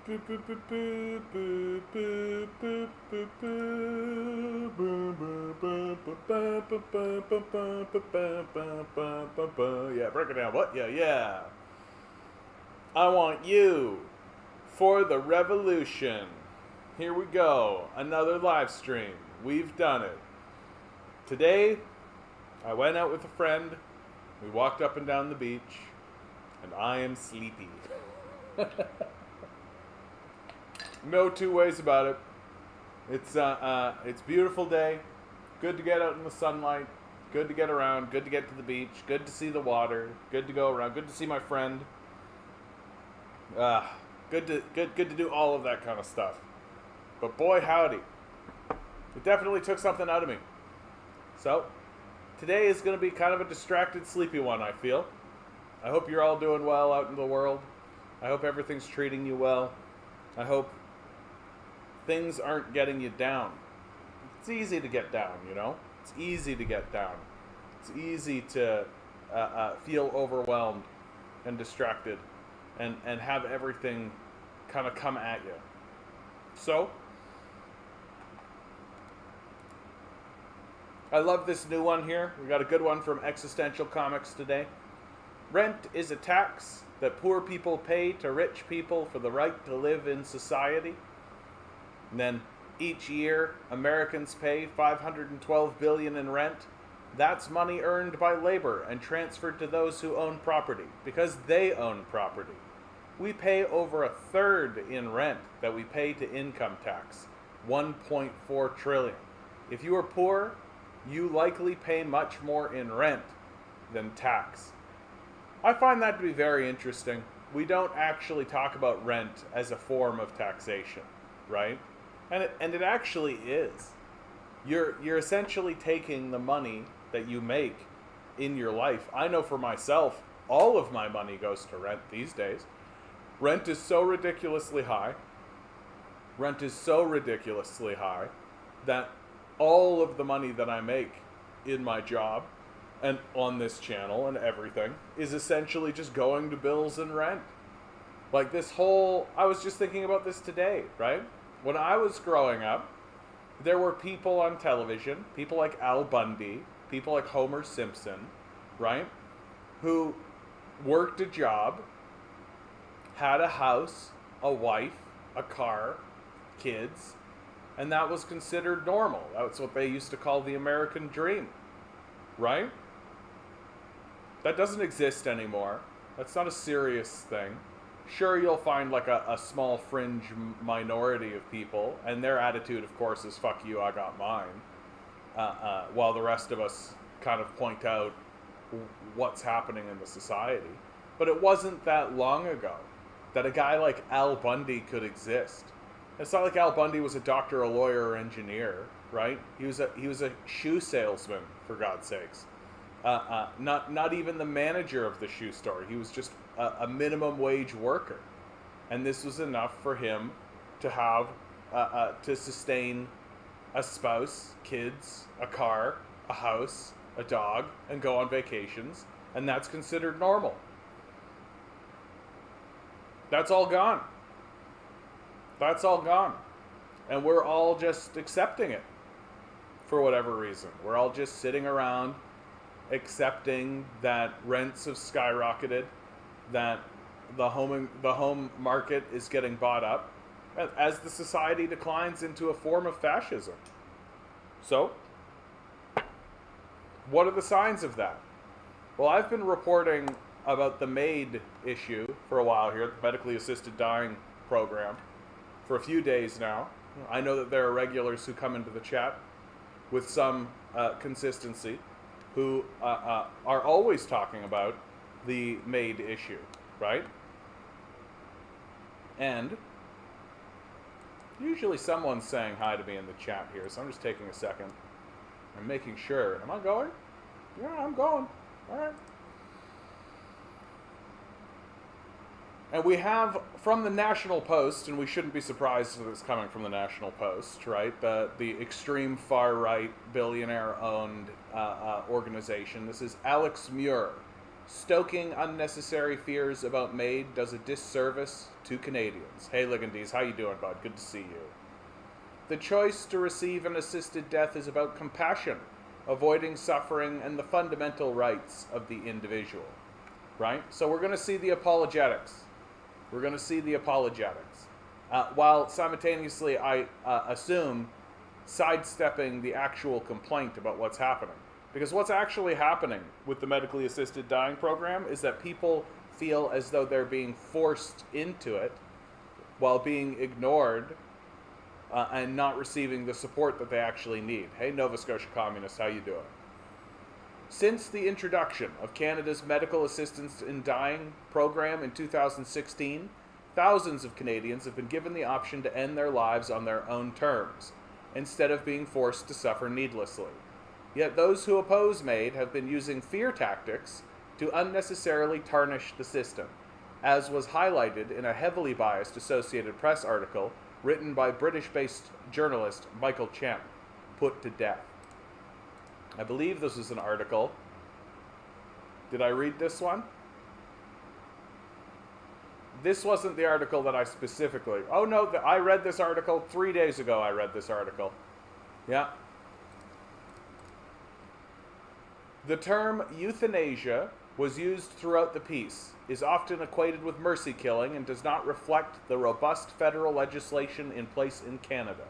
Yeah, break it down. What? Yeah. I want you for the revolution. Here we go. Another live stream. We've done it. Today, I went out with a friend. We walked up and down the beach, and I am sleepy. No two ways about it. It's a beautiful day. Good to get out in the sunlight. Good to get around. Good to get to the beach. Good to see the water. Good to go around. Good to see my friend. Good to do all of that kind of stuff. But boy howdy, it definitely took something out of me. So today is going to be kind of a distracted, sleepy one, I feel. I hope you're all doing well out in the world. I hope everything's treating you well. I hope things aren't getting you down. It's easy to get down, you know? It's easy to get down. It's easy to feel overwhelmed and distracted and have everything kind of come at you. So, I love this new one here. We got a good one from Existential Comics today. Rent is a tax that poor people pay to rich people for the right to live in society. And then each year, Americans pay $512 billion in rent. That's money earned by labor and transferred to those who own property because they own property. We pay over a third in rent that we pay to income tax, 1.4 trillion. If you are poor, you likely pay much more in rent than tax. I find that to be very interesting. We don't actually talk about rent as a form of taxation, right? And it actually is. You're essentially taking the money that you make in your life. I know for myself, all of my money goes to rent these days. Rent is so ridiculously high. Rent is so ridiculously high that all of the money that I make in my job and on this channel and everything is essentially just going to bills and rent. Like this whole, I was just thinking about this today, right? When I was growing up, there were people on television, people like Al Bundy, people like Homer Simpson, right? Who worked a job, had a house, a wife, a car, kids, and that was considered normal. That's what they used to call the American dream, right? That doesn't exist anymore. That's not a serious thing. Sure, you'll find like a small fringe minority of people, and their attitude, of course, is fuck you, I got mine, while the rest of us kind of point out what's happening in the society. But it wasn't that long ago that a guy like Al Bundy could exist. It's not like Al Bundy was a doctor, a lawyer, or engineer, right? He was a shoe salesman, for God's sakes. Not even the manager of the shoe store. He was just a minimum wage worker, and this was enough for him to have to sustain a spouse, kids, a car, a house, a dog, and go on vacations, and that's considered normal. That's all gone. That's all gone. And we're all just accepting it for whatever reason. We're all just sitting around accepting that rents have skyrocketed, that the home market is getting bought up as the society declines into a form of fascism. So, what are the signs of that? Well, I've been reporting about the MAID issue for a while here, the medically assisted dying program, for a few days now. I know that there are regulars who come into the chat with some consistency who are always talking about the MAID issue, right? And usually someone's saying hi to me in the chat here, so I'm just taking a second and making sure. Am I going? Yeah, I'm going. All right. And we have from the National Post, and we shouldn't be surprised that it's coming from the National Post, right? The extreme far-right billionaire-owned organization. This is Alex Muir, Stoking unnecessary fears about MAID does a disservice to Canadians. Hey, Ligandes, how you doing, bud? Good to see you. The choice to receive an assisted death is about compassion, avoiding suffering, and the fundamental rights of the individual. Right? So we're going to see the apologetics. We're going to see the apologetics. While simultaneously, I assume, sidestepping the actual complaint about what's happening. Because what's actually happening with the medically assisted dying program is that people feel as though they're being forced into it while being ignored and not receiving the support that they actually need. Hey, Nova Scotia Communist, how you doing? Since the introduction of Canada's Medical Assistance in Dying program in 2016, thousands of Canadians have been given the option to end their lives on their own terms, instead of being forced to suffer needlessly. Yet those who oppose MAID have been using fear tactics to unnecessarily tarnish the system, as was highlighted in a heavily biased Associated Press article written by British-based journalist Michael Champ, Put to Death. I believe this was an article. Did I read this one? This wasn't the article that I specifically... Oh no, I read this article 3 days ago. I read this article. Yeah. The term euthanasia was used throughout the piece, is often equated with mercy killing, and does not reflect the robust federal legislation in place in Canada.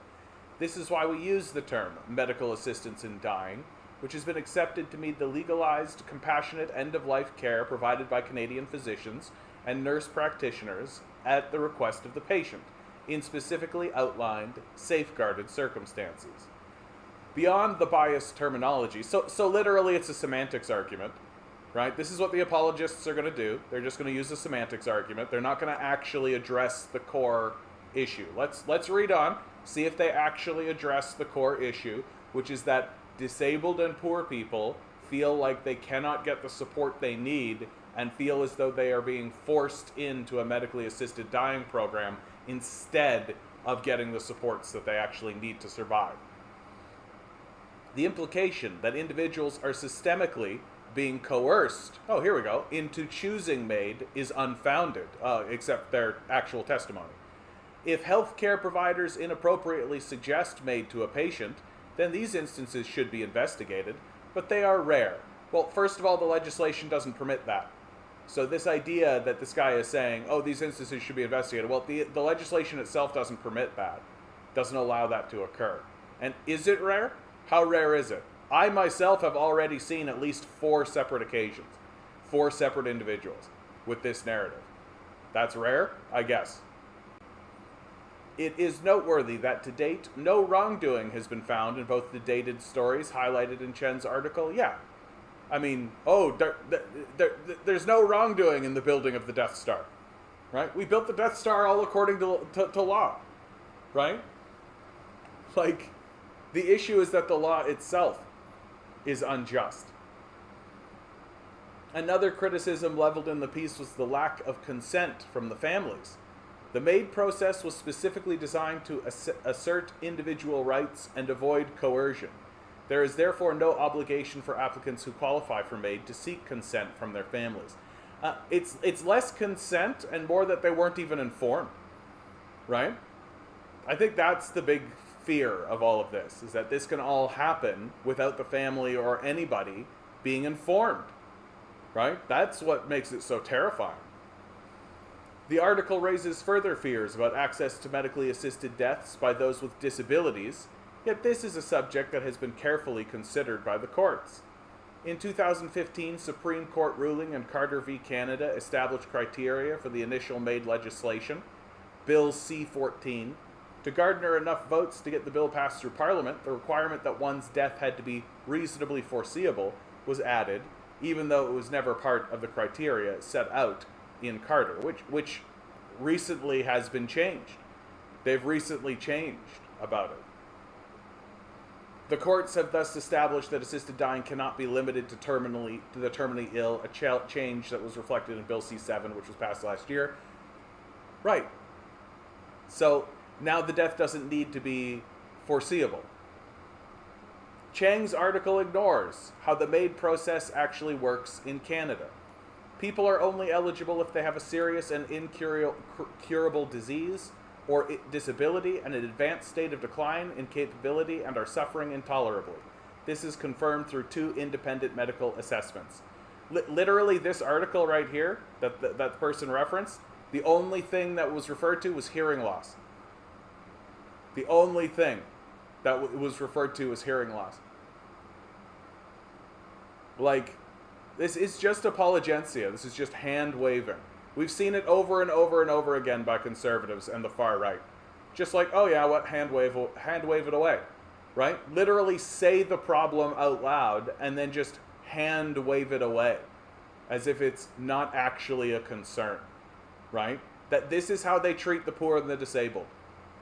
This is why we use the term medical assistance in dying, which has been accepted to mean the legalized, compassionate end-of-life care provided by Canadian physicians and nurse practitioners at the request of the patient, in specifically outlined, safeguarded circumstances. Beyond the biased terminology, so literally it's a semantics argument, right? This is what the apologists are going to do. They're just going to use a semantics argument. They're not going to actually address the core issue. Let's read on, see if they actually address the core issue, which is that disabled and poor people feel like they cannot get the support they need and feel as though they are being forced into a medically assisted dying program instead of getting the supports that they actually need to survive. The implication that individuals are systemically being coerced, into choosing MAID is unfounded, except their actual testimony. If healthcare providers inappropriately suggest MAID to a patient, then these instances should be investigated, but they are rare. Well, first of all, the legislation doesn't permit that. So this idea that this guy is saying, these instances should be investigated, well, the legislation itself doesn't permit that, doesn't allow that to occur. And is it rare? How rare is it? I myself have already seen at least 4 separate occasions, 4 separate individuals with this narrative. That's rare, I guess. It is noteworthy that to date, no wrongdoing has been found in both the dated stories highlighted in Chen's article. Yeah. I mean, there's no wrongdoing in the building of the Death Star, right? We built the Death Star all according to law, right? Like, the issue is that the law itself is unjust. Another criticism leveled in the piece was the lack of consent from the families. The MAID process was specifically designed to assert individual rights and avoid coercion. There is therefore no obligation for applicants who qualify for MAID to seek consent from their families. It's less consent and more that they weren't even informed, right? I think that's the big fear of all of this, is that this can all happen without the family or anybody being informed, right? That's what makes it so terrifying. The article raises further fears about access to medically assisted deaths by those with disabilities, yet this is a subject that has been carefully considered by the courts. In 2015, Supreme Court ruling in Carter v. Canada established criteria for the initial MAID legislation, Bill C-14. To garner enough votes to get the bill passed through Parliament, the requirement that one's death had to be reasonably foreseeable was added, even though it was never part of the criteria set out in Carter, which recently has been changed. They've recently changed about it. The courts have thus established that assisted dying cannot be limited to the terminally ill, a change that was reflected in Bill C-7, which was passed last year. Right. So now the death doesn't need to be foreseeable. Chang's article ignores how the MAID process actually works in Canada. people are only eligible if they have a serious and incurable disease or disability and an advanced state of decline in capability and are suffering intolerably. This is confirmed through 2 independent medical assessments. Literally, this article right here that the person referenced, the only thing that was referred to was hearing loss. The only thing that was referred to was hearing loss. Like, this is just apologencia. This is just hand waving. We've seen it over and over and over again by conservatives and the far right. Just like, oh yeah, what, hand wave it away, right? Literally say the problem out loud and then just hand wave it away as if it's not actually a concern, right? That this is how they treat the poor and the disabled.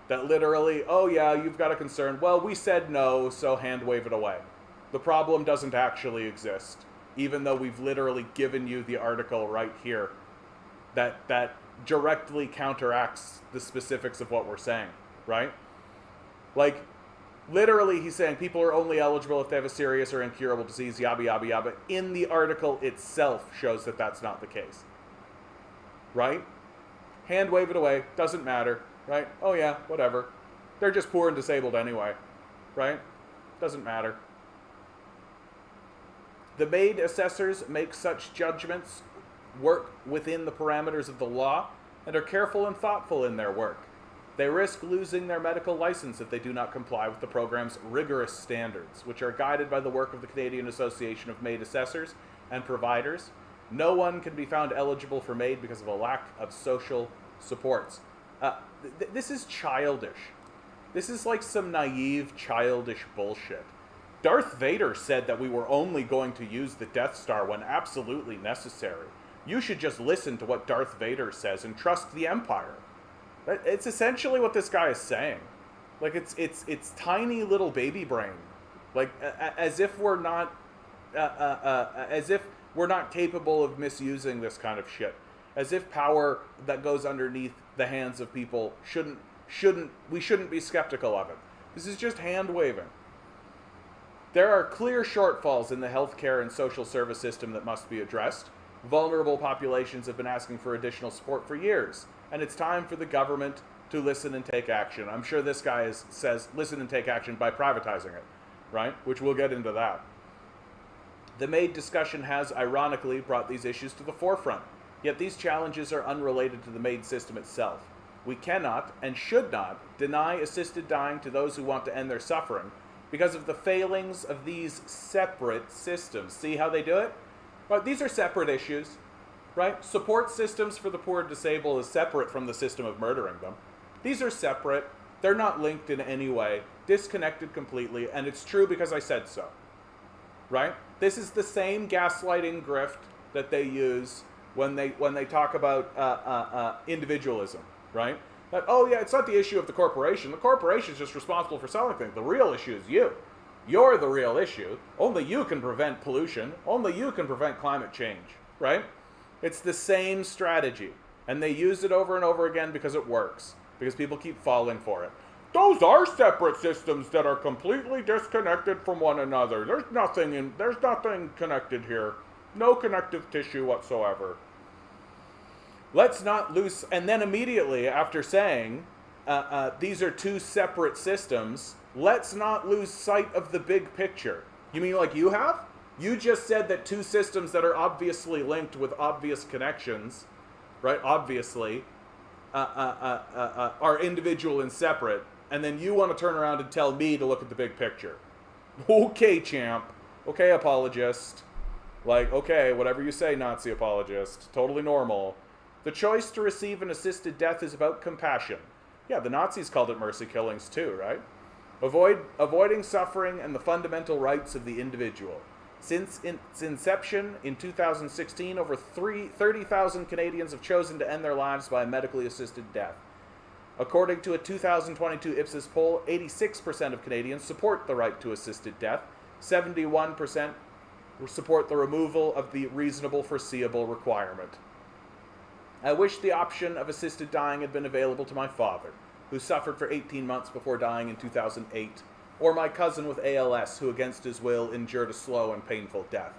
That literally, oh yeah, you've got a concern. Well, we said no, so hand wave it away. The problem doesn't actually exist, even though we've literally given you the article right here that directly counteracts the specifics of what we're saying, right? Like, literally he's saying people are only eligible if they have a serious or incurable disease, yabba, yabba, yabba. In the article itself shows that that's not the case, right? Hand wave it away, doesn't matter, right? Oh yeah, whatever. They're just poor and disabled anyway, right? Doesn't matter. The made assessors make such judgments, work within the parameters of the law, and are careful and thoughtful in their work. They risk losing their medical license if they do not comply with the program's rigorous standards, which are guided by the work of the Canadian Association of Made Assessors and Providers. No one can be found eligible for MAID because of a lack of social supports. This is childish. This is like some naive, childish bullshit. Darth Vader said that we were only going to use the Death Star when absolutely necessary. You should just listen to what Darth Vader says and trust the Empire. It's essentially what this guy is saying. Like, it's tiny little baby brain. Like, as if we're not capable of misusing this kind of shit. As if power that goes underneath the hands of people we shouldn't be skeptical of it. This is just hand waving. There are clear shortfalls in the healthcare and social service system that must be addressed. Vulnerable populations have been asking for additional support for years, and it's time for the government to listen and take action. I'm sure this guy says listen and take action by privatizing it, right? Which we'll get into that. The MAID discussion has, ironically, brought these issues to the forefront, yet these challenges are unrelated to the MAID system itself. We cannot, and should not, deny assisted dying to those who want to end their suffering because of the failings of these separate systems. See how they do it? Well, these are separate issues, right? Support systems for the poor and disabled is separate from the system of murdering them. These are separate. They're not linked in any way, disconnected completely, and it's true because I said so, right? This is the same gaslighting grift that they use when they talk about individualism, right? That, oh yeah, it's not the issue of the corporation. The corporation is just responsible for selling things. The real issue is you. You're the real issue. Only you can prevent pollution. Only you can prevent climate change, right? It's the same strategy. And they use it over and over again because it works. Because people keep falling for it. Those are separate systems that are completely disconnected from one another. There's nothing connected here. No connective tissue whatsoever. Let's not lose, and then immediately after saying these are 2 separate systems, let's not lose sight of the big picture. You mean like you have? You just said that 2 systems that are obviously linked with obvious connections, right, obviously, are individual and separate, and then you want to turn around and tell me to look at the big picture. Okay, champ. Okay, apologist. Like, okay, whatever you say, Nazi apologist. Totally normal. The choice to receive an assisted death is about compassion. Yeah, the Nazis called it mercy killings too, right? Avoiding suffering and the fundamental rights of the individual. Since its inception in 2016, over 30,000 Canadians have chosen to end their lives by a medically assisted death. According to a 2022 Ipsos poll, 86% of Canadians support the right to assisted death. 71% support the removal of the reasonable foreseeable requirement. I wish the option of assisted dying had been available to my father, who suffered for 18 months before dying in 2008, or my cousin with ALS, who against his will endured a slow and painful death.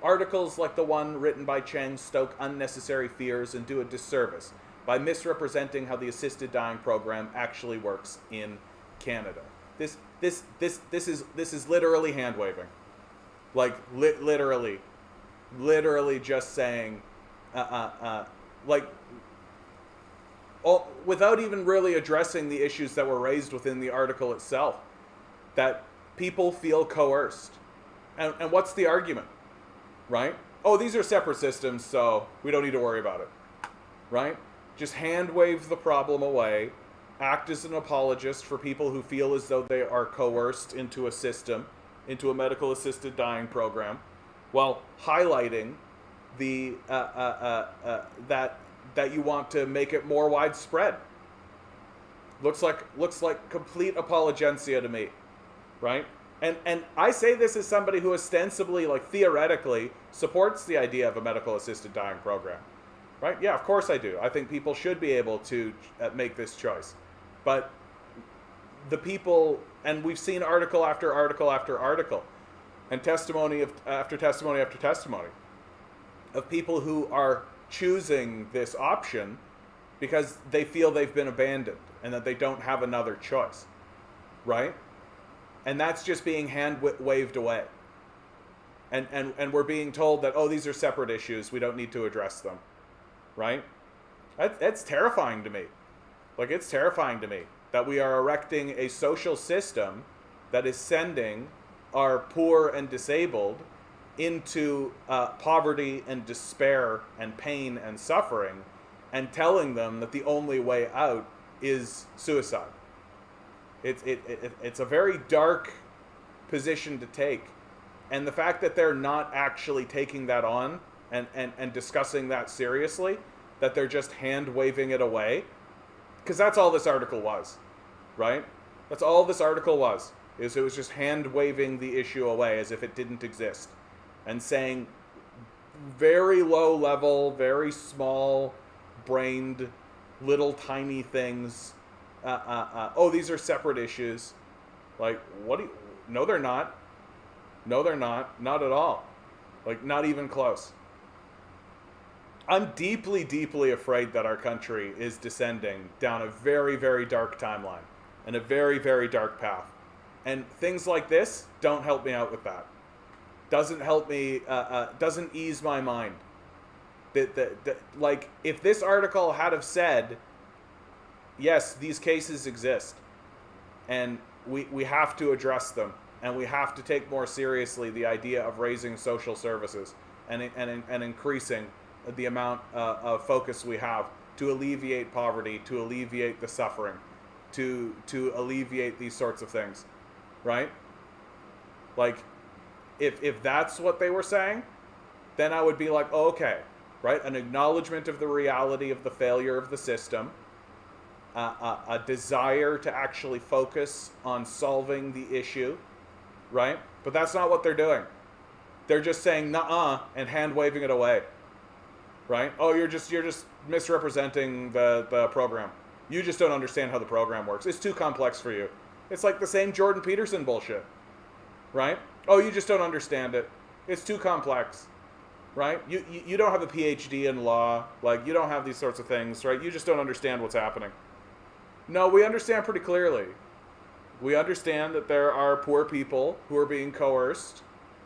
Articles like the one written by Cheng stoke unnecessary fears and do a disservice by misrepresenting how the assisted dying program actually works in Canada. This is literally hand waving, like literally just saying, like, without even really addressing the issues that were raised within the article itself, that people feel coerced. And what's the argument, right? Oh, these are separate systems, so we don't need to worry about it, right? Just hand wave the problem away, act as an apologist for people who feel as though they are coerced into a system, into a medical assisted dying program, while highlighting the that you want to make it more widespread. Looks like complete apologencia to me, right? And I say this as somebody who ostensibly, like, theoretically supports the idea of a medical assisted dying program, right? Yeah, of course I do. I think people should be able to make this choice. But the people, and we've seen article after article after article, and testimony after testimony after testimony of people who are choosing this option because they feel they've been abandoned and that they don't have another choice, right? And that's just being hand waved away. And we're being told that, oh, these are separate issues, we don't need to address them, right? That's terrifying to me. Like, it's terrifying to me that we are erecting a social system that is sending our poor and disabled into poverty and despair and pain and suffering, and telling them that the only way out is suicide. It's a very dark position to take. And the fact that they're not actually taking that on and discussing that seriously, that they're just hand waving it away, because that's all this article was, right? That's all this article was, is it was just hand waving the issue away as if it didn't exist, and saying very low level, very small brained, little tiny things. Oh, these are separate issues. Like, what do you... No, they're not. No, they're not. Not at all. Like, not even close. I'm deeply, deeply afraid that our country is descending down a very, very dark timeline and a very, very dark path. And things like this don't help me out with that. Doesn't help me, doesn't ease my mind. Like, if this article had have said, yes, these cases exist, and we have to address them, and we have to take more seriously the idea of raising social services and increasing the amount of focus we have to alleviate poverty, to alleviate the suffering, to alleviate these sorts of things, right? Like, if that's what they were saying, then I would be like, oh, okay, right? An acknowledgement of the reality of the failure of the system, a desire to actually focus on solving the issue, right? But that's not what they're doing. They're just saying "nuh-uh" and hand waving it away, right? Oh, you're just misrepresenting the program. You just don't understand how the program works. It's too complex for you. It's like the same Jordan Peterson bullshit, right? Oh, you just don't understand it. It's too complex, right? You don't have a PhD in law. Like, you don't have these sorts of things, right? You just don't understand what's happening. No, we understand pretty clearly. We understand that there are poor people who are being coerced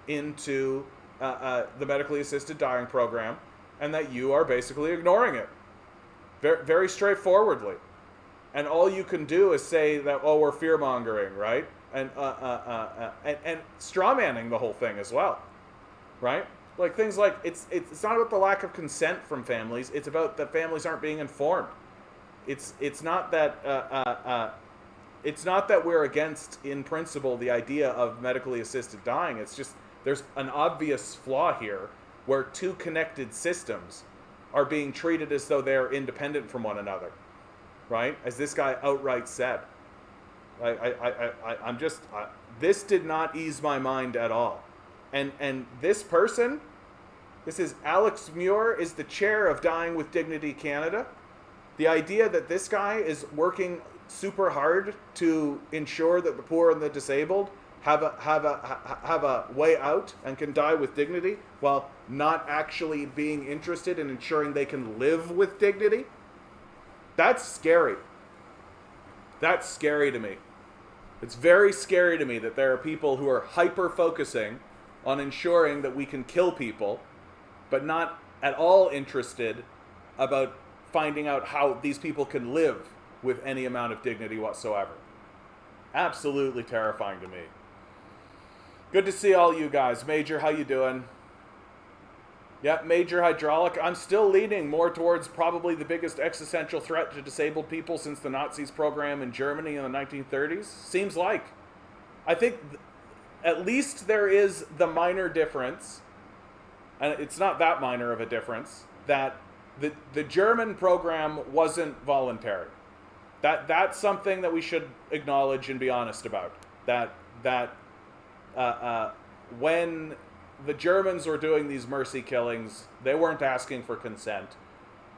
into the medically assisted dying program, and that you are basically ignoring it. Very, very straightforwardly. And all you can do is say that, oh, we're fear-mongering, right? And strawmanning the whole thing as well, right? Like, things like, it's not about the lack of consent from families, it's about that families aren't being informed. It's not that we're against, in principle, the idea of medically assisted dying. It's just there's an obvious flaw here where two connected systems are being treated as though they're independent from one another, right? As this guy outright said. I'm just, this did not ease my mind at all. And this person, this is Alex Muir, is the chair of Dying with Dignity Canada. The idea that this guy is working super hard to ensure that the poor and the disabled have a way out and can die with dignity while not actually being interested in ensuring they can live with dignity, that's scary. That's scary to me. It's very scary to me that there are people who are hyper-focusing on ensuring that we can kill people, but not at all interested about finding out how these people can live with any amount of dignity whatsoever. Absolutely terrifying to me. Good to see all you guys. Major, how you doing? Yep, Major Hydraulic. I'm still leaning more towards probably the biggest existential threat to disabled people since the Nazis program in Germany in the 1930s. Seems like. I think at least there is the minor difference, and it's not that minor of a difference, that the German program wasn't voluntary. That's something that we should acknowledge and be honest about. When the Germans were doing these mercy killings, they weren't asking for consent.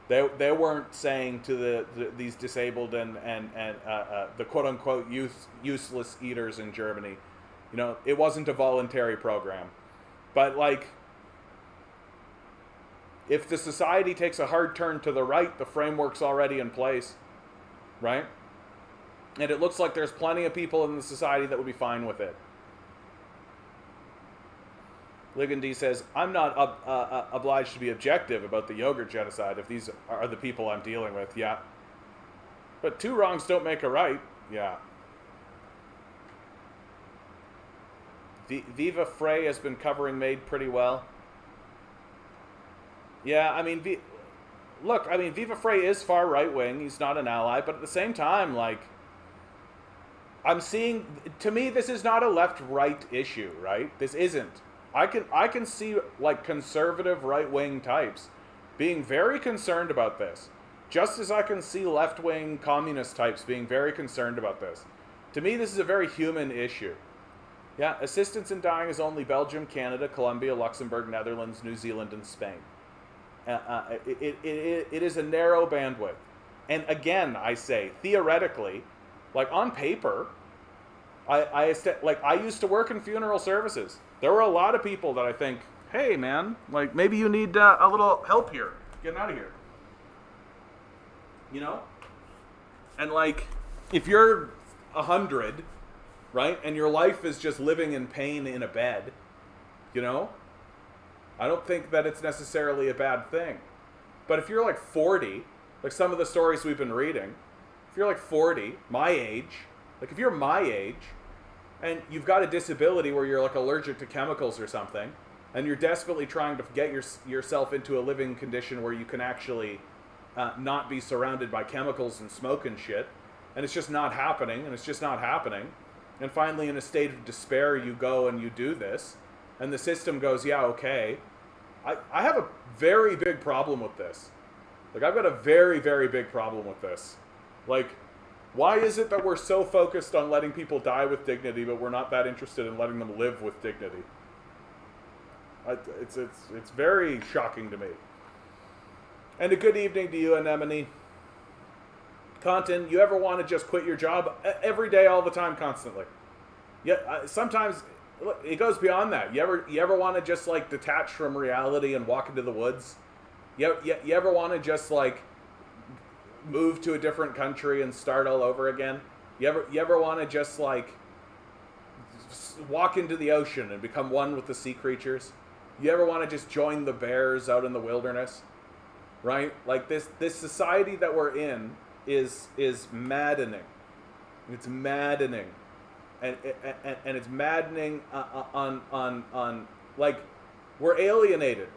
They weren't saying to these disabled and the quote unquote useless eaters in Germany, you know, it wasn't a voluntary program. But like, if the society takes a hard turn to the right, the framework's already in place, right? And it looks like there's plenty of people in the society that would be fine with it. Ligandy says, I'm not obliged to be objective about the yogurt genocide if these are the people I'm dealing with. Yeah. But two wrongs don't make a right. Yeah. Viva Frey has been covering Made pretty well. Yeah, I mean, Viva Frey is far right-wing. He's not an ally. But at the same time, like, I'm seeing, to me, this is not a left-right issue, right? This isn't. I can see, like, conservative right-wing types being very concerned about this, just as I can see left-wing communist types being very concerned about this. To me, this is a very human issue. Yeah, assistance in dying is only Belgium, Canada, Colombia, Luxembourg, Netherlands, New Zealand, and Spain. It is a narrow bandwidth. And again, I say, theoretically, like on paper, I used to work in funeral services. There were a lot of people that I think, hey man, like maybe you need a little help here, getting out of here. You know? And like, if you're 100, right, and your life is just living in pain in a bed, you know, I don't think that it's necessarily a bad thing. But if you're like 40, like some of the stories we've been reading, if you're like 40, my age, like if you're my age, and you've got a disability where you're like allergic to chemicals or something, and you're desperately trying to get yourself into a living condition where you can actually not be surrounded by chemicals and smoke and shit, and it's just not happening, and finally in a state of despair you go and you do this, and the system goes, yeah, okay. I have a very big problem with this. Like, I've got a very, very big problem with this. Like, why is it that we're so focused on letting people die with dignity, but we're not that interested in letting them live with dignity? It's very shocking to me. And a good evening to you, Anemone. Content, you ever want to just quit your job? Every day, all the time, constantly. Yeah, sometimes it goes beyond that. You ever want to just like detach from reality and walk into the woods? You ever want to just like move to a different country and start all over again? You ever want to just like walk into the ocean and become one with the sea creatures? You ever want to just join the bears out in the wilderness? Right? Like this society that we're in is maddening. It's maddening. And it's maddening on like, we're alienated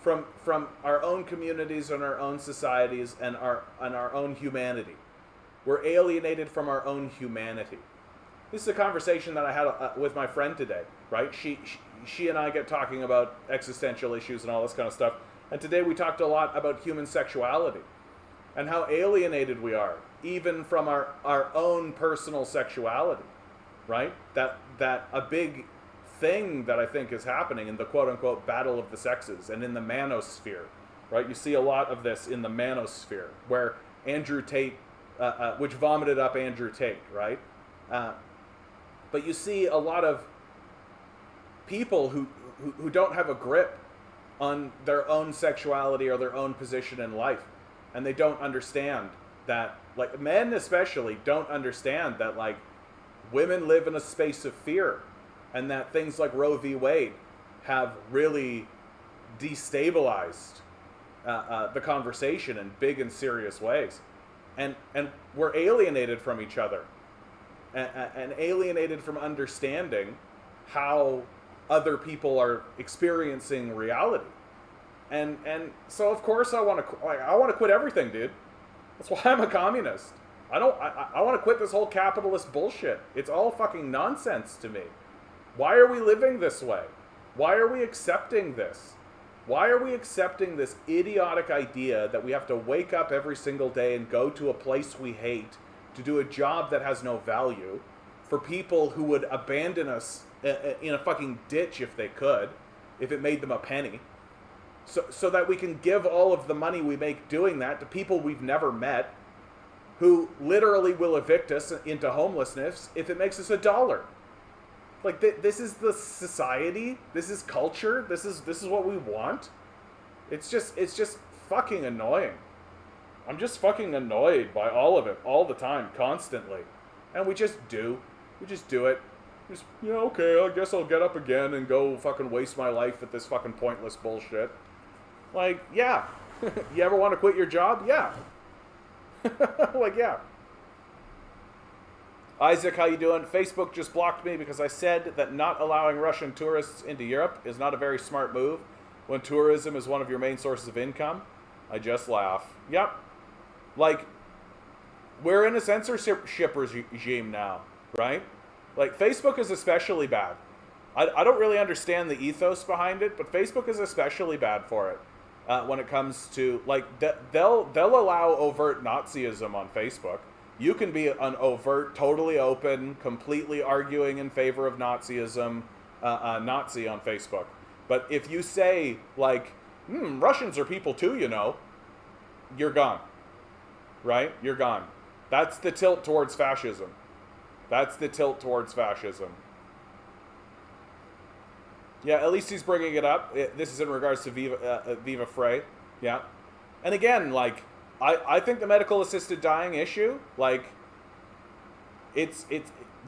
from our own communities and our own societies and our own humanity. We're alienated from our own humanity. This is a conversation that I had with my friend today, right? She and I get talking about existential issues and all this kind of stuff. And today we talked a lot about human sexuality and how alienated we are, even from our own personal sexuality, right? That a big thing that I think is happening in the quote-unquote battle of the sexes and in the manosphere, right? You see a lot of this in the manosphere, where Andrew Tate, which vomited up Andrew Tate, right? But you see a lot of people who don't have a grip on their own sexuality or their own position in life, and they don't understand that, like, men especially don't understand that, like, women live in a space of fear, and that things like Roe v. Wade have really destabilized the conversation in big and serious ways, and we're alienated from each other, and alienated from understanding how other people are experiencing reality, and so of course I want to quit everything, dude. That's why I'm a communist. I want to quit this whole capitalist bullshit. It's all fucking nonsense to me. Why are we living this way? Why are we accepting this? Why are we accepting this idiotic idea that we have to wake up every single day and go to a place we hate to do a job that has no value, for people who would abandon us in a fucking ditch if they could, if it made them a penny, so that we can give all of the money we make doing that to people we've never met, who literally will evict us into homelessness if it makes us $1. Like, this is the society, this is culture, this is what we want. It's just fucking annoying. I'm just fucking annoyed by all of it, all the time, constantly. And we just do it. Just, okay, I guess I'll get up again and go fucking waste my life at this fucking pointless bullshit. Like, yeah. You ever want to quit your job? Yeah. Like, yeah. Isaac, how you doing? Facebook just blocked me because I said that not allowing Russian tourists into Europe is not a very smart move when tourism is one of your main sources of income. I just laugh. Yep. Like, we're in a censorship regime now, right? Like, Facebook is especially bad. I don't really understand the ethos behind it, but Facebook is especially bad for it when it comes to, like, they'll allow overt Nazism on Facebook. You can be an overt, totally open, completely arguing in favor of Nazism, Nazi on Facebook. But if you say, like, Russians are people too, you're gone. Right? You're gone. That's the tilt towards fascism. That's the tilt towards fascism. Yeah, at least he's bringing it up. This is in regards to Viva Frey. Yeah. And again, like, I think the medical assisted dying issue, like, it's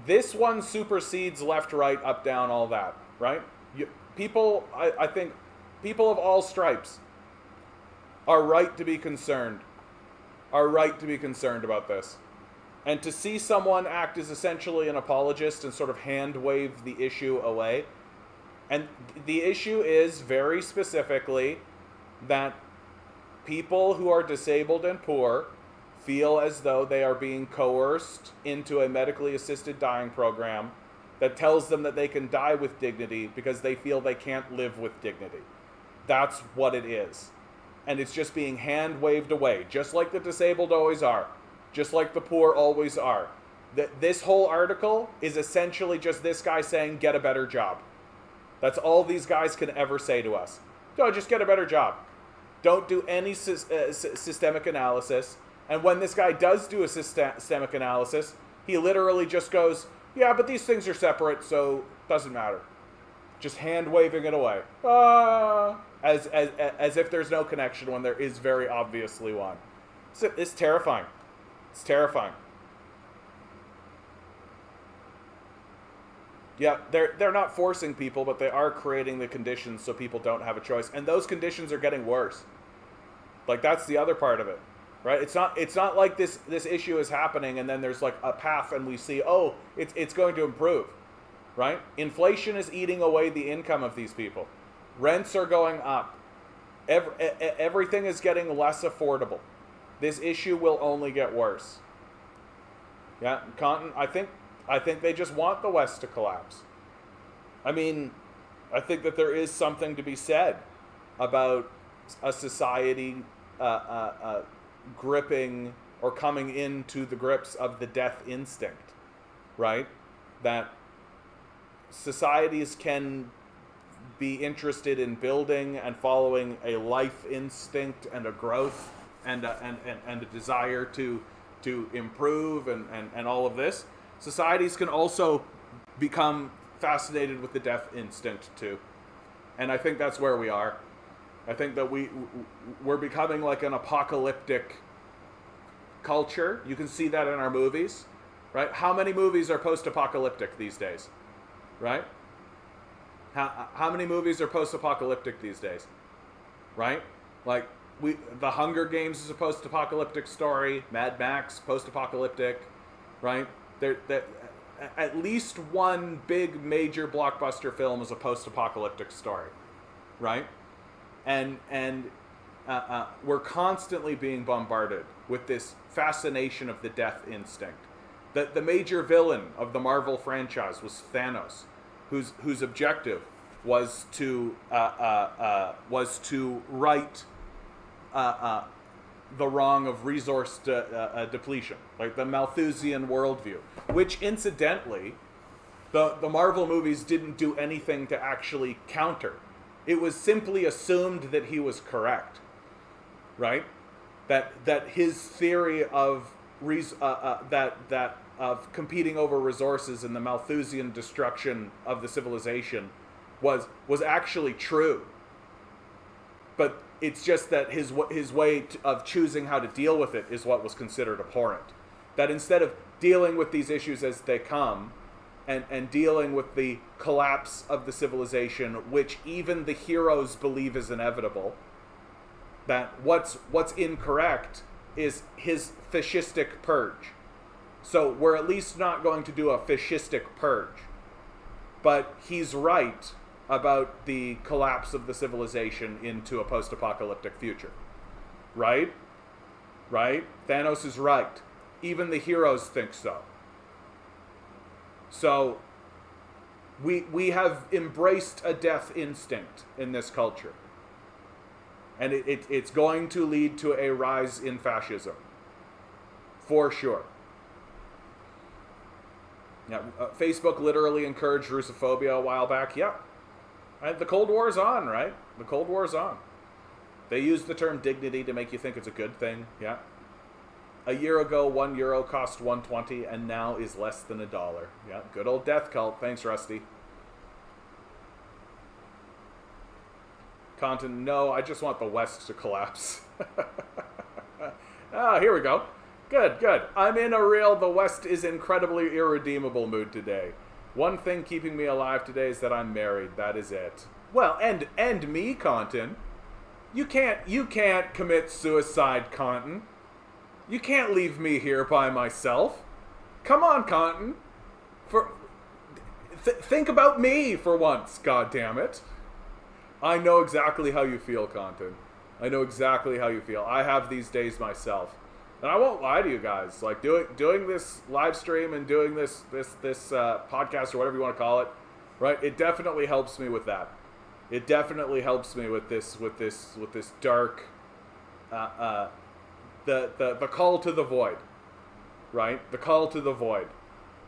this one supersedes left, right, up, down, all that, right? I think people of all stripes are right to be concerned, about this. And to see someone act as essentially an apologist and sort of hand wave the issue away. And the issue is very specifically that people who are disabled and poor feel as though they are being coerced into a medically assisted dying program that tells them that they can die with dignity because they feel they can't live with dignity. That's what it is. And it's just being hand waved away, just like the disabled always are, just like the poor always are. This whole article is essentially just this guy saying, get a better job. That's all these guys can ever say to us. No, just get a better job. Don't do any systemic analysis. And when this guy does do a systemic analysis, he literally just goes, yeah, but these things are separate, so it doesn't matter. Just hand waving it away. As if there's no connection when there is very obviously one. It's terrifying. It's terrifying. Yeah, they're not forcing people, but they are creating the conditions so people don't have a choice. And those conditions are getting worse. Like, that's the other part of it, right? It's not like this issue is happening and then there's like a path and we see, it's going to improve, right? Inflation is eating away the income of these people. Rents are going up. Everything is getting less affordable. This issue will only get worse. Yeah, I think they just want the West to collapse. I mean, I think that there is something to be said about a society gripping or coming into the grips of the death instinct, right? That societies can be interested in building and following a life instinct and a growth and a desire to improve and all of this. Societies can also become fascinated with the death instinct too. And I think that's where we are. I think that we're becoming like an apocalyptic culture. You can see that in our movies, right? How many movies are post-apocalyptic these days, right? How many movies are post-apocalyptic these days, right? Like the Hunger Games is a post-apocalyptic story. Mad Max, post-apocalyptic, right? At least one big major blockbuster film is a post-apocalyptic story, right? And we're constantly being bombarded with this fascination of the death instinct. The major villain of the Marvel franchise was Thanos, whose objective was to right the wrong of resource depletion, like the Malthusian worldview, which incidentally, the Marvel movies didn't do anything to actually counter. It was simply assumed that he was correct, right? That his theory of of competing over resources and the Malthusian destruction of the civilization was actually true. But it's just that his way of choosing how to deal with it is what was considered abhorrent. That instead of dealing with these issues as they come, and dealing with the collapse of the civilization, which even the heroes believe is inevitable, that what's incorrect is his fascistic purge. So we're at least not going to do a fascistic purge. But he's right about the collapse of the civilization into a post-apocalyptic future. Right? Right? Thanos is right. Even the heroes think so. So we have embraced a death instinct in this culture. And it's going to lead to a rise in fascism. For sure. Yeah, Facebook literally encouraged Russophobia a while back. Yeah. Right? The Cold War's on, right? The Cold War's on. They use the term dignity to make you think it's a good thing. Yeah. A year ago, €1 cost $1.20 and now is less than $1. Yeah, good old death cult. Thanks, Rusty. Content, no, I just want the West to collapse. Here we go. Good. I'm in a real the West is incredibly irredeemable mood today. One thing keeping me alive today is that I'm married. That is it. Well, and me, Content. You can't commit suicide, Content. You can't leave me here by myself. Come on, Content. Think about me for once, goddammit. I know exactly how you feel, Content. I know exactly how you feel. I have these days myself. And I won't lie to you guys. Like doing this live stream and doing this podcast or whatever you want to call it, right? It definitely helps me with that. It definitely helps me with this dark the call to the void, right? The call to the void.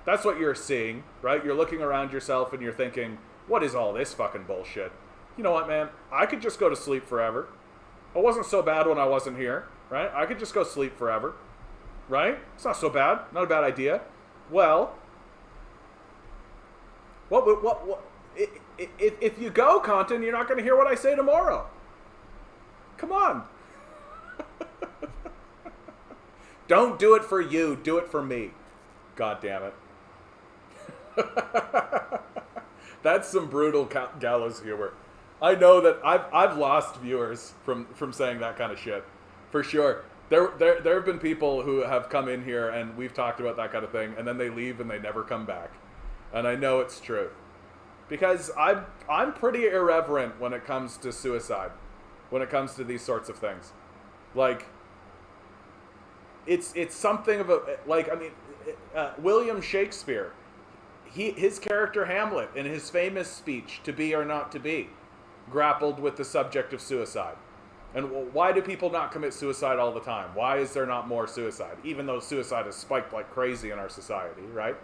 That's what you're seeing, right? You're looking around yourself and you're thinking, what is all this fucking bullshit? You know what, man? I could just go to sleep forever. It wasn't so bad when I wasn't here, right? I could just go sleep forever, right? It's not so bad. Not a bad idea. Well, if you go, Content, you're not going to hear what I say tomorrow. Come on. Don't do it for you. Do it for me. God damn it. That's some brutal gallows humor. I know that I've lost viewers from saying that kind of shit. For sure. There have been people who have come in here and we've talked about that kind of thing and then they leave and they never come back. And I know it's true. Because I'm pretty irreverent when it comes to suicide. When it comes to these sorts of things. Like, it's something of a, like, I mean, William Shakespeare, his character Hamlet in his famous speech, To Be or Not to Be, grappled with the subject of suicide. And why do people not commit suicide all the time? Why is there not more suicide? Even though suicide has spiked like crazy in our society, right?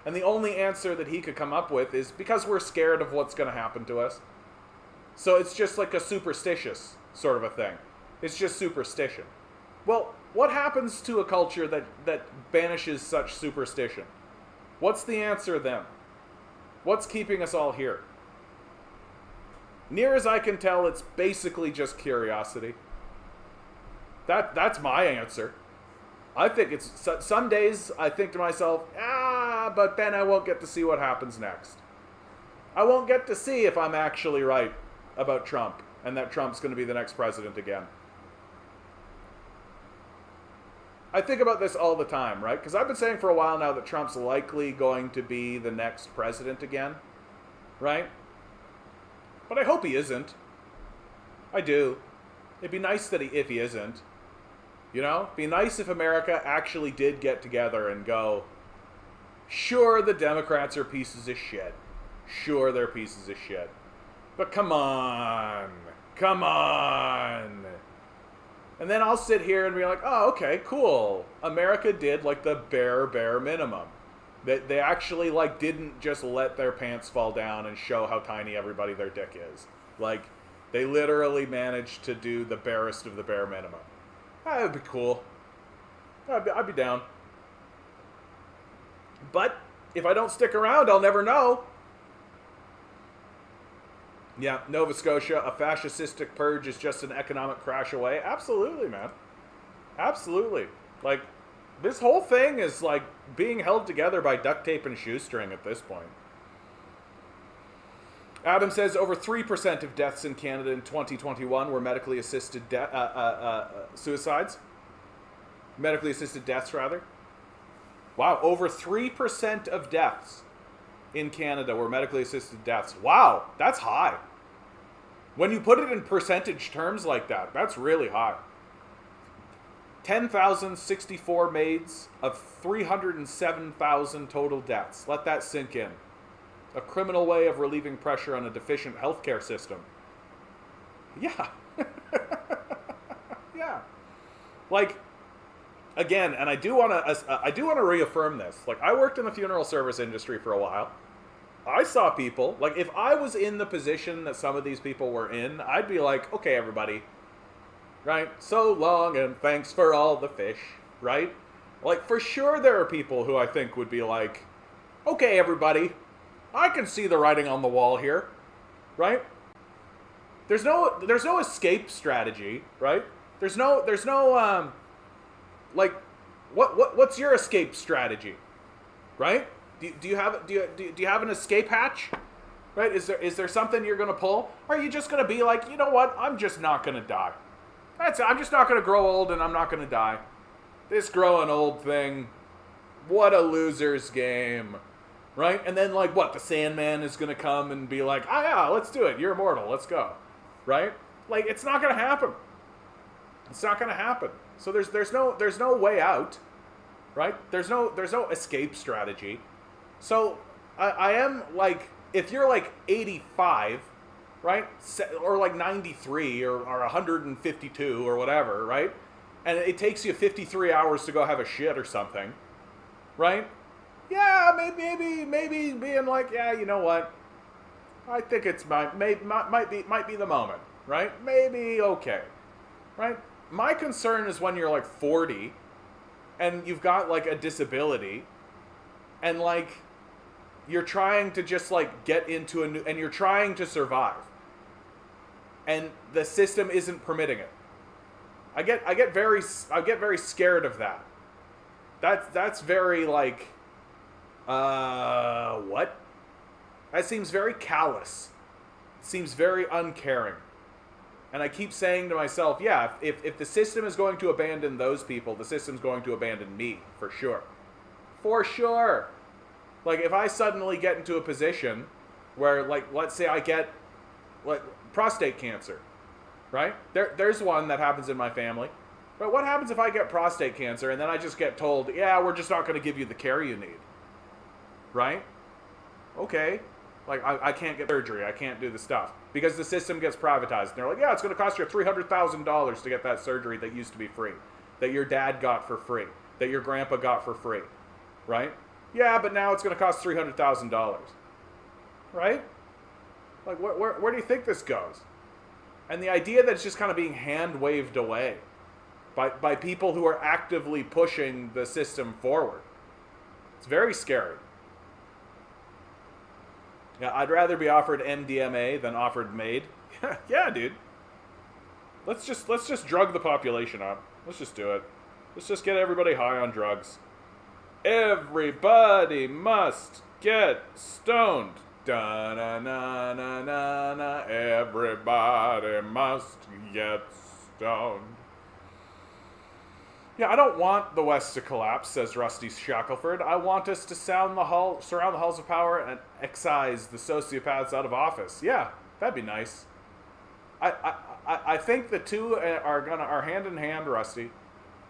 And the only answer that he could come up with is because we're scared of what's going to happen to us. So it's just like a superstitious sort of a thing. It's just superstition. Well, what happens to a culture that banishes such superstition? What's the answer then? What's keeping us all here? Near as I can tell, it's basically just curiosity. That's my answer. I think it's... Some days I think to myself, but then I won't get to see what happens next. I won't get to see if I'm actually right about Trump and that Trump's going to be the next president again. I think about this all the time, right? Because I've been saying for a while now that Trump's likely going to be the next president again, right? But I hope he isn't. I do. It'd be nice that if he isn't. You know? It'd be nice if America actually did get together and go, sure, the Democrats are pieces of shit. Sure, they're pieces of shit. But come on. Come on. And then I'll sit here and be like, oh, okay, cool. America did, like, the bare minimum. They actually, like, didn't just let their pants fall down and show how tiny everybody their dick is. Like, they literally managed to do the barest of the bare minimum. That would be cool. I'd be down. But if I don't stick around, I'll never know. Yeah, Nova Scotia, a fascistic purge is just an economic crash away. Absolutely, man. Absolutely. Like, this whole thing is, like, being held together by duct tape and shoestring at this point. Adam says over 3% of deaths in Canada in 2021 were medically assisted suicides. Medically assisted deaths, rather. Wow, over 3% of deaths in Canada were medically assisted deaths. Wow, that's high. When you put it in percentage terms like that, that's really high. 10,064 maids of 307,000 total deaths. Let that sink in. A criminal way of relieving pressure on a deficient healthcare system. Yeah. Yeah. Like, again, and I do want to reaffirm this. Like, I worked in the funeral service industry for a while. I saw people, like, if I was in the position that some of these people were in, I'd be like, okay, everybody, right? So long and thanks for all the fish, right? Like, for sure there are people who I think would be like, okay, everybody, I can see the writing on the wall here, right? There's no escape strategy, right? There's no like, what's your escape strategy, right? Do you have an escape hatch, right? Is there something you're gonna pull? Or are you just gonna be like, you know what? I'm just not gonna die. I'm just not gonna grow old, and I'm not gonna die. This growing old thing, what a loser's game, right? And then, like, what? The Sandman is gonna come and be like, yeah, let's do it. You're immortal. Let's go, right? Like, it's not gonna happen. It's not gonna happen. So there's no way out, right? There's no escape strategy. So I am like, if you're like 85, right, or like 93 or 152 or whatever, right, and it takes you 53 hours to go have a shit or something, right? Yeah, maybe being like, yeah, you know what? I think it's might be the moment, right? Maybe okay, right? My concern is when you're like 40 and you've got like a disability and like you're trying to just like get into a new, and you're trying to survive and the system isn't permitting it. I get very scared of that. That's very like, what? That seems very callous. It seems very uncaring. And I keep saying to myself, yeah, if the system is going to abandon those people, the system's going to abandon me, for sure. For sure. Like, if I suddenly get into a position where, like, let's say I get, like, prostate cancer, right? There's one that happens in my family. But what happens if I get prostate cancer and then I just get told, yeah, we're just not going to give you the care you need, right? Okay. Like, I can't get surgery. I can't do the stuff. Because the system gets privatized. And they're like, yeah, it's going to cost you $300,000 to get that surgery that used to be free. That your dad got for free. That your grandpa got for free. Right? Yeah, but now it's going to cost $300,000. Right? Like, where do you think this goes? And the idea that it's just kind of being hand-waved away by people who are actively pushing the system forward. It's very scary. Yeah, I'd rather be offered MDMA than offered MAID. Yeah, dude. Let's just drug the population up. Let's just do it. Let's just get everybody high on drugs. Everybody must get stoned. Da na na na na na. Everybody must get stoned. Yeah, I don't want the West to collapse, says Rusty Shackelford. I want us to surround the halls of power and excise the sociopaths out of office. Yeah, that'd be nice. I think the two are hand in hand, Rusty.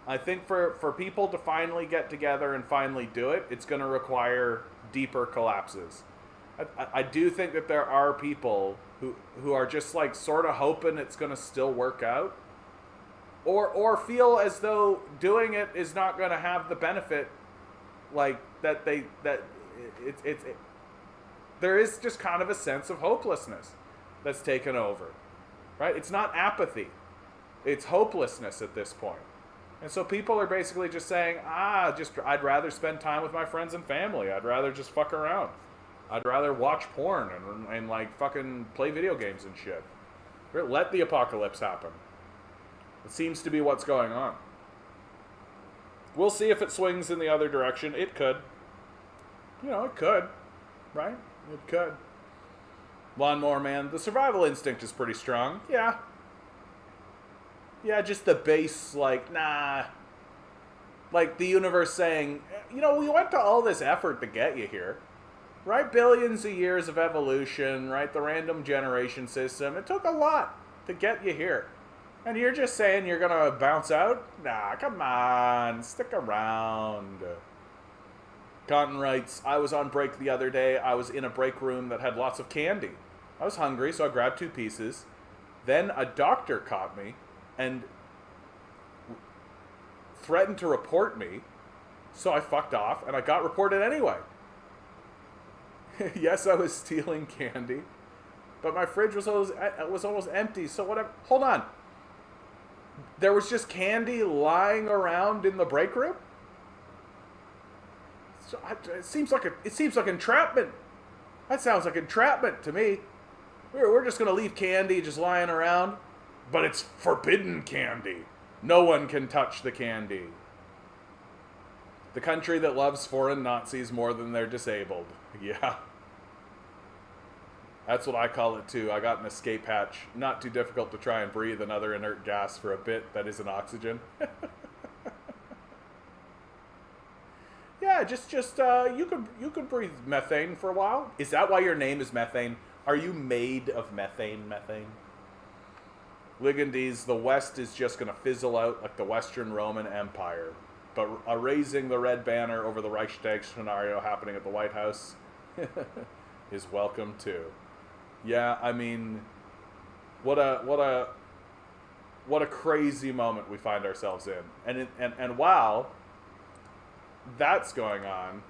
I think for people to finally get together and finally do it, it's going to require deeper collapses. I do think that there are people who are just like sort of hoping it's going to still work out, or feel as though doing it is not going to have the benefit, like that there is just kind of a sense of hopelessness that's taken over, right? It's not apathy, it's hopelessness at this point. And so people are basically just saying, I'd rather spend time with my friends and family. I'd rather just fuck around. I'd rather watch porn and like fucking play video games and shit. Let the apocalypse happen. It seems to be what's going on. We'll see if it swings in the other direction. It could. It could. Right? It could. Lawnmower Man, the survival instinct is pretty strong. Yeah. Yeah, just the base, like, nah. Like, the universe saying, we went to all this effort to get you here. Right? Billions of years of evolution, right? The random generation system. It took a lot to get you here. And you're just saying you're going to bounce out? Nah, come on. Stick around. Cotton writes, I was on break the other day. I was in a break room that had lots of candy. I was hungry, so I grabbed 2 pieces. Then a doctor caught me and threatened to report me. So I fucked off, and I got reported anyway. Yes, I was stealing candy, but my fridge was almost empty, so whatever. Hold on. There was just candy lying around in the break room? So it seems like entrapment. That sounds like entrapment to me. We're just going to leave candy just lying around, but it's forbidden candy. No one can touch the candy. The country that loves foreign Nazis more than they're disabled. Yeah. That's what I call it too. I got an escape hatch. Not too difficult to try and breathe another inert gas for a bit that isn't oxygen. Yeah, just you could breathe methane for a while. Is that why your name is Methane? Are you made of methane? Ligandese, the West is just going to fizzle out like the Western Roman Empire. But raising the red banner over the Reichstag scenario happening at the White House is welcome too. Yeah, I mean, what a crazy moment we find ourselves in. And while that's going on,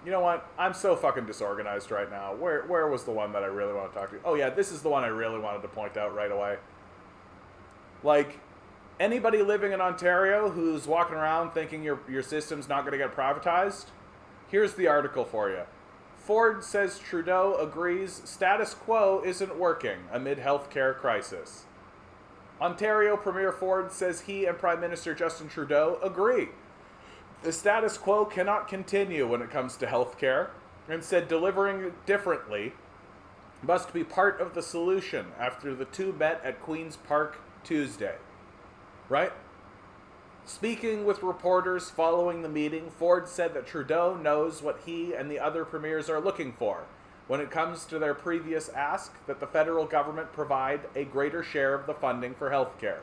you know what? I'm so fucking disorganized right now. Where was the one that I really want to talk to? Oh yeah, this is the one I really wanted to point out right away. Like, anybody living in Ontario who's walking around thinking your system's not going to get privatized, here's the article for you. Ford says Trudeau agrees status quo isn't working amid healthcare crisis. Ontario Premier Ford says he and Prime Minister Justin Trudeau agree. The status quo cannot continue when it comes to healthcare, and said delivering differently must be part of the solution after the two met at Queen's Park Tuesday. Right? Speaking with reporters following the meeting, Ford said that Trudeau knows what he and the other premiers are looking for when it comes to their previous ask that the federal government provide a greater share of the funding for healthcare.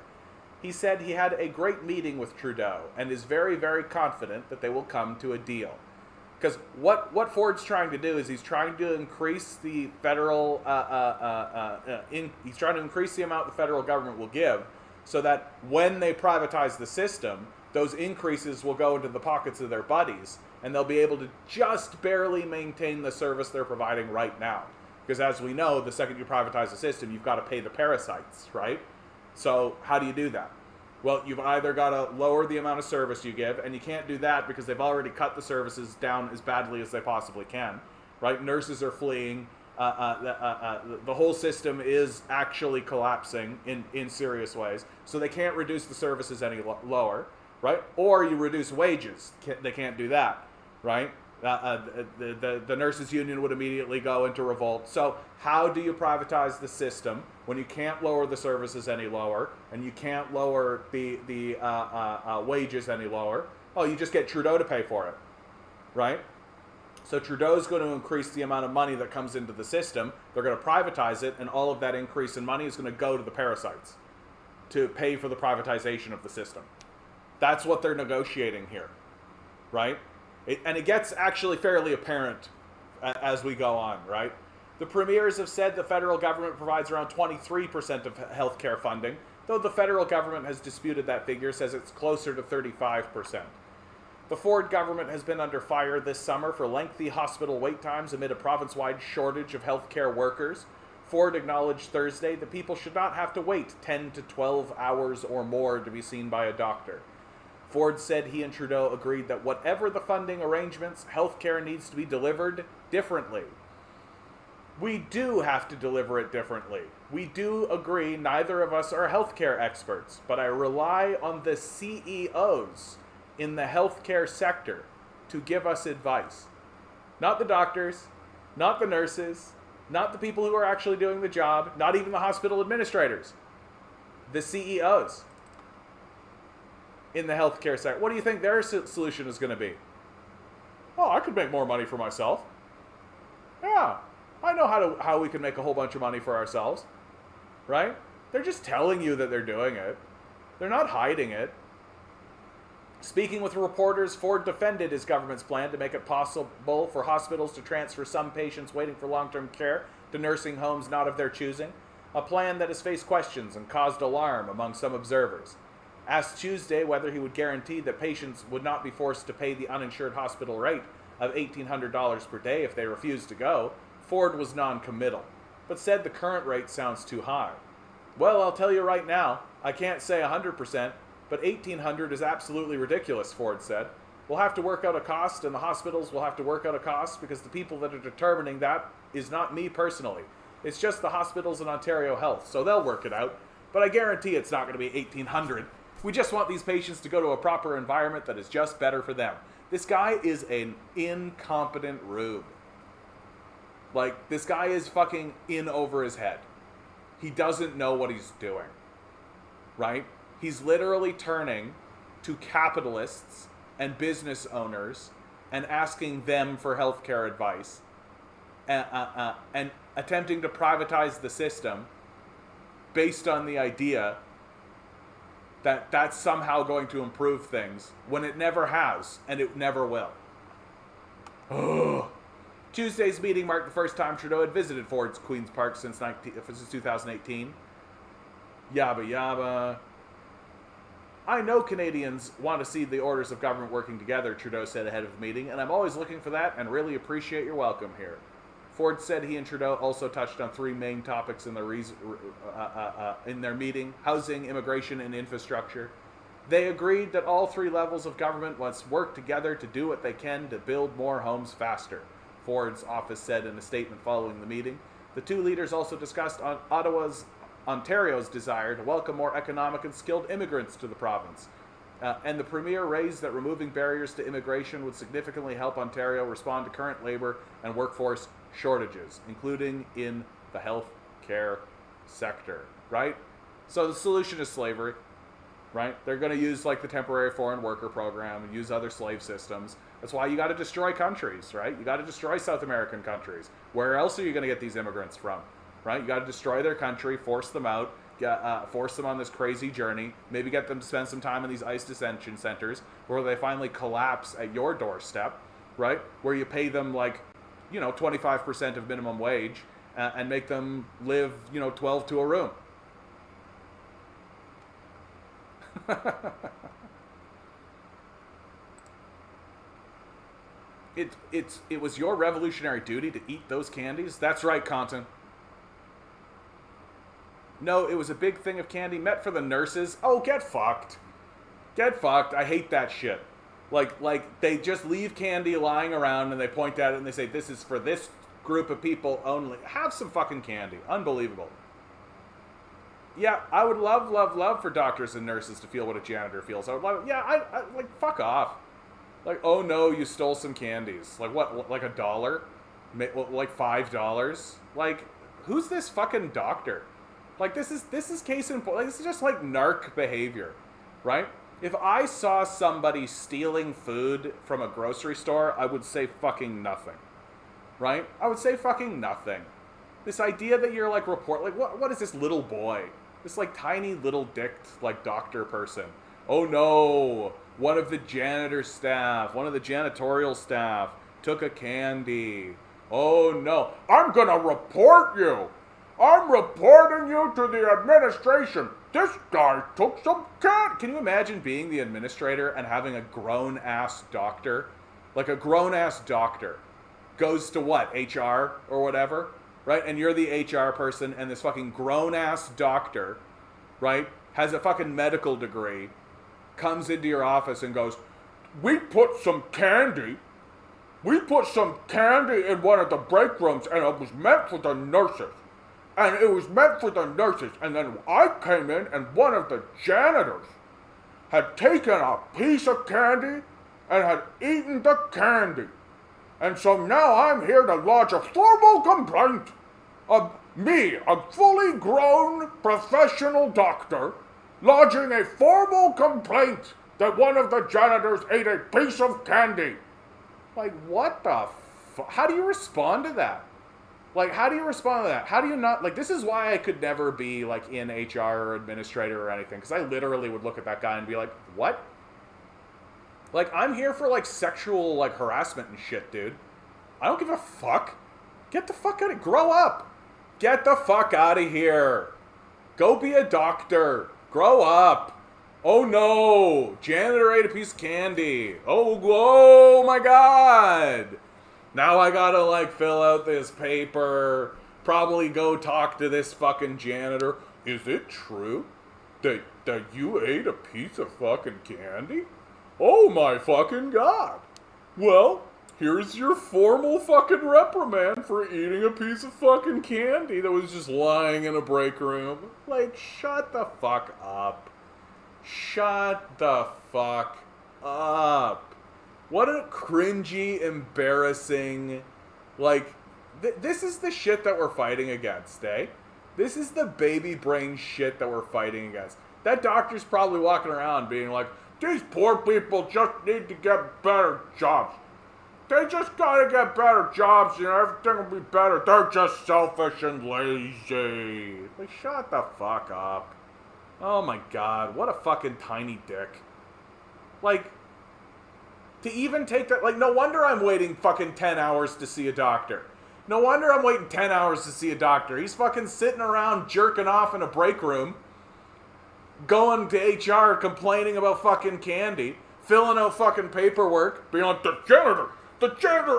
He said he had a great meeting with Trudeau and is very, very confident that they will come to a deal. Because what Ford's trying to do is he's trying to increase the federal, he's trying to increase the amount the federal government will give, so that when they privatize the system, those increases will go into the pockets of their buddies, and they'll be able to just barely maintain the service they're providing right now. Because as we know, the second you privatize the system, you've got to pay the parasites, right? So how do you do that? Well, you've either got to lower the amount of service you give, and you can't do that because they've already cut the services down as badly as they possibly can, right? Nurses are fleeing. The whole system is actually collapsing in serious ways. So they can't reduce the services any lower, right? Or you reduce wages. They can't do that, right? The nurses union would immediately go into revolt. So how do you privatize the system when you can't lower the services any lower and you can't lower the wages any lower? Oh, you just get Trudeau to pay for it, right? So Trudeau's going to increase the amount of money that comes into the system. They're going to privatize it, and all of that increase in money is going to go to the parasites to pay for the privatization of the system. That's what they're negotiating here, right? And it gets actually fairly apparent as we go on, right? The premiers have said the federal government provides around 23% of healthcare funding, though the federal government has disputed that figure, says it's closer to 35%. The Ford government has been under fire this summer for lengthy hospital wait times amid a province-wide shortage of healthcare workers. Ford acknowledged Thursday that people should not have to wait 10 to 12 hours or more to be seen by a doctor. Ford said he and Trudeau agreed that whatever the funding arrangements, healthcare needs to be delivered differently. We do have to deliver it differently. We do agree neither of us are healthcare experts, but I rely on the CEOs in the healthcare sector to give us advice. Not the doctors, not the nurses, not the people who are actually doing the job, not even the hospital administrators. The CEOs in the healthcare sector. What do you think their solution is going to be? Oh, I could make more money for myself. Yeah, I know how we can make a whole bunch of money for ourselves, right? They're just telling you that they're doing it. They're not hiding it. Speaking with reporters, Ford defended his government's plan to make it possible for hospitals to transfer some patients waiting for long-term care to nursing homes not of their choosing, a plan that has faced questions and caused alarm among some observers. Asked Tuesday whether he would guarantee that patients would not be forced to pay the uninsured hospital rate of $1,800 per day if they refused to go, Ford was non-committal, but said the current rate sounds too high. Well, I'll tell you right now, I can't say 100%, but $1,800 is absolutely ridiculous, Ford said. We'll have to work out a cost, and the hospitals will have to work out a cost because the people that are determining that is not me personally. It's just the hospitals in Ontario Health, so they'll work it out. But I guarantee it's not going to be $1,800. We just want these patients to go to a proper environment that is just better for them. This guy is an incompetent rube. Like, this guy is fucking in over his head. He doesn't know what he's doing. Right? He's literally turning to capitalists and business owners and asking them for healthcare advice and attempting to privatize the system based on the idea that that's somehow going to improve things when it never has and it never will. Ugh. Tuesday's meeting marked the first time Trudeau had visited Ford's Queen's Park since 2018. Yabba yabba. I know Canadians want to see the orders of government working together, Trudeau said ahead of the meeting, and I'm always looking for that and really appreciate your welcome here. Ford said he and Trudeau also touched on three main topics in their meeting: housing, immigration, and infrastructure. They agreed that all three levels of government must work together to do what they can to build more homes faster, Ford's office said in a statement following the meeting. The two leaders also discussed Ontario's desire to welcome more economic and skilled immigrants to the province. And the Premier raised that removing barriers to immigration would significantly help Ontario respond to current labour and workforce shortages, including in the health care sector, right? So the solution is slavery, right? They're going to use like the temporary foreign worker program and use other slave systems. That's why you got to destroy countries, right? You got to destroy South American countries. Where else are you going to get these immigrants from, right? You got to destroy their country, force them out, force them on this crazy journey, maybe get them to spend some time in these ICE detention centers where they finally collapse at your doorstep, right? Where you pay them like, 25% of minimum wage and make them live, 12 to a room. It was your revolutionary duty to eat those candies? That's right, Compton. No, it was a big thing of candy meant for the nurses. Oh, get fucked. Get fucked. I hate that shit. Like they just leave candy lying around and they point at it and they say, this is for this group of people only. Have some fucking candy. Unbelievable. Yeah, I would love for doctors and nurses to feel what a janitor feels. I would love, yeah, I like, fuck off. Like, oh no, you stole some candies. Like what, like $1? Like $5? Like, who's this fucking doctor? Like, this is case in point. Like, this is just like narc behavior, right? If I saw somebody stealing food from a grocery store, I would say fucking nothing, right? I would say fucking nothing. This idea that you're like like, what is this little boy? This like tiny little dicked like doctor person. Oh no, one of the janitorial staff took a candy. Oh no, I'm gonna report you. I'm reporting you to the administration. This guy took some candy. Can you imagine being the administrator and having a grown-ass doctor? Like a grown-ass doctor goes to what, HR or whatever? Right? And you're the HR person and this fucking grown-ass doctor, right, has a fucking medical degree, comes into your office and goes, we put some candy in one of the break rooms and it was meant for the nurses. And it was meant for the nurses. And then I came in and one of the janitors had taken a piece of candy and had eaten the candy. And so now I'm here to lodge a formal complaint of me, a fully grown professional doctor, lodging a formal complaint that one of the janitors ate a piece of candy. Like, what the fuck? How do you respond to that? Like, how do you respond to that? How do you not, like, this is why I could never be, like, in HR or administrator or anything, because I literally would look at that guy and be like, what? Like, I'm here for, like, sexual, like, harassment and shit, dude. I don't give a fuck. Get the fuck out of, grow up. Get the fuck out of here. Go be a doctor. Grow up. Oh no, janitor ate a piece of candy. Oh my god. Now I gotta like fill out this paper, probably go talk to this fucking janitor. Is it true that you ate a piece of fucking candy? Oh my fucking god. Well, here's your formal fucking reprimand for eating a piece of fucking candy that was just lying in a break room. Like, shut the fuck up. Shut the fuck up. What a cringy, embarrassing, like, this is the shit that we're fighting against, eh? This is the baby brain shit that we're fighting against. That doctor's probably walking around being like, these poor people just need to get better jobs. They just gotta get better jobs, you know, everything will be better. They're just selfish and lazy. Like, shut the fuck up. Oh my god, what a fucking tiny dick. Like, to even take that, like, no wonder I'm waiting fucking 10 hours to see a doctor. No wonder I'm waiting 10 hours to see a doctor. He's fucking sitting around jerking off in a break room, going to HR complaining about fucking candy, filling out fucking paperwork, being like, the janitor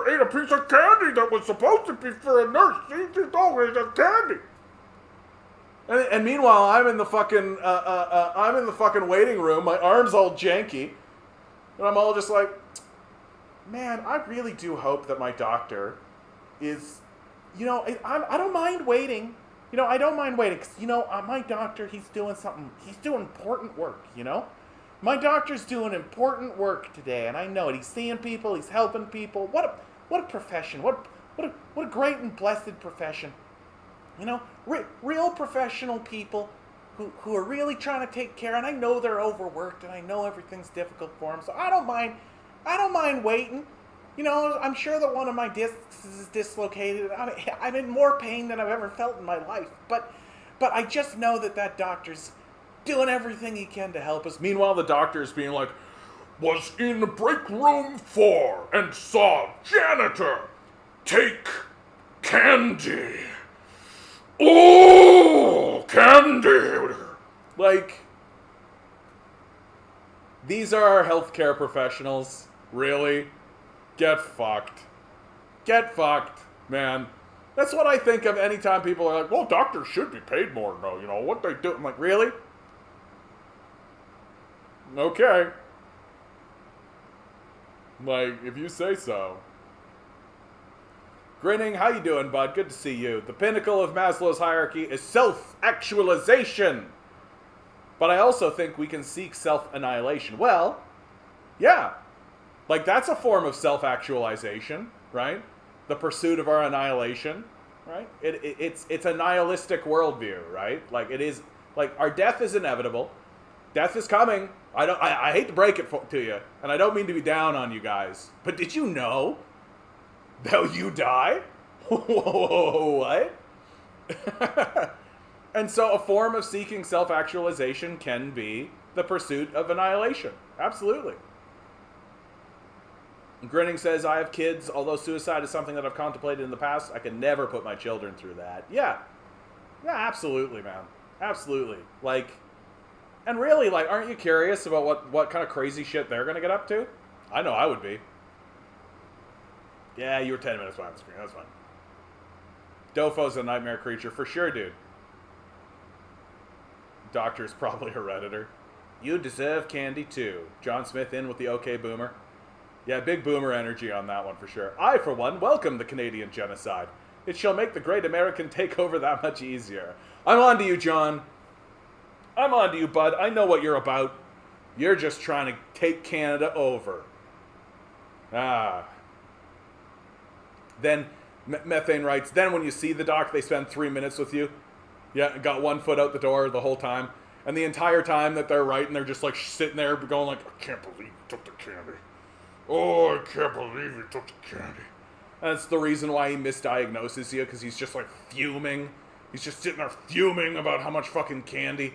ate a piece of candy that was supposed to be for a nurse. She always a candy. And meanwhile, I'm in the fucking waiting room. My arm's all janky, and I'm all just like, man, I really do hope that my doctor is, you know, I don't mind waiting. You know, I don't mind waiting because, you know, my doctor, he's doing something. He's doing important work. You know, my doctor's doing important work today, and I know it. He's seeing people. He's helping people. What a profession. What a great and blessed profession. You know, real professional people who are really trying to take care. And I know they're overworked, and I know everything's difficult for them. So I don't mind waiting. You know, I'm sure that one of my discs is dislocated. I'm in more pain than I've ever felt in my life. But I just know that doctor's doing everything he can to help us. Meanwhile, the doctor's being like, was in the break room 4 and saw janitor take candy. Oh, candy. Like, these are our healthcare professionals. Really? Get fucked. Get fucked, man. That's what I think of anytime people are like, well, doctors should be paid more. No, you know, what they do. I'm like, really? Okay. Like, if you say so. Grinning, how you doing, bud? Good to see you. The pinnacle of Maslow's hierarchy is self-actualization. But I also think we can seek self-annihilation. Well, yeah. Like, that's a form of self-actualization, right? The pursuit of our annihilation, right? It's a nihilistic worldview, right? Like, it is, like, our death is inevitable. Death is coming. I hate to break it to you, and I don't mean to be down on you guys, but did you know that you die? What? And so a form of seeking self-actualization can be the pursuit of annihilation. Absolutely. Grinning says, I have kids, although suicide is something that I've contemplated in the past, I can never put my children through that. Yeah. Yeah, absolutely, man. Absolutely. Like, and really, like, aren't you curious about what kind of crazy shit they're going to get up to? I know I would be. Yeah, you were 10 minutes behind the screen. That's fine. Dofo's a nightmare creature. For sure, dude. Doctor's probably Hereditor. You deserve candy, too. John Smith in with the OK Boomer. Yeah, big boomer energy on that one for sure. I, for one, welcome the Canadian genocide. It shall make the great American takeover that much easier. I'm on to you, John. I'm on to you, bud. I know what you're about. You're just trying to take Canada over. Then, Methane writes, then when you see the doc, they spend 3 minutes with you. Yeah, got 1 foot out the door the whole time. And the entire time that they're writing, they're just like sitting there going like, I can't believe you took the candy. Oh, I can't believe you took the candy. And that's the reason why he misdiagnoses you, because he's just like fuming. He's just sitting there fuming about how much fucking candy.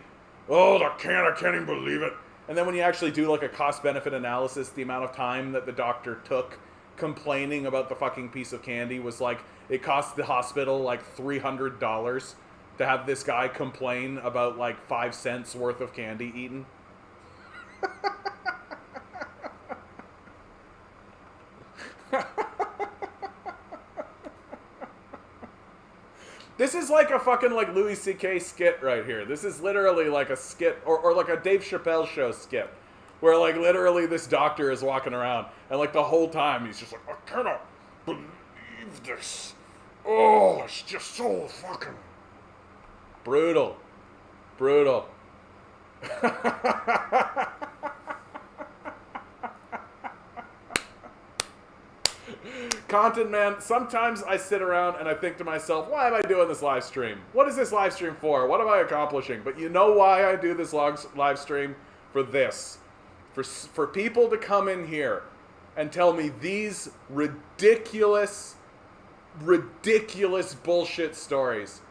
Oh, the can, I can't even believe it. And then when you actually do like a cost-benefit analysis, the amount of time that the doctor took complaining about the fucking piece of candy was like, it cost the hospital like $300 to have this guy complain about like 5 cents worth of candy eaten. This is like a fucking like Louis C.K. skit right here. This is literally like a skit or like a Dave Chappelle show skit where like literally this doctor is walking around and like the whole time he's just like, I cannot believe this. Oh, it's just so fucking brutal. Brutal. Content, man, sometimes I sit around and I think to myself, why am I doing this live stream? What is this live stream for? What am I accomplishing? But you know why I do this live stream? For this. For people to come in here and tell me these ridiculous bullshit stories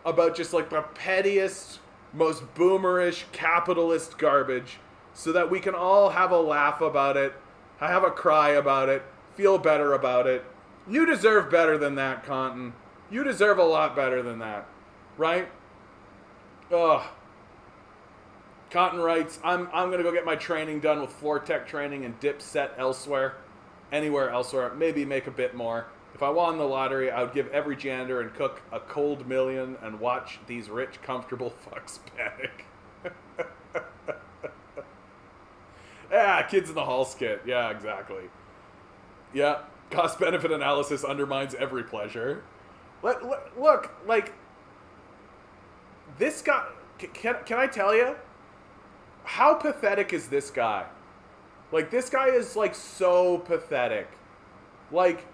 about just like the pettiest, most boomerish, capitalist garbage so that we can all have a laugh about it, have a cry about it, feel better about it. You deserve better than that, Conton. You deserve a lot better than that. Right? Ugh. Conton writes, I'm going to go get my training done with floor tech training and dip set elsewhere. Anywhere elsewhere. Maybe make a bit more. If I won the lottery, I would give every janitor and cook a cold million and watch these rich, comfortable fucks panic. Yeah, Kids in the Hall skit. Yeah, exactly. Yeah, cost-benefit analysis undermines every pleasure. Look, like, this guy, can I tell you? How pathetic is this guy? Like, this guy is, like, so pathetic. Like,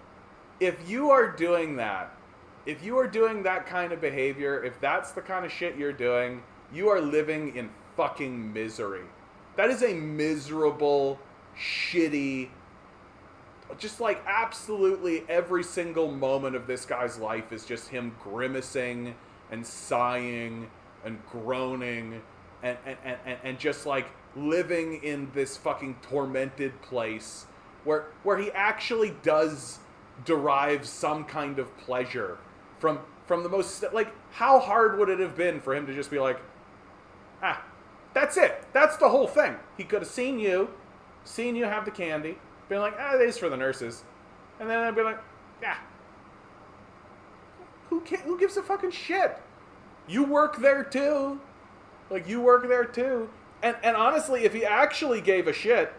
if you are doing that, if you are doing that kind of behavior, if that's the kind of shit you're doing, you are living in fucking misery. That is a miserable, shitty, just like absolutely every single moment of this guy's life is just him grimacing and sighing and groaning and just like living in this fucking tormented place where he actually does derive some kind of pleasure from the most, like, how hard would it have been for him to just be like, that's it. That's the whole thing. He could have seen you have the candy, been like, it is for the nurses. And then I'd be like, who gives a fucking shit? You work there too. Like, you work there too. And honestly, if he actually gave a shit,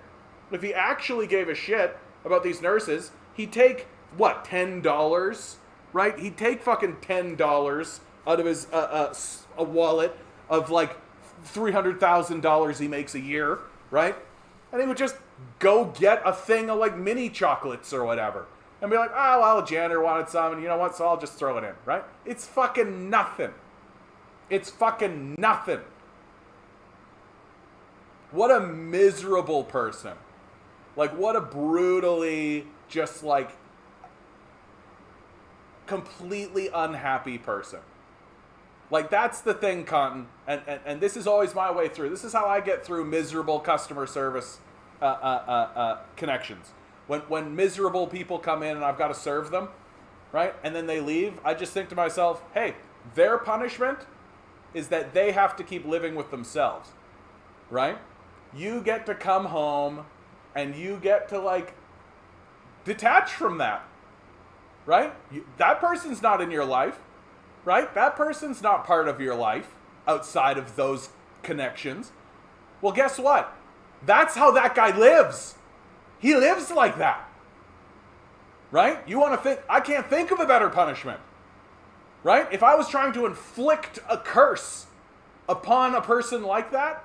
about these nurses, he'd take, what, $10, right? He'd take fucking $10 out of his a wallet of like $300,000 he makes a year, right? And he would just go get a thing of like mini chocolates or whatever. And be like, oh, well, a janitor wanted some, and you know what, so I'll just throw it in, right? It's fucking nothing. It's fucking nothing. What a miserable person. Like, what a brutally, just like, completely unhappy person. Like, that's the thing, Cotton. And this is always my way through. This is how I get through miserable customer service connections. When miserable people come in and I've got to serve them, right? And then they leave, I just think to myself, hey, their punishment is that they have to keep living with themselves, right? You get to come home and you get to, like, detach from that, right? That person's not in your life, right? That person's not part of your life outside of those connections. Well, guess what? That's how that guy lives. He lives like that, right? You want to think, I can't think of a better punishment, right? If I was trying to inflict a curse upon a person like that,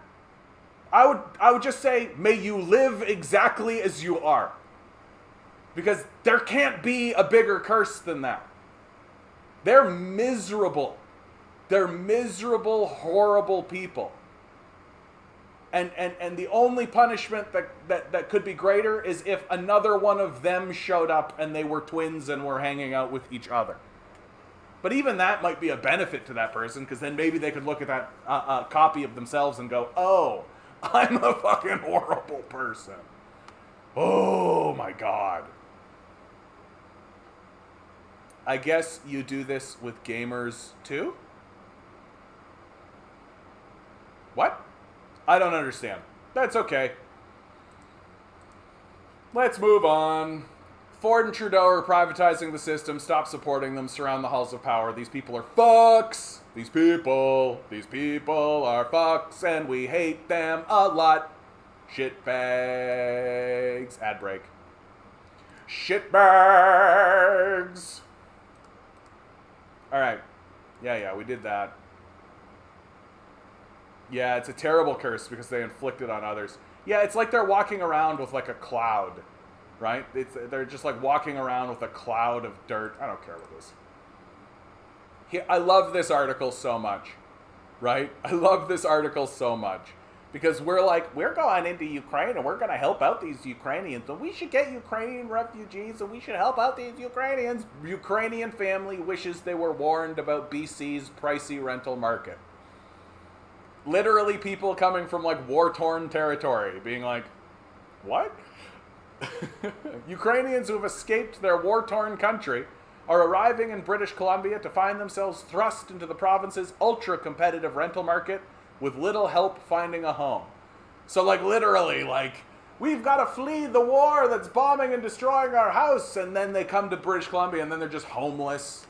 I would just say, may you live exactly as you are. Because there can't be a bigger curse than that. They're miserable. They're miserable, horrible people. And the only punishment that could be greater is if another one of them showed up and they were twins and were hanging out with each other. But even that might be a benefit to that person, because then maybe they could look at that copy of themselves and go, oh, I'm a fucking horrible person. Oh my God. I guess you do this with gamers too? What? I don't understand. That's okay. Let's move on. Ford and Trudeau are privatizing the system. Stop supporting them. Surround the halls of power. These people are fucks. These people are fucks, and we hate them a lot. Shitbags. Ad break. Shitbags. All right. Yeah, we did that. Yeah, it's a terrible curse because they inflict it on others. Yeah, it's like they're walking around with like a cloud, right? They're just like walking around with a cloud of dirt. I don't care what it is. I love this article so much, right? I love this article so much because we're going into Ukraine and we're going to help out these Ukrainians. And we should get Ukrainian refugees and we should help out these Ukrainians. Ukrainian family wishes they were warned about BC's pricey rental market. Literally people coming from like war-torn territory being like, what? Ukrainians who have escaped their war-torn country are arriving in British Columbia to find themselves thrust into the province's ultra-competitive rental market with little help finding a home. So like literally like, we've got to flee the war that's bombing and destroying our house, and then they come to British Columbia and then they're just homeless.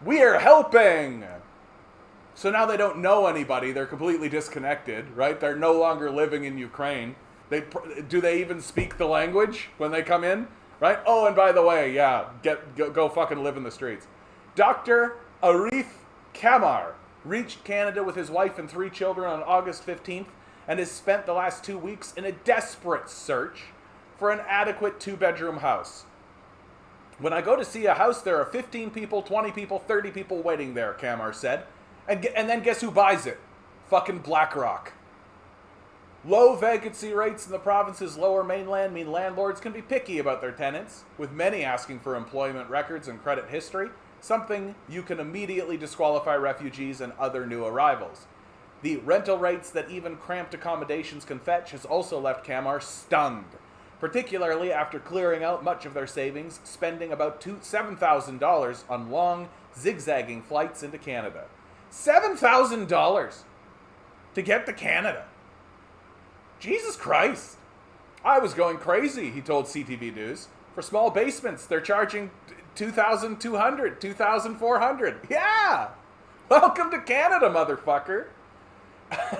We're helping! So now they don't know anybody. They're completely disconnected, right? They're no longer living in Ukraine. Do they even speak the language when they come in, right? Oh, and by the way, yeah, go fucking live in the streets. Dr. Arif Kamar reached Canada with his wife and 3 children on August 15th and has spent the last 2 weeks in a desperate search for an adequate 2-bedroom house. When I go to see a house, there are 15 people, 20 people, 30 people waiting there, Kamar said. And then guess who buys it? Fucking BlackRock. Low vacancy rates in the province's lower mainland mean landlords can be picky about their tenants, with many asking for employment records and credit history, something you can immediately disqualify refugees and other new arrivals. The rental rates that even cramped accommodations can fetch has also left Kamar stunned, particularly after clearing out much of their savings, spending about $7,000 on long, zigzagging flights into Canada. $7,000 to get to Canada. Jesus Christ. I was going crazy, he told CTV News. For small basements, they're charging $2,200, $2,400. Yeah! Welcome to Canada, motherfucker.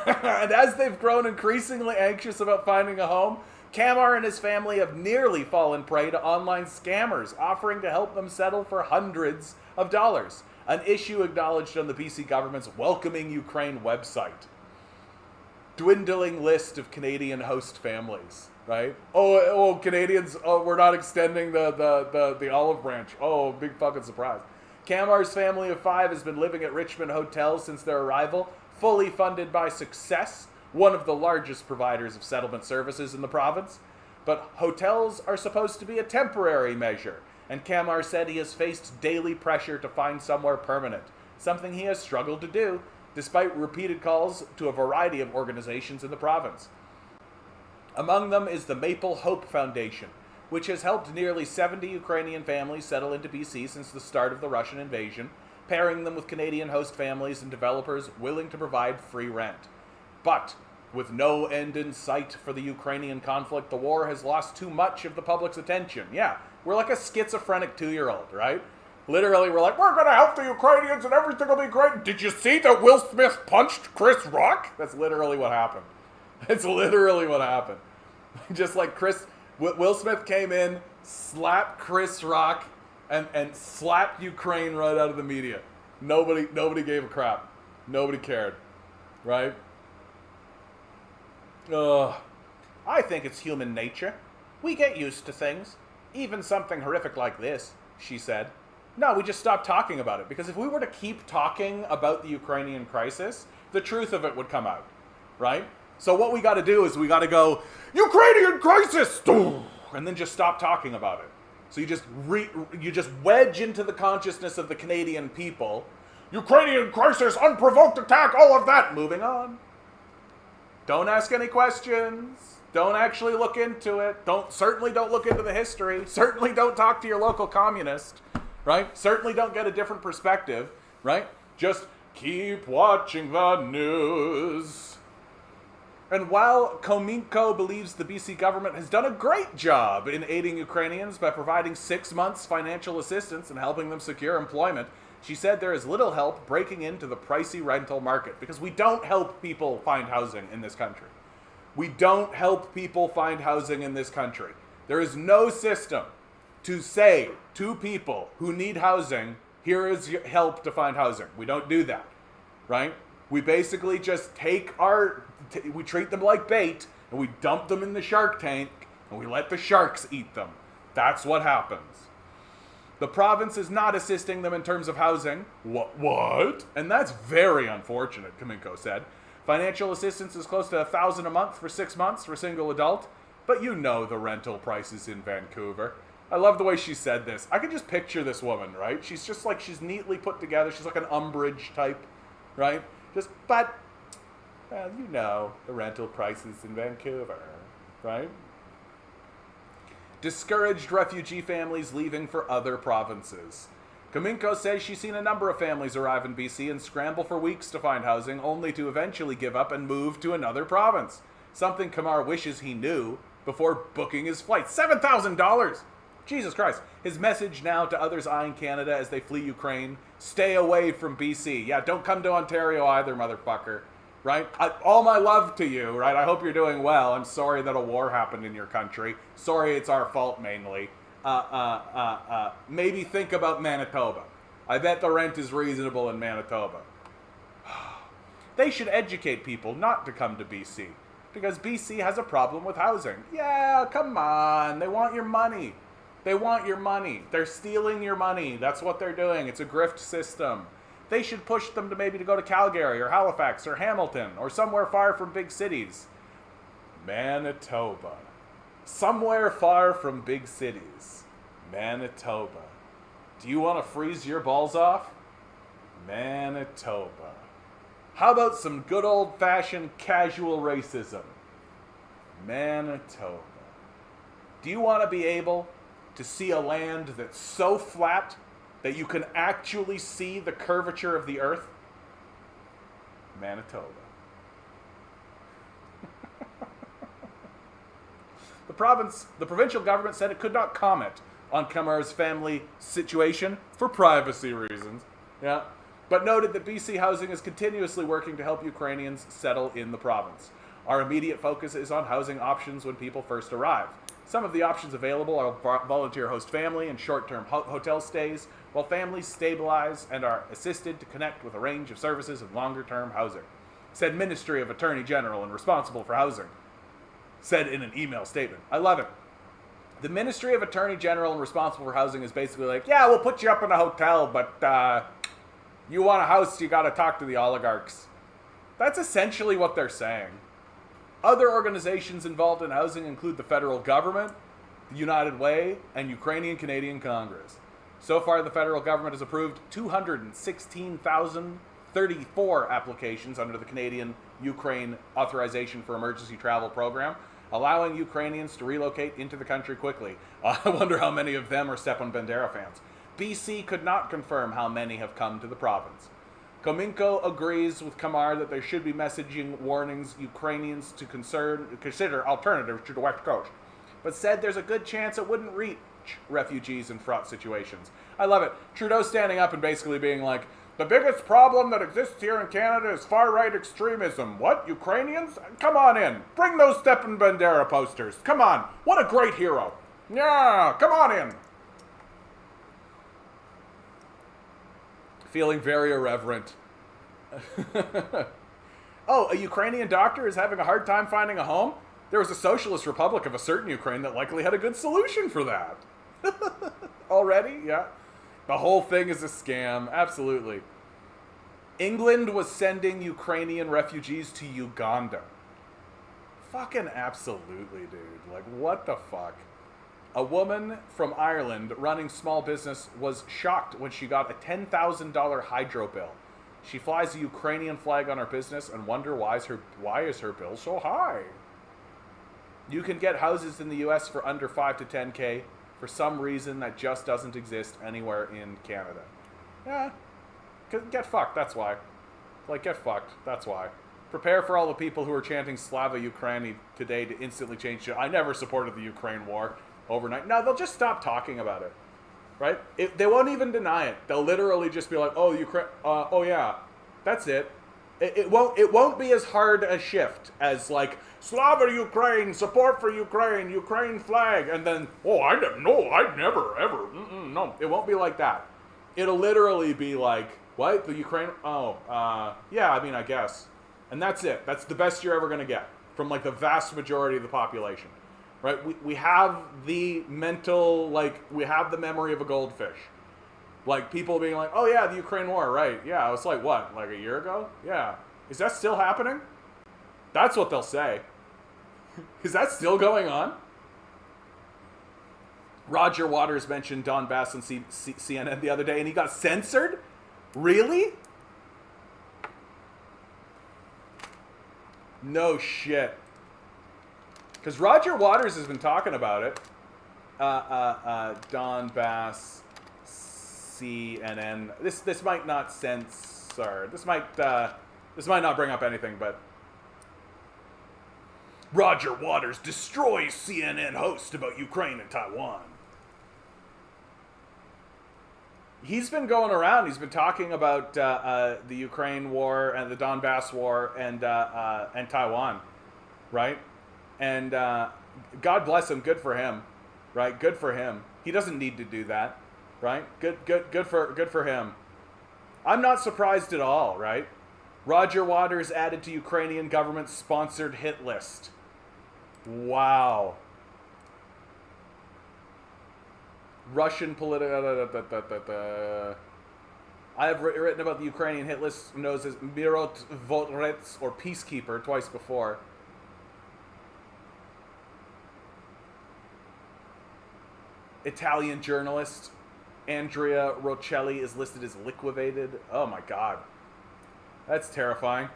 And as they've grown increasingly anxious about finding a home, Kamar and his family have nearly fallen prey to online scammers offering to help them settle for hundreds of dollars, an issue acknowledged on the BC government's Welcoming Ukraine website. Dwindling list of Canadian host families, right? Oh, Canadians, we're not extending the olive branch. Oh, big fucking surprise. Kamar's family of 5 has been living at Richmond hotels since their arrival, fully funded by Success, one of the largest providers of settlement services in the province. But hotels are supposed to be a temporary measure, and Kamar said he has faced daily pressure to find somewhere permanent, something he has struggled to do, despite repeated calls to a variety of organizations in the province. Among them is the Maple Hope Foundation, which has helped nearly 70 Ukrainian families settle into BC since the start of the Russian invasion, pairing them with Canadian host families and developers willing to provide free rent. But with no end in sight for the Ukrainian conflict, the war has lost too much of the public's attention. Yeah, we're like a schizophrenic 2-year-old, right? Literally, we're like, we're going to help the Ukrainians and everything will be great. Did you see that Will Smith punched Chris Rock? That's literally what happened. It's literally what happened. Just like Will Smith came in, slapped Chris Rock, and slapped Ukraine right out of the media. Nobody gave a crap. Nobody cared. Right? I think it's human nature. We get used to things. Even something horrific like this, she said. No, we just stopped talking about it. Because if we were to keep talking about the Ukrainian crisis, the truth of it would come out. Right? So what we got to do is we got to go, Ukrainian crisis! And then just stop talking about it. So you just wedge into the consciousness of the Canadian people, Ukrainian crisis, unprovoked attack, all of that. Moving on. Don't ask any questions. Don't actually look into it. Certainly don't look into the history. Certainly don't talk to your local communist. Right? Certainly don't get a different perspective. Right? Just keep watching the news. And while Kominko believes the BC government has done a great job in aiding Ukrainians by providing 6 months financial assistance and helping them secure employment, she said there is little help breaking into the pricey rental market because we don't help people find housing in this country. We don't help people find housing in this country. There is no system to say to people who need housing, here is your help to find housing. We don't do that, right? We basically just take we treat them like bait, and we dump them in the shark tank, and we let the sharks eat them. That's what happens. The province is not assisting them in terms of housing. What? And that's very unfortunate, Kaminko said. Financial assistance is close to $1,000 a month for 6 months for a single adult, but you know the rental prices in Vancouver. I love the way she said this. I can just picture this woman, right? She's just like, she's neatly put together. She's like an Umbridge type, right? But you know the rental prices in Vancouver, right? Discouraged refugee families leaving for other provinces. Kaminko says she's seen a number of families arrive in BC and scramble for weeks to find housing, only to eventually give up and move to another province. Something Kamar wishes he knew before booking his flight. $7,000! Jesus Christ. His message now to others eyeing Canada as they flee Ukraine: stay away from BC. Yeah, don't come to Ontario either, motherfucker. Right? All my love to you, right? I hope you're doing well. I'm sorry that a war happened in your country. Sorry it's our fault mainly. Maybe think about Manitoba. I bet the rent is reasonable in Manitoba. They should educate people not to come to BC, because BC has a problem with housing. Yeah, come on. They want your money. They want your money. They're stealing your money. That's what they're doing. It's a grift system. They should push them to maybe to go to Calgary or Halifax or Hamilton or somewhere far from big cities. Manitoba. Somewhere far from big cities. Manitoba. Do you want to freeze your balls off? Manitoba. How about some good old-fashioned casual racism? Manitoba. Do you want to be able to see a land that's so flat that you can actually see the curvature of the earth? Manitoba. The provincial government said it could not comment on Kamar's family situation for privacy reasons. Yeah. But noted that BC Housing is continuously working to help Ukrainians settle in the province. Our immediate focus is on housing options when people first arrive. Some of the options available are volunteer host family and short-term hotel stays, while families stabilize and are assisted to connect with a range of services and longer-term housing, said Ministry of Attorney General and responsible for housing, said in an email statement. I love it. The Ministry of Attorney General and responsible for housing is basically like, yeah, we'll put you up in a hotel, but you want a house, you gotta talk to the oligarchs. That's essentially what they're saying. Other organizations involved in housing include the federal government, the United Way, and Ukrainian-Canadian Congress. So far, the federal government has approved 216,034 applications under the Canadian-Ukraine Authorization for Emergency Travel Program, allowing Ukrainians to relocate into the country quickly. I wonder how many of them are Stepan Bandera fans. BC could not confirm how many have come to the province. Kominko agrees with Kamar that there should be messaging warnings Ukrainians to consider alternatives to the West Coast, but said there's a good chance it wouldn't reach refugees in fraught situations. I love it. Trudeau standing up and basically being like, the biggest problem that exists here in Canada is far-right extremism. What? Ukrainians? Come on in. Bring those Stepan Bandera posters. Come on. What a great hero. Yeah, come on in. Feeling very irreverent. Oh, a Ukrainian doctor is having a hard time finding a home? There was a socialist republic of a certain Ukraine that likely had a good solution for that. Already? Yeah. The whole thing is a scam. Absolutely. England was sending Ukrainian refugees to Uganda. Fucking absolutely, dude. Like, what the fuck? A woman from Ireland running small business was shocked when she got a $10,000 hydro bill. She flies a Ukrainian flag on her business and wonder why is her bill so high? You can get houses in the US for under 5 to 10K for some reason that just doesn't exist anywhere in Canada. Yeah. Get fucked, that's why. Like, get fucked, that's why. Prepare for all the people who are chanting Slava Ukraini today to instantly change it. I never supported the Ukraine war. Overnight. No, they'll just stop talking about it, right? They won't even deny it. They'll literally just be like, "Oh, Ukraine. Oh yeah, that's it." It won't be as hard a shift as like Slava Ukraine, support for Ukraine, Ukraine flag, and then I'd never ever. No, it won't be like that. It'll literally be like, what, the Ukraine? Yeah. I mean, I guess, and that's it. That's the best you're ever gonna get from like the vast majority of the population. Right, we have the mental, like, we have the memory of a goldfish. Like, people being like, oh yeah, the Ukraine war, right, yeah, it was like, what, like a year ago? Yeah. Is that still happening? That's what they'll say. Is that still going on? Roger Waters mentioned Donbass on CNN the other day, and he got censored? Really? No shit. Because Roger Waters has been talking about it. Donbass, CNN. This might not censor. This might not bring up anything, but Roger Waters destroys CNN host about Ukraine and Taiwan. He's been going around. He's been talking about the Ukraine war and the Donbass war and Taiwan, right? And God bless him. Good for him, right? Good for him. He doesn't need to do that, right? Good for him. I'm not surprised at all, right? Roger Waters added to Ukrainian government-sponsored hit list. Wow. Russian political. I have written about the Ukrainian hit list known as Mirot Votrets or Peacekeeper twice before. Italian journalist Andrea Rocelli is listed as liquidated. Oh my god. That's terrifying.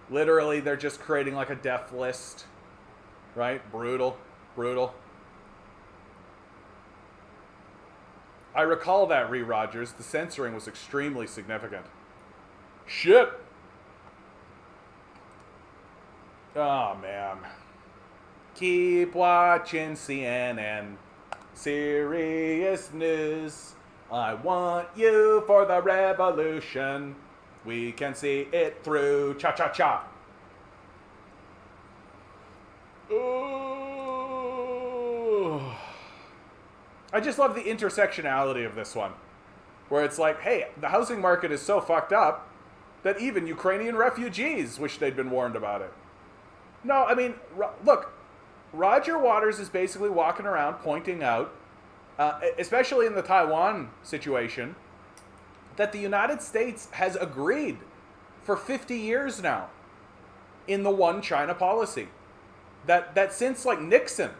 Literally, they're just creating like a death list. Right? Brutal. Brutal. I recall that, Ree Rogers. The censoring was extremely significant. Shit! Oh, man. Keep watching CNN. Serious news. I want you for the revolution. We can see it through. Cha-cha-cha. I just love the intersectionality of this one, where it's like, hey, the housing market is so fucked up that even Ukrainian refugees wish they'd been warned about it. No, I mean, look, Roger Waters is basically walking around pointing out, especially in the Taiwan situation, that the United States has agreed for 50 years now in the one China policy. That since like Nixon,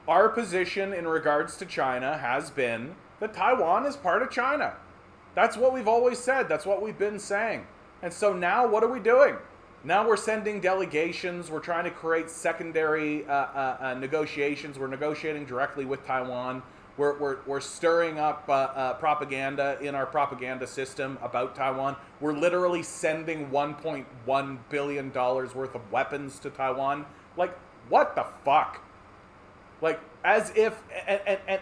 our position in regards to China has been that Taiwan is part of China. That's what we've always said. That's what we've been saying. And so now what are we doing? Now we're sending delegations. We're trying to create secondary negotiations. We're negotiating directly with Taiwan. We're stirring up propaganda in our propaganda system about Taiwan. We're literally sending $1.1 billion worth of weapons to Taiwan. Like, what the fuck? Like, as if,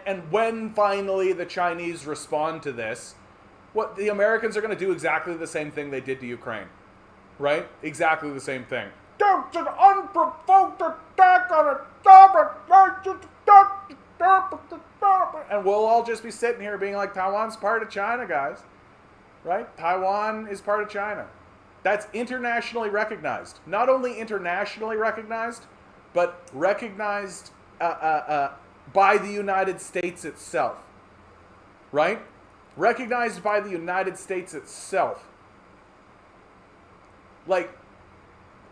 and when finally the Chinese respond to this, what the Americans are going to do exactly the same thing they did to Ukraine. Right? Exactly the same thing. That's an unprovoked attack on a sovereign nation. And we'll all just be sitting here being like, Taiwan's part of China, guys. Right? Taiwan is part of China. That's internationally recognized. Not only internationally recognized, but recognized by the United States itself. Right? Recognized by the United States itself. Like,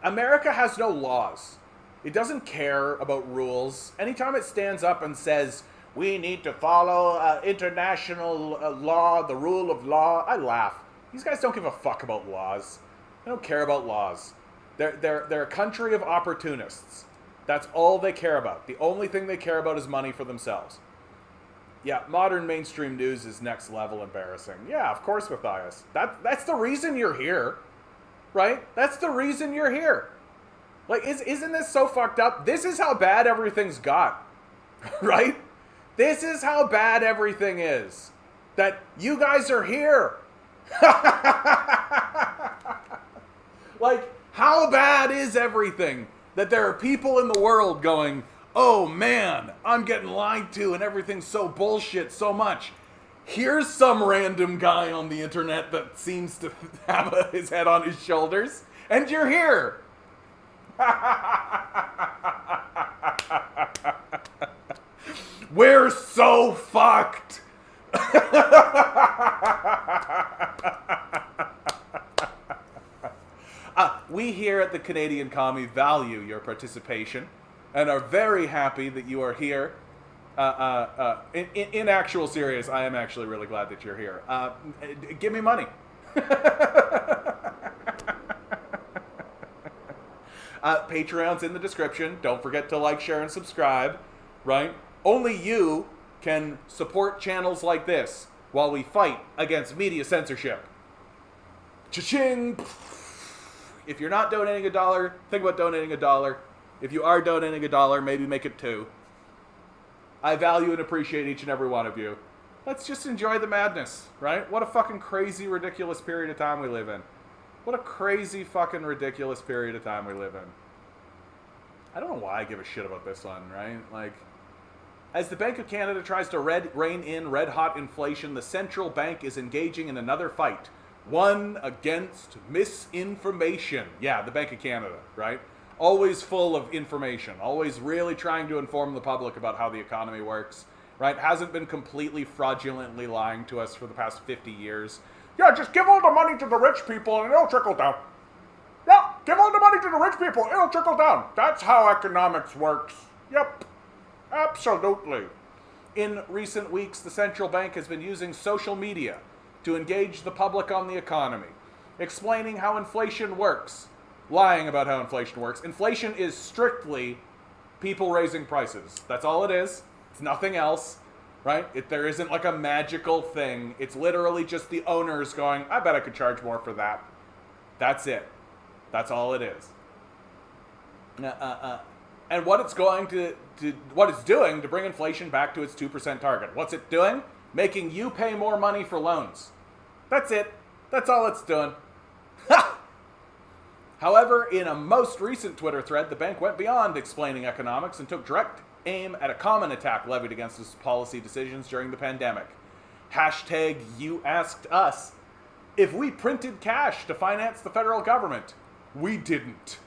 America has no laws. It doesn't care about rules. Anytime it stands up and says, we need to follow international law, the rule of law, I laugh. These guys don't give a fuck about laws. They don't care about laws. They're a country of opportunists. That's all they care about. The only thing they care about is money for themselves. Yeah, modern mainstream news is next level embarrassing. Yeah, of course, Matthias. That's the reason you're here. Right? That's the reason you're here. Like, isn't this so fucked up? This is how bad everything's got. Right? This is how bad everything is. That you guys are here. Like, how bad is everything? That there are people in the world going, oh man, I'm getting lied to and everything's so bullshit so much. Here's some random guy on the internet that seems to have his head on his shoulders, and you're here. We're so fucked. We here at the Canadian Commie value your participation and are very happy that you are here. In actual serious, I am actually really glad that you're here. Give me money. Patreon's in the description. Don't forget to like, share, and subscribe. Right? Only you can support channels like this while we fight against media censorship. Cha-ching! If you're not donating $1, think about donating $1. If you are donating $1, maybe make it $2. I value and appreciate each and every one of you. Let's just enjoy the madness, right? What a fucking crazy, ridiculous period of time we live in. What a crazy, fucking, ridiculous period of time we live in. I don't know why I give a shit about this one, right? Like, as the Bank of Canada tries to rein in red-hot inflation, the central bank is engaging in another fight. One against misinformation. Yeah, the Bank of Canada, right? Always full of information, always really trying to inform the public about how the economy works, right? Hasn't been completely fraudulently lying to us for the past 50 years. Yeah, just give all the money to the rich people and it'll trickle down. Yeah, give all the money to the rich people, it'll trickle down. That's how economics works. Yep, absolutely. In recent weeks, the central bank has been using social media to engage the public on the economy, explaining how inflation works. Lying about how inflation works. Inflation is strictly people raising prices. That's all it is. It's nothing else, right? There isn't like a magical thing. It's literally just the owners going, I bet I could charge more for that. That's it. That's all it is. And what it's going what it's doing to bring inflation back to its 2% target. What's it doing? Making you pay more money for loans. That's it. That's all it's doing. Ha! However, in a most recent Twitter thread, the bank went beyond explaining economics and took direct aim at a common attack levied against its policy decisions during the pandemic. Hashtag you asked us. If we printed cash to finance the federal government, we didn't.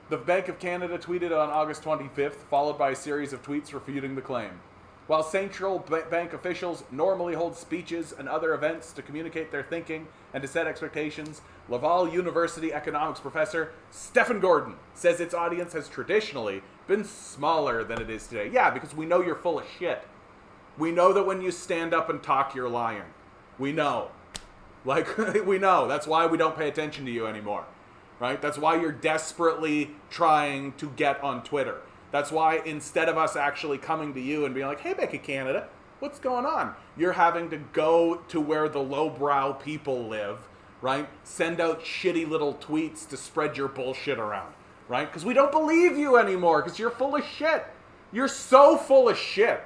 The Bank of Canada tweeted on August 25th, followed by a series of tweets refuting the claim. While central bank officials normally hold speeches and other events to communicate their thinking and to set expectations, Laval University economics professor Stephen Gordon says its audience has traditionally been smaller than it is today. Yeah, because we know you're full of shit. We know that when you stand up and talk, you're lying. We know. We know. That's why we don't pay attention to you anymore. Right? That's why you're desperately trying to get on Twitter. That's why instead of us actually coming to you and being like, hey, Bank of Canada, what's going on? You're having to go to where the lowbrow people live, right? Send out shitty little tweets to spread your bullshit around, right? Because we don't believe you anymore because you're full of shit. You're so full of shit,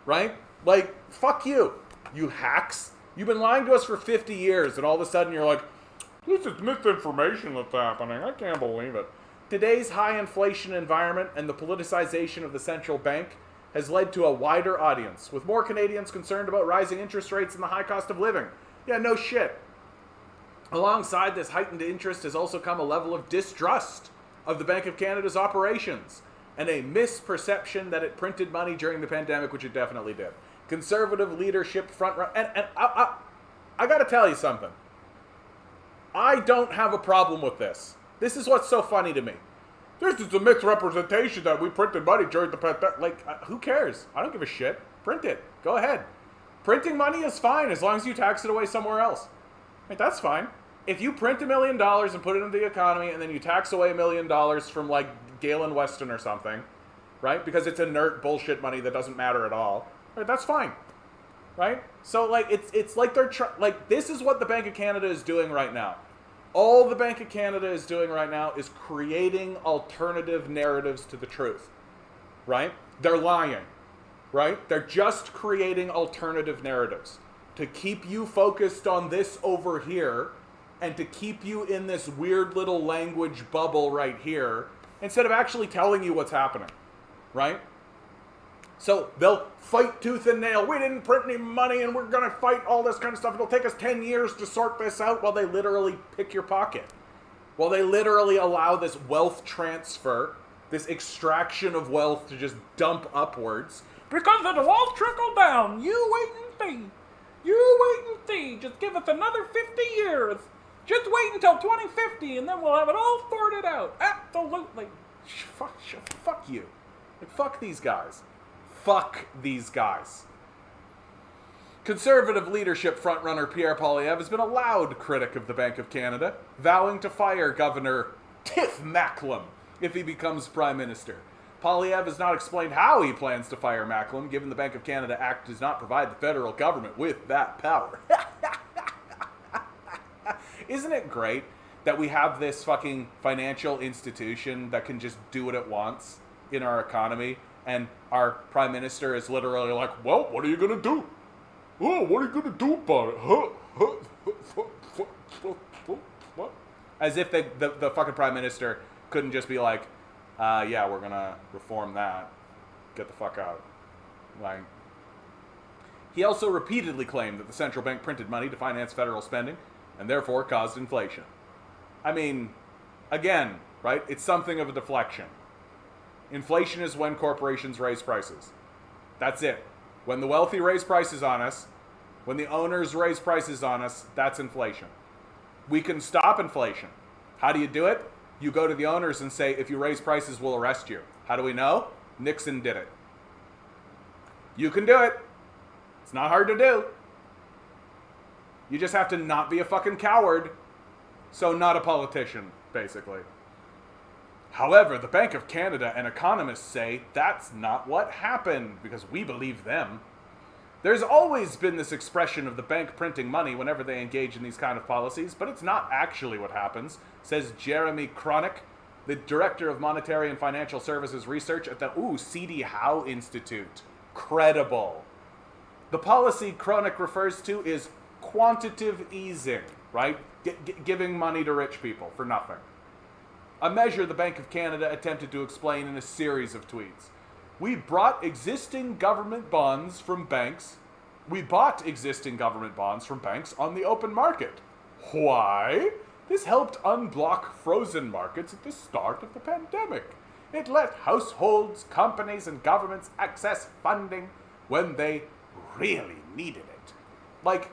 right? Like, fuck you, you hacks. You've been lying to us for 50 years and all of a sudden you're like, this is misinformation that's happening. I can't believe it. Today's high inflation environment and the politicization of the central bank has led to a wider audience, with more Canadians concerned about rising interest rates and the high cost of living. Yeah, no shit. Alongside this heightened interest has also come a level of distrust of the Bank of Canada's operations and a misperception that it printed money during the pandemic, which it definitely did. Conservative leadership front run, and I gotta tell you something. I don't have a problem with this. This is what's so funny to me. This is a misrepresentation that we printed money during the pandemic. Like, who cares? I don't give a shit. Print it. Go ahead. Printing money is fine as long as you tax it away somewhere else. Like, that's fine. If you print $1 million and put it into the economy and then you tax away $1 million from, like, Galen Weston or something, right? Because it's inert bullshit money that doesn't matter at all. Right? That's fine. Right? So, like, it's like they're like, this is what the Bank of Canada is doing right now. All the Bank of Canada is doing right now is creating alternative narratives to the truth, right? They're lying, right? They're just creating alternative narratives to keep you focused on this over here and to keep you in this weird little language bubble right here instead of actually telling you what's happening, right? So they'll fight tooth and nail. We didn't print any money and we're going to fight all this kind of stuff. It'll take us 10 years to sort this out while they literally pick your pocket. While they literally allow this wealth transfer, this extraction of wealth to just dump upwards. Because it will trickle down. You wait and see. You wait and see. Just give us another 50 years. Just wait until 2050 and then we'll have it all sorted out. Absolutely. Fuck you. Like, fuck these guys. Fuck these guys. Conservative leadership frontrunner Pierre Poilievre has been a loud critic of the Bank of Canada, vowing to fire Governor Tiff Macklem if he becomes Prime Minister. Poilievre has not explained how he plans to fire Macklem, given the Bank of Canada Act does not provide the federal government with that power. Isn't it great that we have this fucking financial institution that can just do what it wants in our economy? And our Prime Minister is literally like, well, what are you going to do? Oh, what are you going to do about it? What? As if the fucking Prime Minister couldn't just be like, yeah, we're going to reform that. Get the fuck out. Like, he also repeatedly claimed that the central bank printed money to finance federal spending and therefore caused inflation. I mean, again, right? It's something of a deflection. Inflation is when corporations raise prices. That's it. When the wealthy raise prices on us, when the owners raise prices on us, that's inflation. We can stop inflation. How do you do it? You go to the owners and say, if you raise prices, we'll arrest you. How do we know? Nixon did it. You can do it. It's not hard to do. You just have to not be a fucking coward. So not a politician, basically. However, the Bank of Canada and economists say that's not what happened, because we believe them. There's always been this expression of the bank printing money whenever they engage in these kind of policies, but it's not actually what happens, says Jeremy Cronick, the Director of Monetary and Financial Services Research at the C.D. Howe Institute. Credible. The policy Cronick refers to is quantitative easing, right? Giving money to rich people for nothing. A measure the Bank of Canada attempted to explain in a series of tweets. We brought existing government bonds from banks. We bought existing government bonds from banks on the open market. Why? This helped unblock frozen markets at the start of the pandemic. It let households, companies, and governments access funding when they really needed it. Like,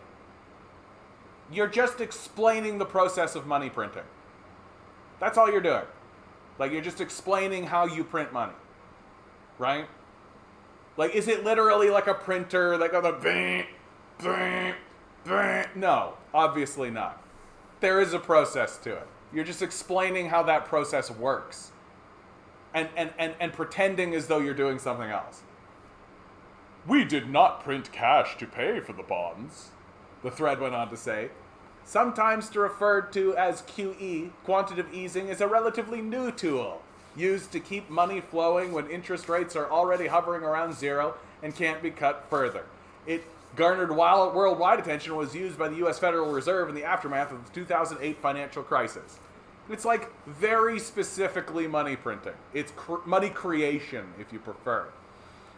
you're just explaining the process of money printing. That's all you're doing. Like, you're just explaining how you print money. Right? Like, is it literally like a printer that goes bang, bang, bang? No, obviously not. There is a process to it. You're just explaining how that process works. And pretending as though you're doing something else. We did not print cash to pay for the bonds, the thread went on to say. Sometimes referred to as QE, quantitative easing is a relatively new tool used to keep money flowing when interest rates are already hovering around zero and can't be cut further. It garnered worldwide attention and was used by the U.S. Federal Reserve in the aftermath of the 2008 financial crisis. It's like very specifically money printing. It's money creation, if you prefer.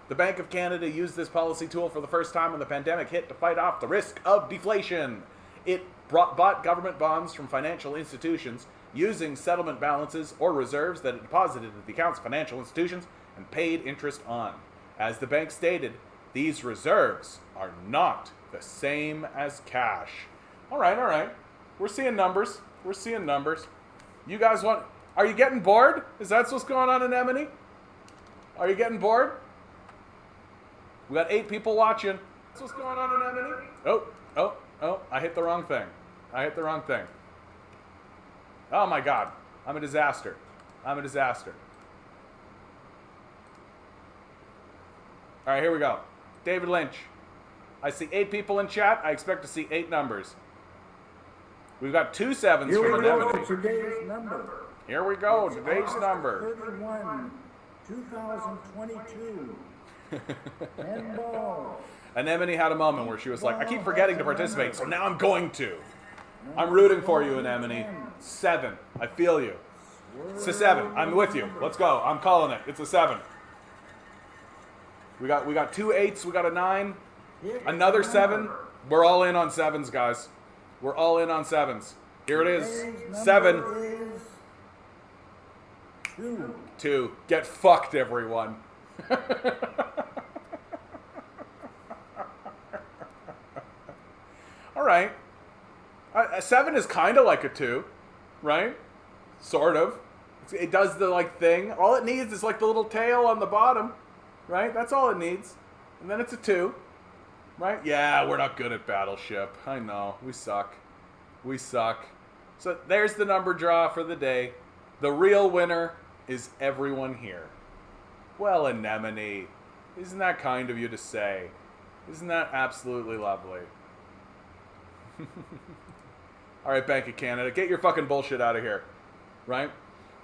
The Bank of Canada used this policy tool for the first time when the pandemic hit to fight off the risk of deflation. It bought government bonds from financial institutions using settlement balances or reserves that it deposited at the accounts of financial institutions and paid interest on. As the bank stated, these reserves are not the same as cash. All right. We're seeing numbers. You guys are you getting bored? Is that what's going on in Emily? Are you getting bored? We got 8 people watching. That's what's going on in Emily? Oh, I hit the wrong thing. Oh my God, I'm a disaster. All right, here we go. David Lynch. I see 8 people in chat. I expect to see 8 numbers. We've got 2 sevens from Anemone. Today's number. Here we go, today's number. 31, 2022. 10 balls. Anemone had a moment where she was like, I keep forgetting to participate, so now I'm going to. I'm rooting for you, Anemone. 7. I feel you. It's a 7. I'm with you. Let's go. I'm calling it. It's a 7. We got 2 8s. We got a 9. Another 7. We're all in on 7s, guys. We're all in on 7s. Here it is. 7. 2. Get fucked, everyone. All right. A 7 is kind of like a 2, right? Sort of. It does the like thing. All it needs is like the little tail on the bottom, right? That's all it needs. And then it's a 2, right? Yeah, we're not good at Battleship. I know. We suck. So there's the number draw for the day. The real winner is everyone here. Well, Anemone, isn't that kind of you to say? Isn't that absolutely lovely? All right, Bank of Canada, get your fucking bullshit out of here, right?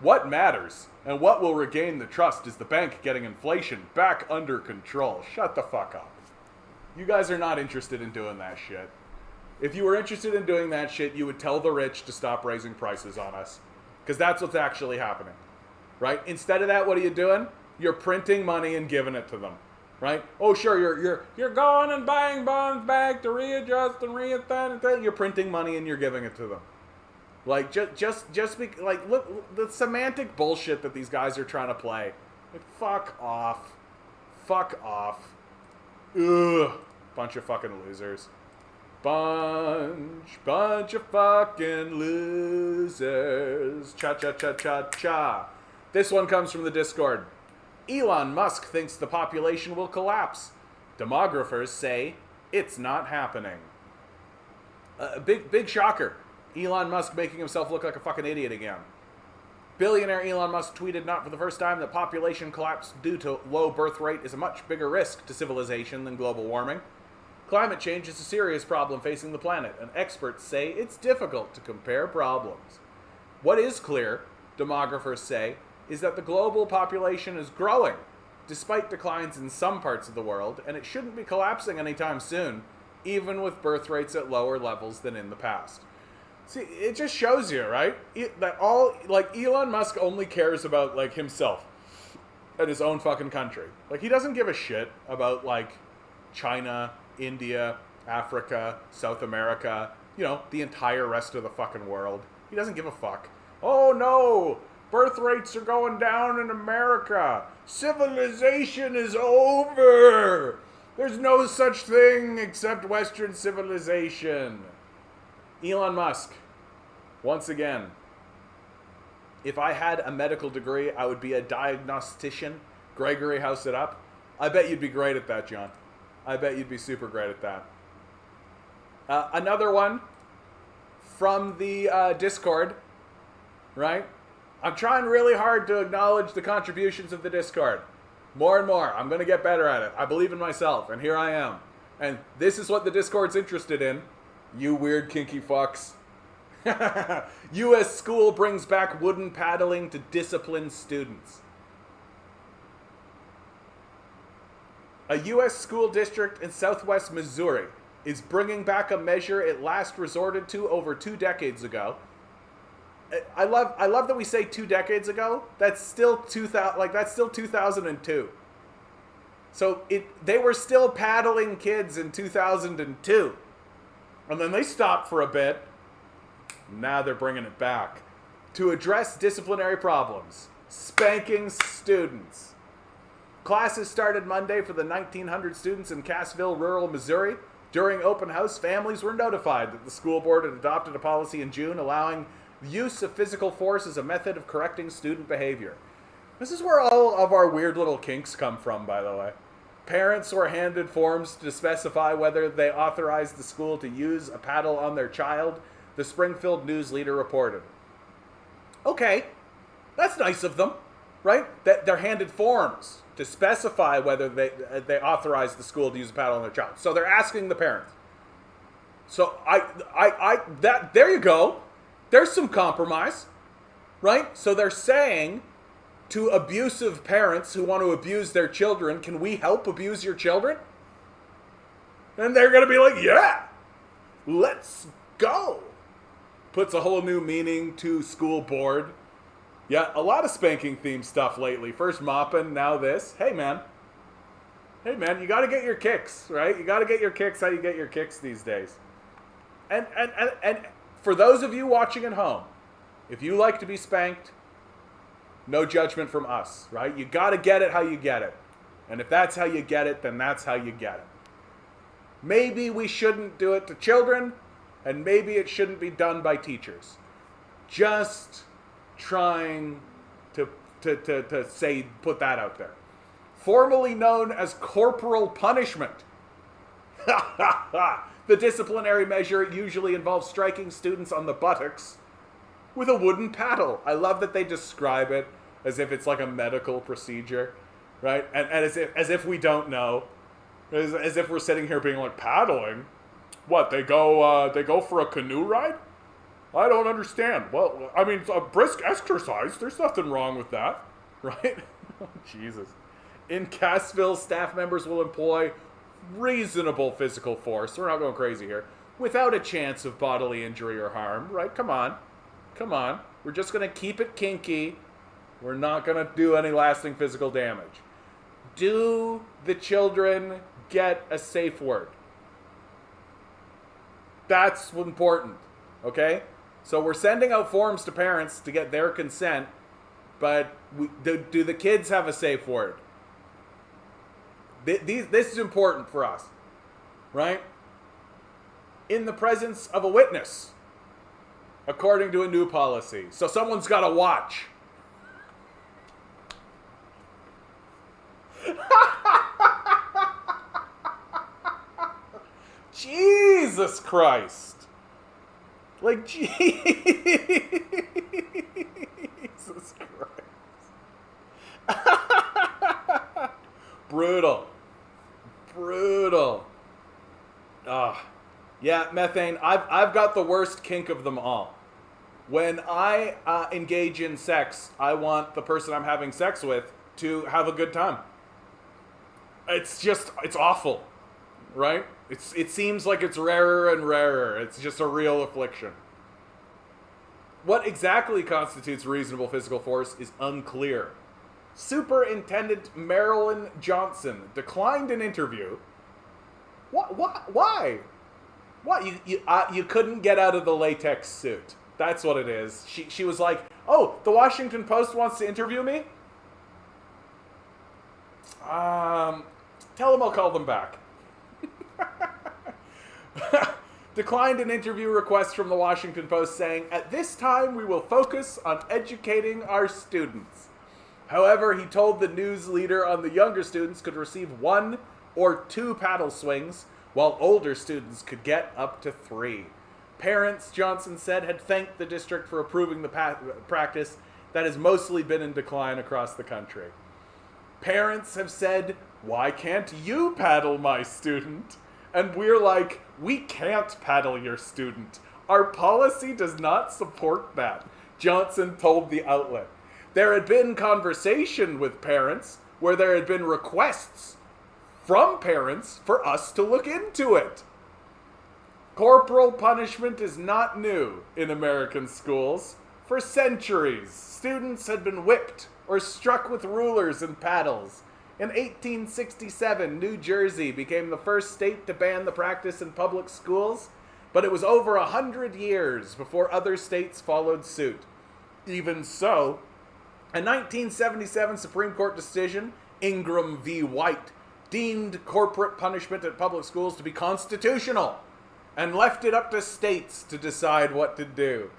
What matters and what will regain the trust is the bank getting inflation back under control. Shut the fuck up. You guys are not interested in doing that shit. If you were interested in doing that shit, you would tell the rich to stop raising prices on us. Because that's what's actually happening, right? Instead of that, what are you doing? You're printing money and giving it to them, right? Oh, sure, you're going and buying bonds back to readjust and reattend. You're printing money and you're giving it to them. Like, just be, like, look, the semantic bullshit that these guys are trying to play. Like, fuck off. Ugh. Bunch of fucking losers. Bunch of fucking losers. Cha. This one comes from the Discord. Elon Musk thinks the population will collapse. Demographers say it's not happening. Big shocker. Elon Musk making himself look like a fucking idiot again. Billionaire Elon Musk tweeted not for the first time that population collapse due to low birth rate is a much bigger risk to civilization than global warming. Climate change is a serious problem facing the planet, and experts say it's difficult to compare problems. What is clear, demographers say, is that the global population is growing, despite declines in some parts of the world, and it shouldn't be collapsing anytime soon, even with birth rates at lower levels than in the past. See, it just shows you, right? That Elon Musk only cares about, like, himself. at his own fucking country. Like, he doesn't give a shit about, like, China, India, Africa, South America, you know, the entire rest of the fucking world. He doesn't give a fuck. Oh no! Birth rates are going down in America. Civilization is over. There's no such thing except Western civilization. Elon Musk, once again. If I had a medical degree, I would be a diagnostician. Gregory House it up. I bet you'd be great at that, John. I bet you'd be super great at that. Another one from the Discord, right? I'm trying really hard to acknowledge the contributions of the Discord. More and more. I'm going to get better at it. I believe in myself, and here I am. And this is what the Discord's interested in. You weird kinky fucks. U.S. school brings back wooden paddling to discipline students. A U.S. school district in southwest Missouri is bringing back a measure it last resorted to over 2 decades ago. I love that we say 2 decades ago. That's still 2000. Like, that's still 2002. So they were still paddling kids in 2002, and then they stopped for a bit. Now they're bringing it back to address disciplinary problems, spanking students. Classes started Monday for the 1,900 students in Cassville, rural Missouri. During open house, families were notified that the school board had adopted a policy in June allowing the use of physical force as a method of correcting student behavior. This is where all of our weird little kinks come from, by the way. Parents were handed forms to specify whether they authorized the school to use a paddle on their child, the Springfield News Leader reported. Okay, that's nice of them, right? That they're handed forms to specify whether they authorize the school to use a paddle on their child. So they're asking the parents. So there you go. There's some compromise, right? So they're saying to abusive parents who want to abuse their children, can we help abuse your children? And they're going to be like, yeah, let's go. Puts a whole new meaning to school board. Yeah, a lot of spanking themed stuff lately. First mopping, now this. Hey man, you got to get your kicks, right? You got to get your kicks how you get your kicks these days. And for those of you watching at home, if you like to be spanked, no judgment from us, right? You got to get it how you get it. And if that's how you get it, then that's how you get it. Maybe we shouldn't do it to children, and maybe it shouldn't be done by teachers. Just trying to put that out there. Formerly known as corporal punishment. The disciplinary measure usually involves striking students on the buttocks with a wooden paddle. I love that they describe it as if it's like a medical procedure, right? And as if we don't know. As if we're sitting here being like, paddling? What, they go for a canoe ride? I don't understand. Well, I mean, it's a brisk exercise. There's nothing wrong with that, right? Jesus. In Cassville, staff members will employ reasonable physical force. We're not going crazy here. Without a chance of bodily injury or harm, right? Come on. We're just going to keep it kinky. We're not going to do any lasting physical damage. Do the children get a safe word? That's important, okay? So we're sending out forms to parents to get their consent, but do the kids have a safe word? This is important for us, right? In the presence of a witness, according to a new policy. So someone's got to watch. Jesus Christ. Like, Jesus Christ. Brutal. Yeah, methane. I've got the worst kink of them all. When I engage in sex, I want the person I'm having sex with to have a good time. It's awful, right? It seems like it's rarer and rarer. It's just a real affliction. What exactly constitutes reasonable physical force is unclear. Superintendent Marilyn Johnson declined an interview. What? Why? What? You couldn't get out of the latex suit. That's what it is. She was like, oh, the Washington Post wants to interview me? Tell them I'll call them back. Declined an interview request from the Washington Post saying, at this time we will focus on educating our students. However, he told the news leader on the younger students could receive 1 or 2 paddle swings, while older students could get up to 3. Parents, Johnson said, had thanked the district for approving the practice that has mostly been in decline across the country. Parents have said, why can't you paddle my student? And we're like, we can't paddle your student. Our policy does not support that, Johnson told the outlet. There had been conversation with parents where there had been requests from parents for us to look into it. Corporal punishment is not new in American schools. For centuries, students had been whipped or struck with rulers and paddles. In 1867, New Jersey became the first state to ban the practice in public schools, but it was over 100 years before other states followed suit. Even so, a 1977 Supreme Court decision, Ingram v. White, deemed corporate punishment at public schools to be constitutional and left it up to states to decide what to do.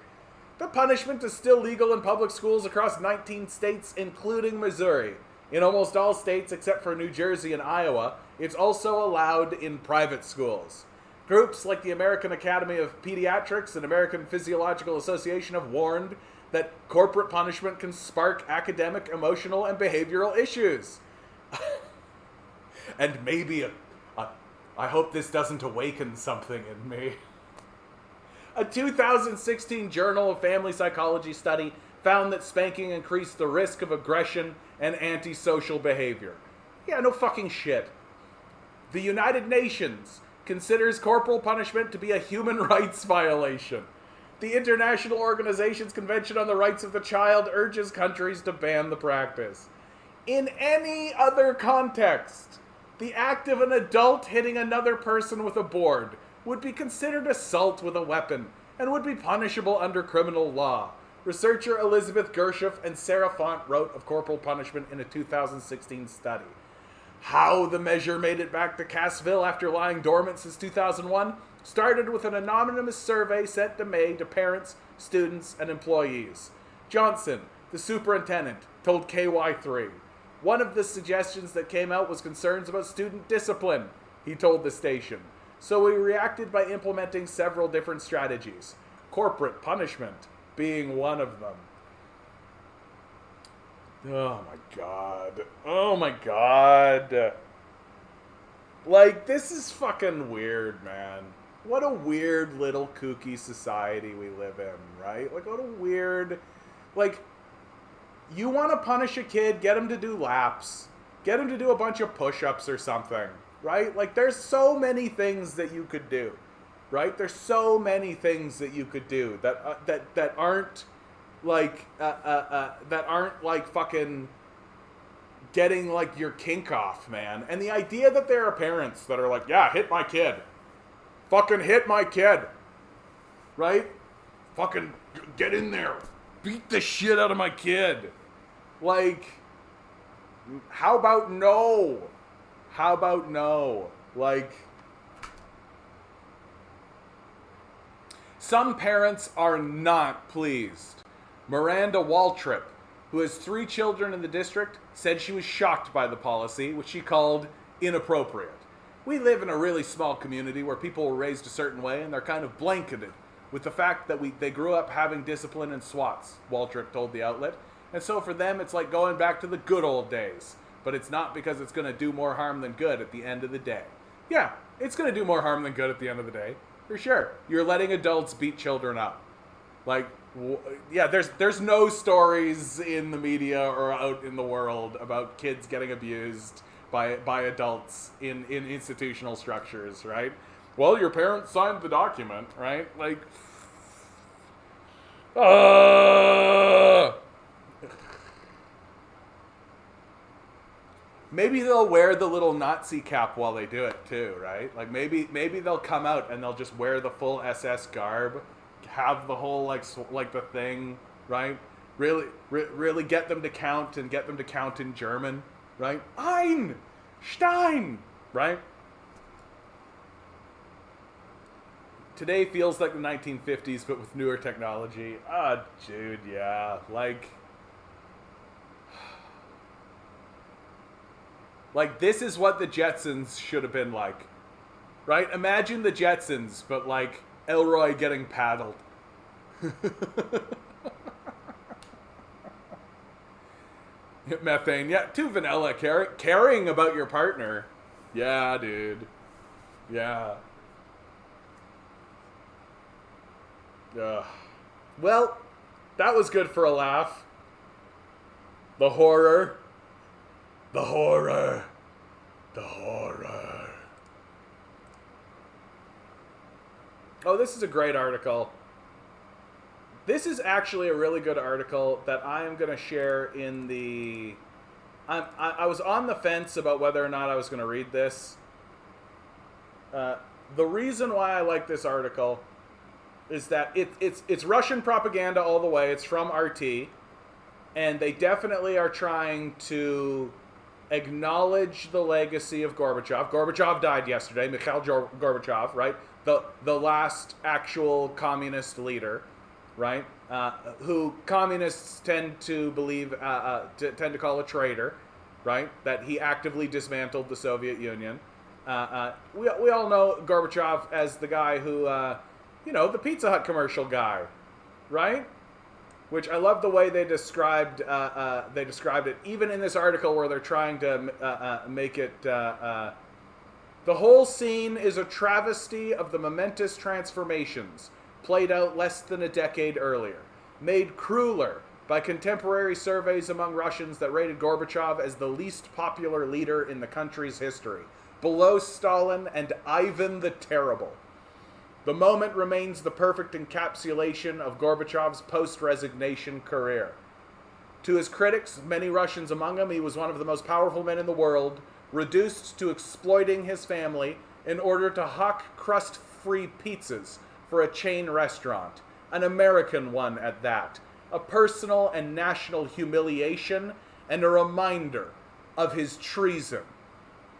The punishment is still legal in public schools across 19 states, including Missouri. In almost all states except for New Jersey and Iowa, it's also allowed in private schools. Groups like the American Academy of Pediatrics and American Physiological Association have warned that corporate punishment can spark academic, emotional, and behavioral issues. And maybe I hope this doesn't awaken something in me. A 2016 Journal of Family Psychology study found that spanking increased the risk of aggression and antisocial behavior. Yeah, no fucking shit. The United Nations considers corporal punishment to be a human rights violation. The International Organization's Convention on the Rights of the Child urges countries to ban the practice. In any other context, the act of an adult hitting another person with a board would be considered assault with a weapon and would be punishable under criminal law. Researcher Elizabeth Gershoff and Sarah Font wrote of corporal punishment in a 2016 study. How the measure made it back to Cassville after lying dormant since 2001 started with an anonymous survey sent to May to parents, students, and employees. Johnson, the superintendent, told KY3. One of the suggestions that came out was concerns about student discipline, he told the station. So we reacted by implementing several different strategies, corporate punishment being one of them. Oh my god. Oh my god. Like, this is fucking weird, man. What a weird little kooky society we live in, right? Like, what a weird... Like, you want to punish a kid, get him to do laps. Get him to do a bunch of push-ups or something, right? Like, there's so many things that you could do, right? There's so many things that you could do that aren't like fucking getting like your kink off, man. And the idea that there are parents that are like, yeah, hit my kid. Fucking hit my kid. Right? Fucking get in there. Beat the shit out of my kid. Like, how about no? How about no? Like, some parents are not pleased. Miranda Waltrip, who has 3 children in the district, said she was shocked by the policy, which she called inappropriate. We live in a really small community where people were raised a certain way and they're kind of blanketed with the fact that they grew up having discipline and SWATs, Waltrip told the outlet. And so for them, it's like going back to the good old days. But it's not because it's going to do more harm than good at the end of the day. Yeah, it's going to do more harm than good at the end of the day. For sure. You're letting adults beat children up. Like, yeah, there's no stories in the media or out in the world about kids getting abused by adults in institutional structures, right? Well, your parents signed the document, right? Like, Maybe they'll wear the little Nazi cap while they do it too, right? Like maybe they'll come out and they'll just wear the full SS garb, have the whole like the thing, right? Really get them to count and get them to count in German, right? Ein, Stein, right? Today feels like the 1950s, but with newer technology. Ah, dude, yeah, like this is what the Jetsons should have been like, right? Imagine the Jetsons, but like Elroy getting paddled. Methane, yeah, too vanilla. Caring about your partner. Yeah, dude. Yeah. Well, that was good for a laugh. The horror. The horror. The horror. Oh, this is a great article. This is actually a really good article that I am going to share in the... I was on the fence about whether or not I was going to read this. The reason why I like this article is that it's Russian propaganda all the way. It's from RT. And they definitely are trying to acknowledge the legacy of Gorbachev. Gorbachev died yesterday. Mikhail Gorbachev, right? The last actual communist leader, right? Who communists tend to believe, tend to call a traitor, right? That he actively dismantled the Soviet Union. We all know Gorbachev as the guy who, the Pizza Hut commercial guy, right? Which I love the way they described it, even in this article where they're trying to make it. The whole scene is a travesty of the momentous transformations played out less than a decade earlier, made crueler by contemporary surveys among Russians that rated Gorbachev as the least popular leader in the country's history, below Stalin and Ivan the Terrible. The moment remains the perfect encapsulation of Gorbachev's post-resignation career. To his critics, many Russians among them, he was one of the most powerful men in the world, reduced to exploiting his family in order to hawk crust-free pizzas for a chain restaurant, an American one at that, a personal and national humiliation and a reminder of his treason.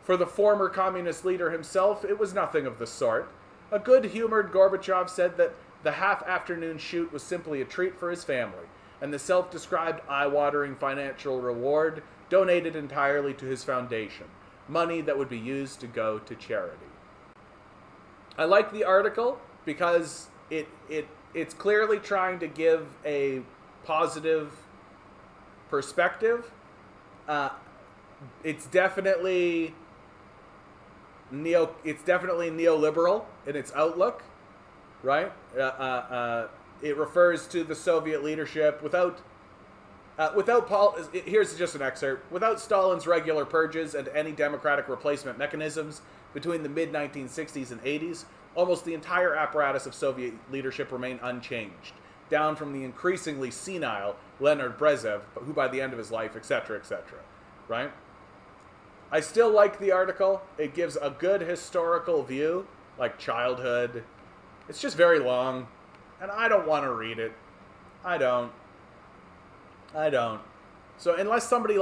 For the former communist leader himself, it was nothing of the sort. A good-humored Gorbachev said that the half-afternoon shoot was simply a treat for his family, and the self-described eye-watering financial reward donated entirely to his foundation, money that would be used to go to charity. I like the article because it's clearly trying to give a positive perspective. It's definitely neoliberal in its outlook, right? It refers to the Soviet leadership here's just an excerpt. Without Stalin's regular purges and any democratic replacement mechanisms between the mid-1960s and 80s, almost the entire apparatus of Soviet leadership remained unchanged, down from the increasingly senile Leonid Brezhnev, who by the end of his life, etc., right? I still like the article. It gives a good historical view, like childhood. It's just very long, and I don't want to read it. I don't. So unless somebody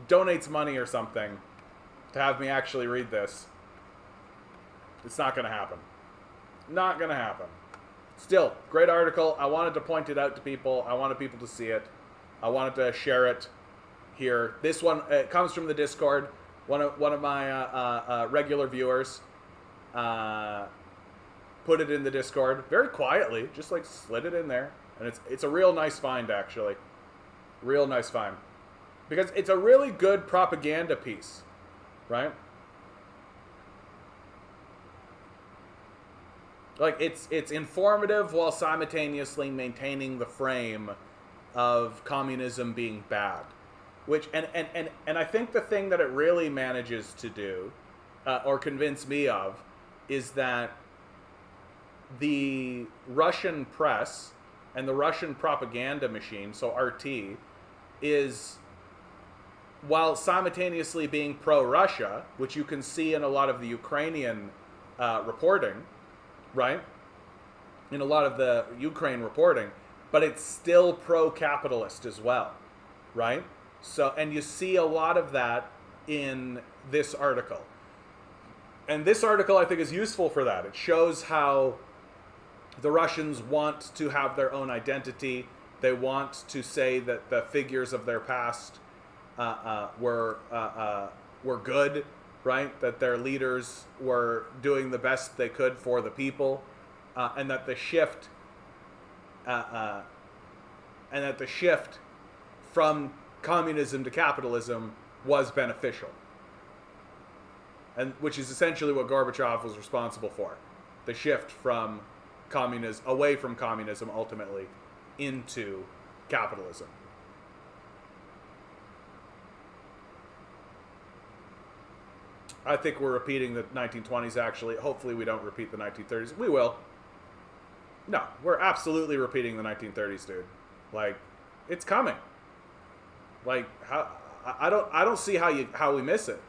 donates money or something to have me actually read this, it's not going to happen. Not going to happen. Still, great article. I wanted to point it out to people. I wanted people to see it. I wanted to share it here. This one, it comes from the Discord. One of my regular viewers put it in the Discord very quietly, just slid it in there, and it's a real nice find, actually. Real nice find, because it's a really good propaganda piece, right? It's informative while simultaneously maintaining the frame of communism being bad. Which and I think the thing that it really manages to do, or convince me of, is that the Russian press and the Russian propaganda machine, so RT, is while simultaneously being pro-Russia, which you can see in a lot of the Ukrainian reporting, right? In a lot of the Ukraine reporting, but it's still pro-capitalist as well, right? So, and you see a lot of that in this article. And this article, I think, is useful for that. It shows how the Russians want to have their own identity. They want to say that the figures of their past were good, right? That their leaders were doing the best they could for the people, and that the shift from communism to capitalism was beneficial, and which is essentially what Gorbachev was responsible for, the shift from away from communism ultimately into capitalism. I think we're repeating the 1920s, actually. Hopefully we don't repeat the 1930s. We will. No, we're absolutely repeating the 1930s, dude. Like, it's coming. Like, I don't see how we miss it.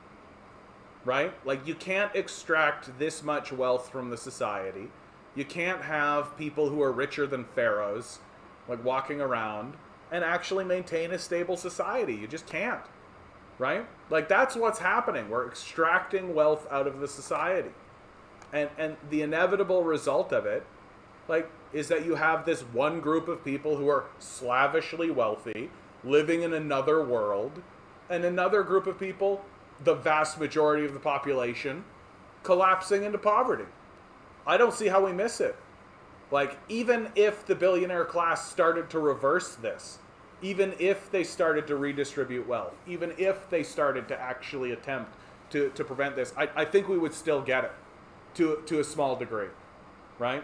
Right? Like, you can't extract this much wealth from the society. You can't have people who are richer than pharaohs, like, walking around and actually maintain a stable society. You just can't. Right? Like, that's what's happening. We're extracting wealth out of the society. And the inevitable result of it, like, is that you have this one group of people who are slavishly wealthy, living in another world, and another group of people, the vast majority of the population, collapsing into poverty. I don't see how we miss it. Like, even if the billionaire class started to reverse this, even if they started to redistribute wealth, even if they started to actually attempt to prevent this, I think we would still get it to a small degree, right?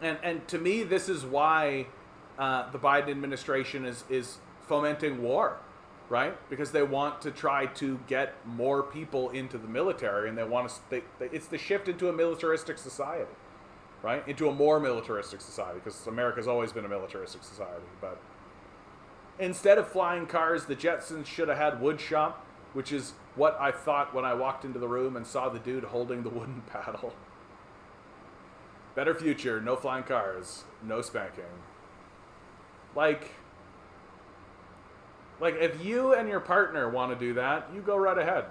And to me, this is why the Biden administration is fomenting war, right? Because they want to try to get more people into the military, and they want to. It's the shift into a militaristic society, right? Into a more militaristic society, because America's always been a militaristic society, but. Instead of flying cars, the Jetsons should have had wood shop, which is what I thought when I walked into the room and saw the dude holding the wooden paddle. Better future, no flying cars, no spanking. Like if you and your partner want to do that, you go right ahead.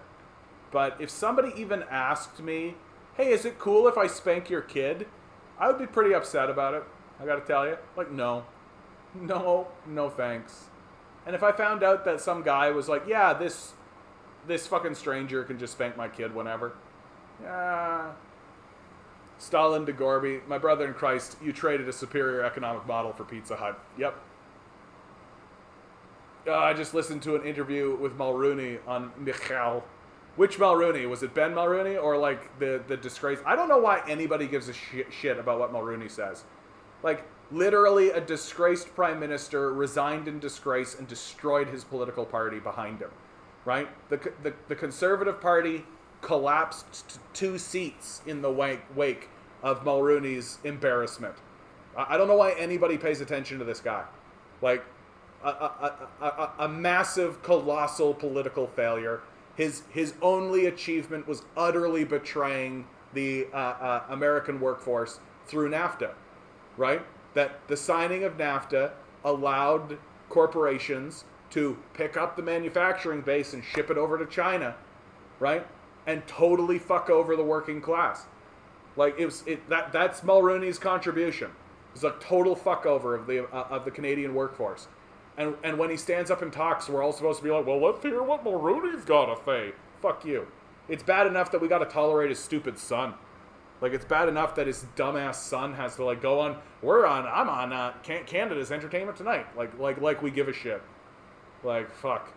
But if somebody even asked me, hey, is it cool if I spank your kid? I would be pretty upset about it, I gotta tell you. Like, no, thanks. And if I found out that some guy was like, yeah, this fucking stranger can just spank my kid whenever. Yeah. Stalin to Gorby, my brother in Christ, you traded a superior economic model for Pizza Hut. Yep. I just listened to an interview with Mulrooney on Michal. Which Mulrooney? Was it Ben Mulrooney or like the disgrace? I don't know why anybody gives a shit about what Mulrooney says. Like, literally a disgraced prime minister resigned in disgrace and destroyed his political party behind him, right? The Conservative Party collapsed to 2 seats in the wake of Mulrooney's embarrassment. I don't know why anybody pays attention to this guy. Like, a massive, colossal political failure. His only achievement was utterly betraying the American workforce through NAFTA, right? That the signing of NAFTA allowed corporations to pick up the manufacturing base and ship it over to China, right? And totally fuck over the working class. Like, that's Mulrooney's contribution. It's a total fuck over of the Canadian workforce. And when he stands up and talks, we're all supposed to be like, well, let's hear what Mulrooney's got to say. Fuck you. It's bad enough that we got to tolerate his stupid son. Like, it's bad enough that his dumbass son has to, like, go on, I'm on Canada's Entertainment Tonight. Like we give a shit. Like, fuck.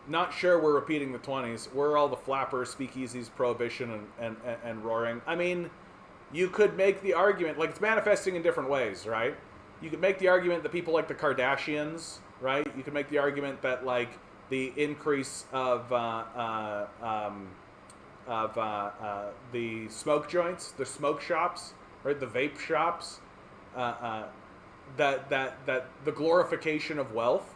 Not sure we're repeating the 20s. We're all the flappers, speakeasies, prohibition, and roaring. I mean, you could make the argument, like, it's manifesting in different ways, right? You could make the argument that people like the Kardashians, right? You could make the argument that, like, the increase of the smoke joints, the smoke shops, right? The vape shops, that the glorification of wealth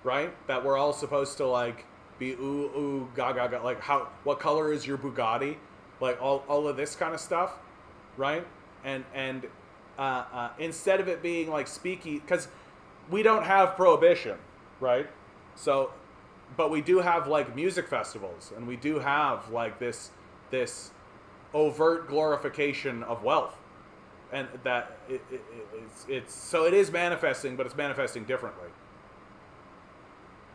right? That we're all supposed to like be ooh ooh ga ga ga, like what color is your Bugatti, like all of this kind of stuff, right? And instead of it being like speaky, because we don't have prohibition, right? So, but we do have like music festivals, and we do have like this overt glorification of wealth, and that it's so it is manifesting, but it's manifesting differently.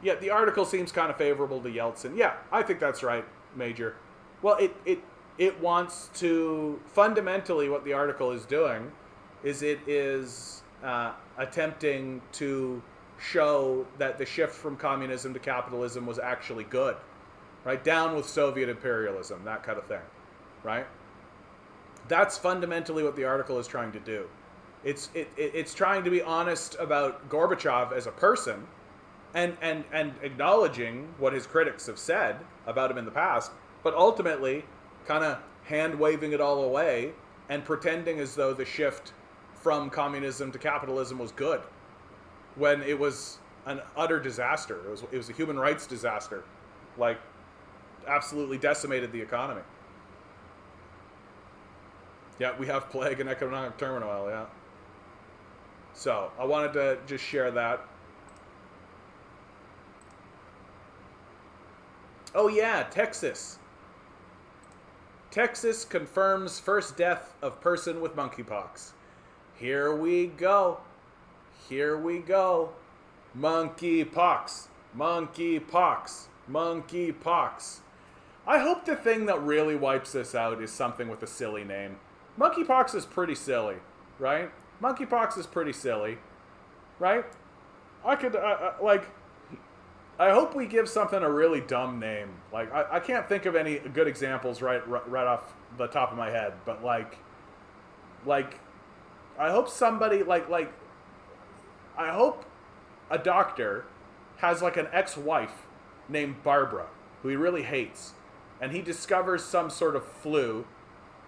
Yeah, the article seems kind of favorable to Yeltsin. Yeah, I think that's right, Major. Well, it wants to fundamentally what the article is doing is it is attempting to show that the shift from communism to capitalism was actually good, right? Down with Soviet imperialism, that kind of thing, right? That's fundamentally what the article is trying to do. It's trying to be honest about Gorbachev as a person, and acknowledging what his critics have said about him in the past, but ultimately kind of hand-waving it all away and pretending as though the shift from communism to capitalism was good, when it was an utter disaster. It was a human rights disaster, like absolutely decimated the economy. Yeah, we have plague and economic turmoil, yeah. So I wanted to just share that. Oh yeah, Texas. Texas confirms first death of person with monkeypox. Here we go. Here we go. Monkeypox. Monkeypox. Monkeypox. I hope the thing that really wipes this out is something with a silly name. Monkeypox is pretty silly, right? Monkeypox is pretty silly, right? I could, I hope we give something a really dumb name. Like, I can't think of any good examples right off the top of my head, but like, I hope somebody, I hope a doctor has like an ex-wife named Barbara, who he really hates, and he discovers some sort of flu,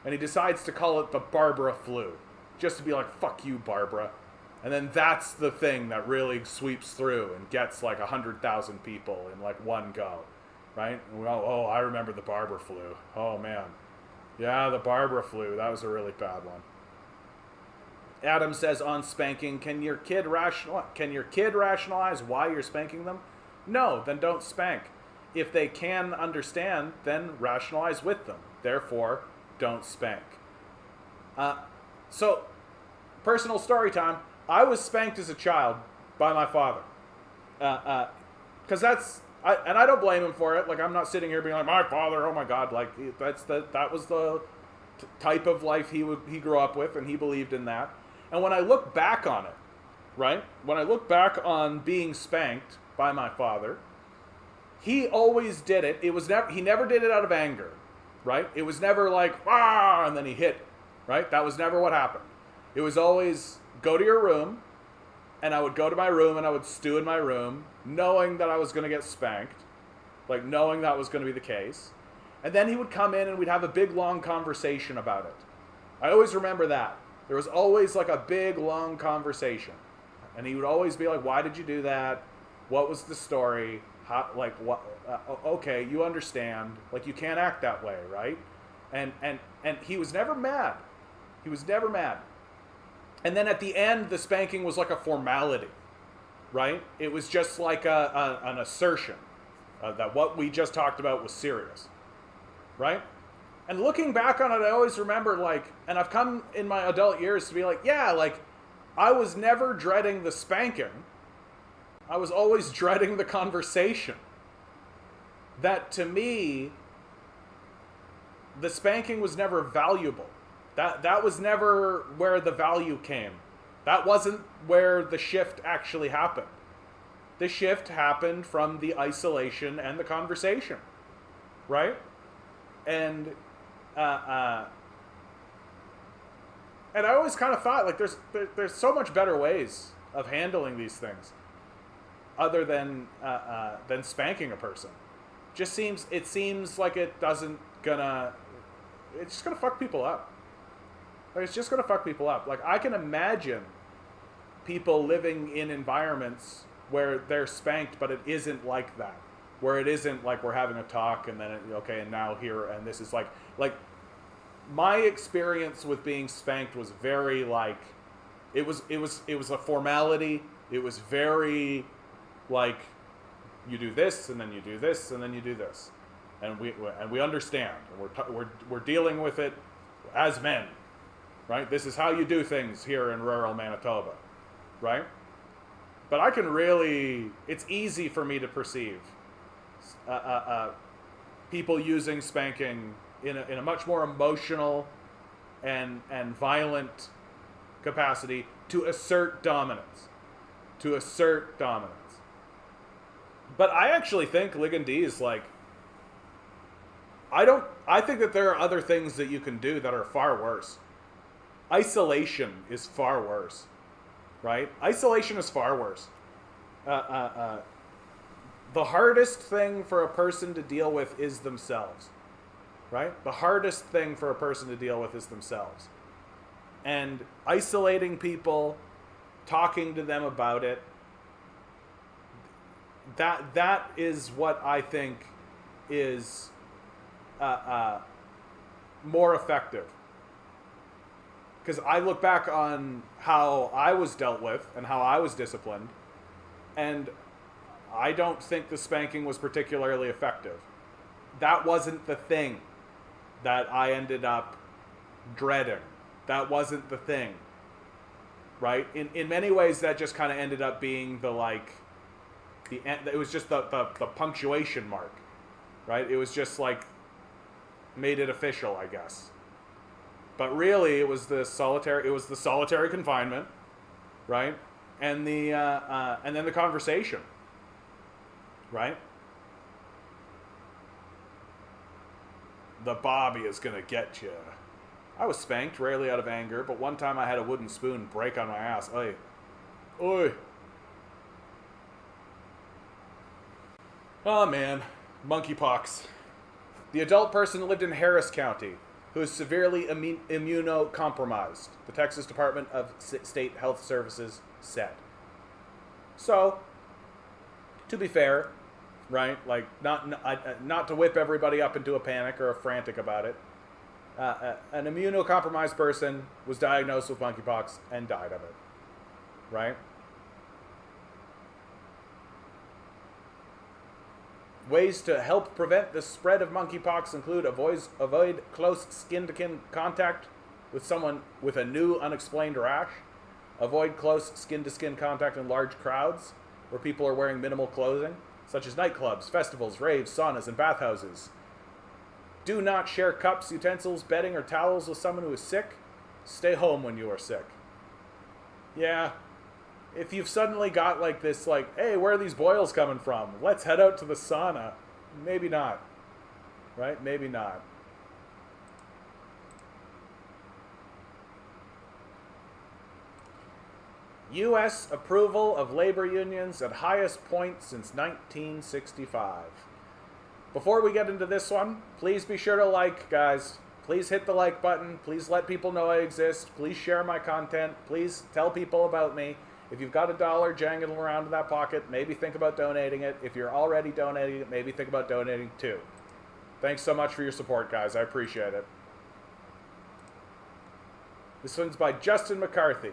and he decides to call it the Barbara flu, just to be like, fuck you, Barbara. And then that's the thing that really sweeps through and gets like 100,000 people in like one go, right? And oh, I remember the Barbara flu. Oh man. Yeah, the Barbara flu. That was a really bad one. Adam says on spanking, can your kid rationalize why you're spanking them? No, then don't spank. If they can understand, then rationalize with them. Therefore, don't spank. So, personal story time. I was spanked as a child by my father. Because and I don't blame him for it. Like, I'm not sitting here being like, my father, oh my God. Like, that was the type of life he grew up with, and he believed in that. And when I look back on it, right? When I look back on being spanked by my father, he always did it. He never did it out of anger, right? It was never like, ah, and then he hit, right? That was never what happened. It was always, go to your room, and I would go to my room and I would stew in my room, knowing that I was going to get spanked, like knowing that was going to be the case. And then he would come in and we'd have a big, long conversation about it. I always remember that. There was always like a big, long conversation. And he would always be like, why did you do that? What was the story? How, like, what? Okay, you understand. Like, you can't act that way, right? And he was never mad. He was never mad. And then at the end, the spanking was like a formality, right? It was just like an assertion that what we just talked about was serious, right? And looking back on it, I always remember, like, and I've come in my adult years to be like, yeah, like, I was never dreading the spanking. I was always dreading the conversation. That, to me, the spanking was never valuable. That was never where the value came. That wasn't where the shift actually happened. The shift happened from the isolation and the conversation, right? And I always kind of thought, like, there's so much better ways of handling these things, other than spanking a person. It seems like it's just gonna fuck people up. Like, it's just going to fuck people up. Like, I can imagine people living in environments where they're spanked, but it isn't like that. Where it isn't like we're having a talk and then okay, and now here, and this is like my experience with being spanked was very like it was a formality. It was very like you do this and then you do this and then you do this, and we understand. We're dealing with it as men, right? This is how you do things here in rural Manitoba, right? But I can really, it's easy for me to perceive people using spanking in a much more emotional and violent capacity to assert dominance. But I actually think Ligandee is like, I think that there are other things that you can do that are far worse. Isolation is far worse, right? Isolation is far worse. The hardest thing for a person to deal with is themselves, right? The hardest thing for a person to deal with is themselves. And isolating people, talking to them about it, that is what I think is more effective. Because I look back on how I was dealt with and how I was disciplined, and I don't think the spanking was particularly effective. That wasn't the thing that I ended up dreading. That wasn't the thing, right? In many ways, that just kind of ended up being it was just the punctuation mark, right? It was just like made it official, I guess. But really, it was the solitary confinement, right? And and then the conversation, right? The Bobby is gonna get you. I was spanked, rarely out of anger, but one time I had a wooden spoon break on my ass. Oi. Oi. Oh man, monkeypox. The adult person lived in Harris County, who is severely immunocompromised, the Texas Department of State Health Services said. So, to be fair, right, like not to whip everybody up into a panic or a frantic about it, an immunocompromised person was diagnosed with monkeypox and died of it, right? Ways to help prevent the spread of monkeypox include avoid close skin-to-skin contact with someone with a new unexplained rash, avoid close skin-to-skin contact in large crowds where people are wearing minimal clothing, such as nightclubs, festivals, raves, saunas, and bathhouses. Do not share cups, utensils, bedding, or towels with someone who is sick. Stay home when you are sick. Yeah. If you've suddenly got like this, like, hey, where are these boils coming from? Let's head out to the sauna. Maybe not. Right? Maybe not. U.S. approval of labor unions at highest point since 1965. Before we get into this one, please be sure to like, guys. Please hit the like button. Please let people know I exist. Please share my content. Please tell people about me. If you've got $1 jangling around in that pocket, maybe think about donating it. If you're already donating it, maybe think about donating too. Thanks so much for your support, guys. I appreciate it. This one's by Justin McCarthy.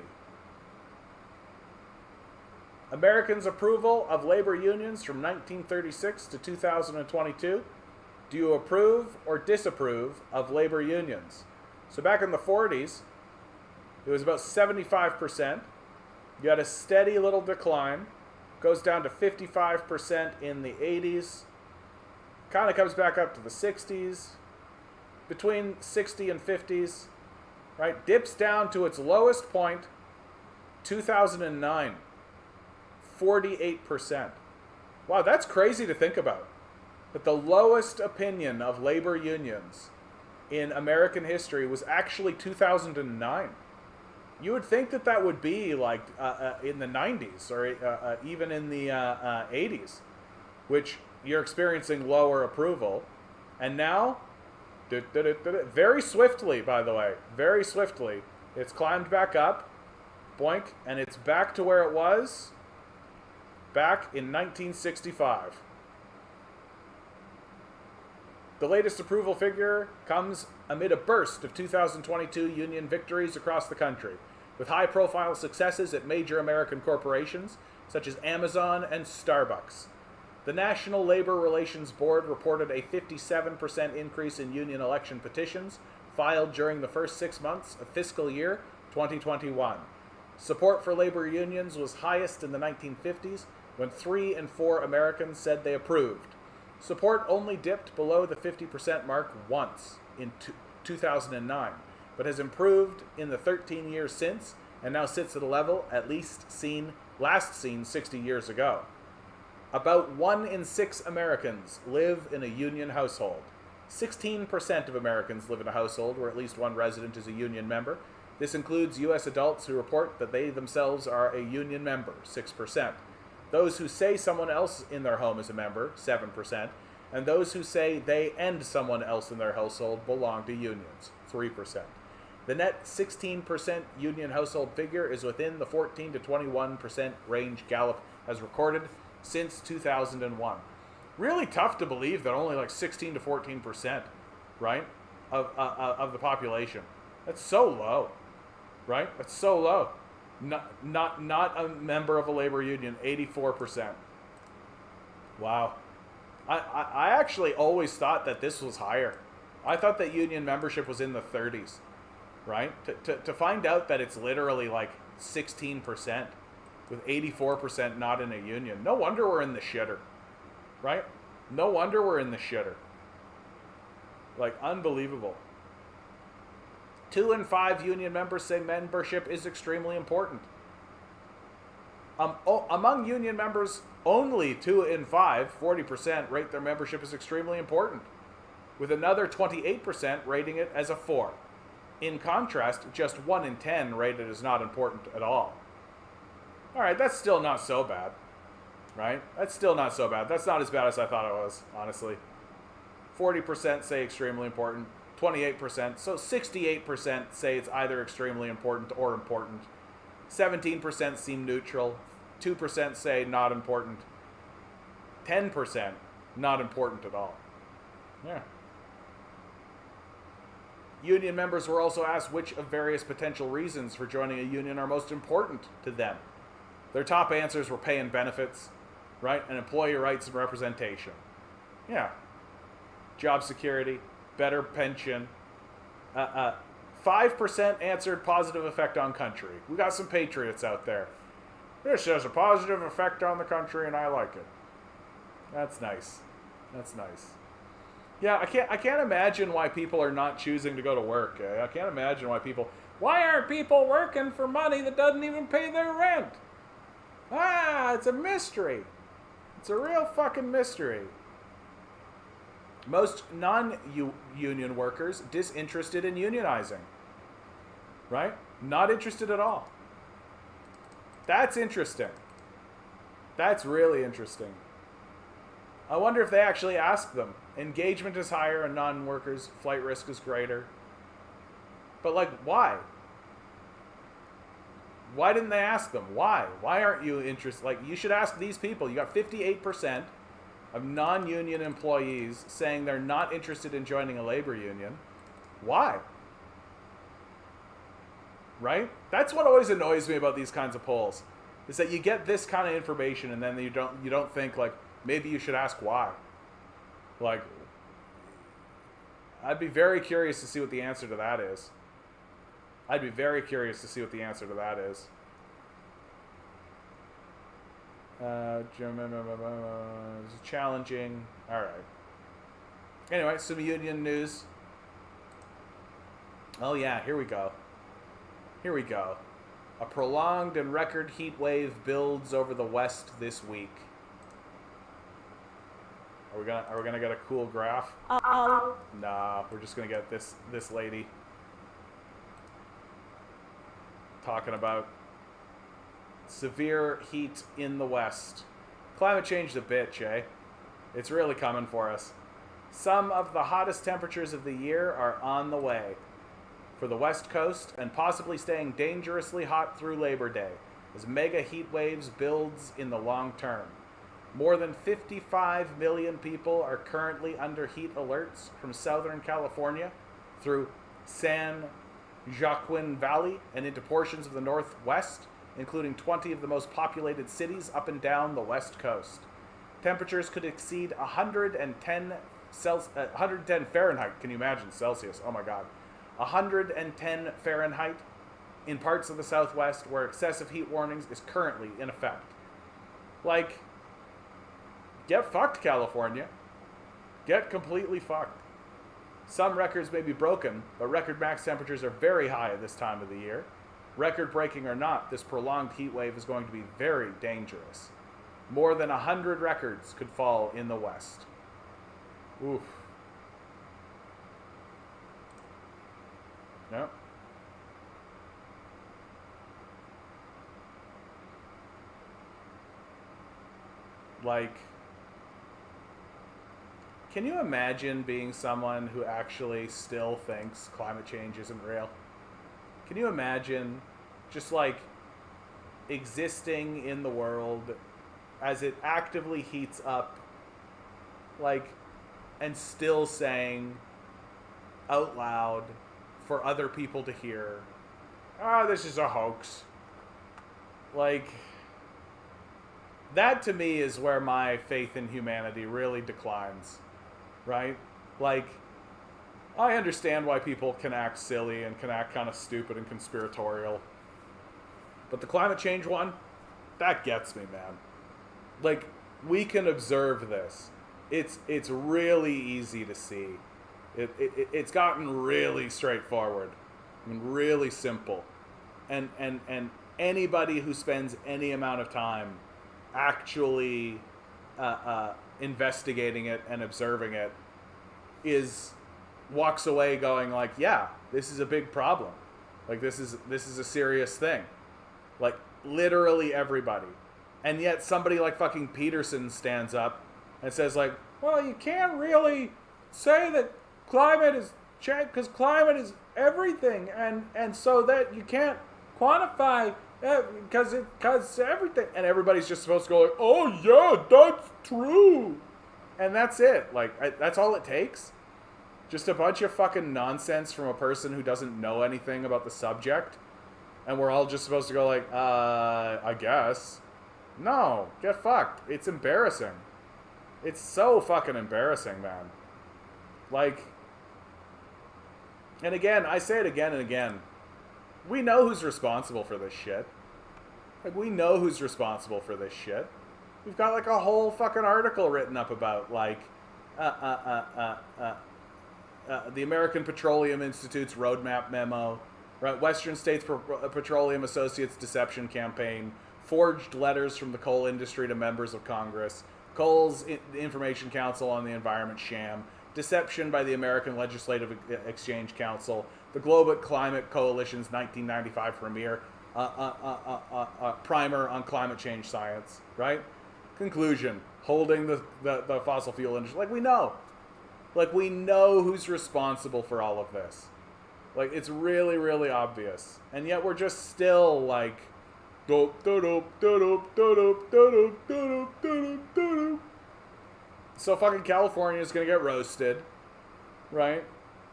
Americans' approval of labor unions from 1936 to 2022. Do you approve or disapprove of labor unions? So back in the 40s, it was about 75%. You had a steady little decline. Goes down to 55% in the 80s. Kind of comes back up to the 60s. Between 60 and 50s. Right? Dips down to its lowest point, 2009. 48%. Wow, that's crazy to think about. But the lowest opinion of labor unions in American history was actually 2009. You would think that that would be like in the 90s or even in the 80s, which you're experiencing lower approval. And now, very swiftly, by the way, very swiftly, it's climbed back up, boink, and it's back to where it was back in 1965. The latest approval figure comes amid a burst of 2022 union victories across the country, with high-profile successes at major American corporations such as Amazon and Starbucks. The National Labor Relations Board reported a 57% increase in union election petitions filed during the first 6 months of fiscal year 2021. Support for labor unions was highest in the 1950s, when 3 in 4 Americans said they approved. Support only dipped below the 50% mark once in 2009, but has improved in the 13 years since, and now sits at a level last seen 60 years ago. About 1 in 6 Americans live in a union household. 16% of Americans live in a household where at least one resident is a union member. This includes U.S. adults who report that they themselves are a union member, 6%. Those who say someone else in their home is a member, 7%. And those who say they and someone else in their household belong to unions, 3%. The net 16% union household figure is within the 14 to 21% range Gallup has recorded since 2001. Really tough to believe that only like 16 to 14%, right, of the population. That's so low, right? That's so low. Not a member of a labor union, 84%. Wow. I actually always thought that this was higher. I thought that union membership was in the 30s, right? To find out that it's literally like 16%, with 84% not in a union. No wonder we're in the shitter, right? No wonder we're in the shitter. Like, unbelievable. 2 in 5 union members say membership is extremely important. Among union members, only 2 in 5, 40%, rate their membership as extremely important, with another 28% rating it as a 4. In contrast, just 1 in 10 rate it as not important at all. Alright, that's still not so bad, right? That's still not so bad. That's not as bad as I thought it was, honestly. 40% say extremely important. 28%, so 68% say it's either extremely important or important. 17% seem neutral. 2% say not important. 10% not important at all. Yeah. Union members were also asked which of various potential reasons for joining a union are most important to them. Their top answers were pay and benefits, right? And employee rights and representation. Yeah. Job security, better pension. 5% answered positive effect on country. We got some patriots out there. This has a positive effect on the country and I like it. That's nice. That's nice. Yeah, I can't imagine why people are not choosing to go to work. I can't imagine why aren't people working for money that doesn't even pay their rent? It's a mystery. It's a real fucking mystery. Most non-union workers disinterested in unionizing. Right? Not interested at all. That's interesting. That's really interesting. I wonder if they actually ask them. Engagement is higher in non-workers, flight risk is greater. But like, why? Why didn't they ask them? Why? Why aren't you interested? Like, you should ask these people. You got 58% of non-union employees saying they're not interested in joining a labor union. Why? Right? That's what always annoys me about these kinds of polls, is that you get this kind of information and then you don't think, like, maybe you should ask why. Like, I'd be very curious to see what the answer to that is. I'd be very curious to see what the answer to that is. It's challenging. All right. Anyway, some union news. Oh yeah, here we go. Here we go. A prolonged and record heat wave builds over the West this week. Are we gonna get a cool graph? Nah, we're just gonna get this lady talking about severe heat in the West. Climate change is a bitch, eh? It's really coming for us. Some of the hottest temperatures of the year are on the way for the West Coast and possibly staying dangerously hot through Labor Day. as mega heat waves builds in the long term. More than 55 million people are currently under heat alerts from Southern California through San Joaquin Valley and into portions of the Northwest, including 20 of the most populated cities up and down the West Coast. Temperatures could exceed 110 Fahrenheit. Can you imagine Celsius? Oh my God. 110 Fahrenheit in parts of the Southwest where excessive heat warnings is currently in effect. Like, get fucked, California. Get completely fucked. Some records may be broken, but record max temperatures are very high at this time of the year. Record breaking or not, this prolonged heat wave is going to be very dangerous. More than 100 records could fall in the West. Oof. Yep. Like, can you imagine being someone who actually still thinks climate change isn't real? Can you imagine just like existing in the world as it actively heats up, like, and still saying out loud for other people to hear, this is a hoax. Like, that to me is where my faith in humanity really declines, right? Like, I understand why people can act silly and can act kind of stupid and conspiratorial. But the climate change one, that gets me, man. Like, we can observe this. It's really easy to see. It's gotten really straightforward. I mean, really simple. And anybody who spends any amount of time actually investigating it and observing it walks away going like, yeah, this is a big problem. Like, this is a serious thing. Like, literally everybody. And yet somebody like fucking Peterson stands up and says like, well, you can't really say that climate is change because climate is everything, and so that you can't quantify because everything, and everybody's just supposed to go like, oh yeah, that's true, and that's it. Like, that's all it takes. Just a bunch of fucking nonsense from a person who doesn't know anything about the subject, and we're all just supposed to go like, I guess. No, get fucked. It's embarrassing. It's so fucking embarrassing, man. Like, and again, I say it again and again. We know who's responsible for this shit. Like, we know who's responsible for this shit. We've got like a whole fucking article written up about like, the American Petroleum Institute's roadmap memo, right? Western States Petroleum Associates deception campaign, forged letters from the coal industry to members of Congress, Coal's Information Council on the Environment sham, deception by the American Legislative Exchange Council, the Global Climate Coalition's 1995 primer on climate change science, right? Conclusion, holding the fossil fuel industry. Like, we know. Like, we know who's responsible for all of this. Like, it's really, really obvious. And yet we're just still like, so fucking California is gonna get roasted, right?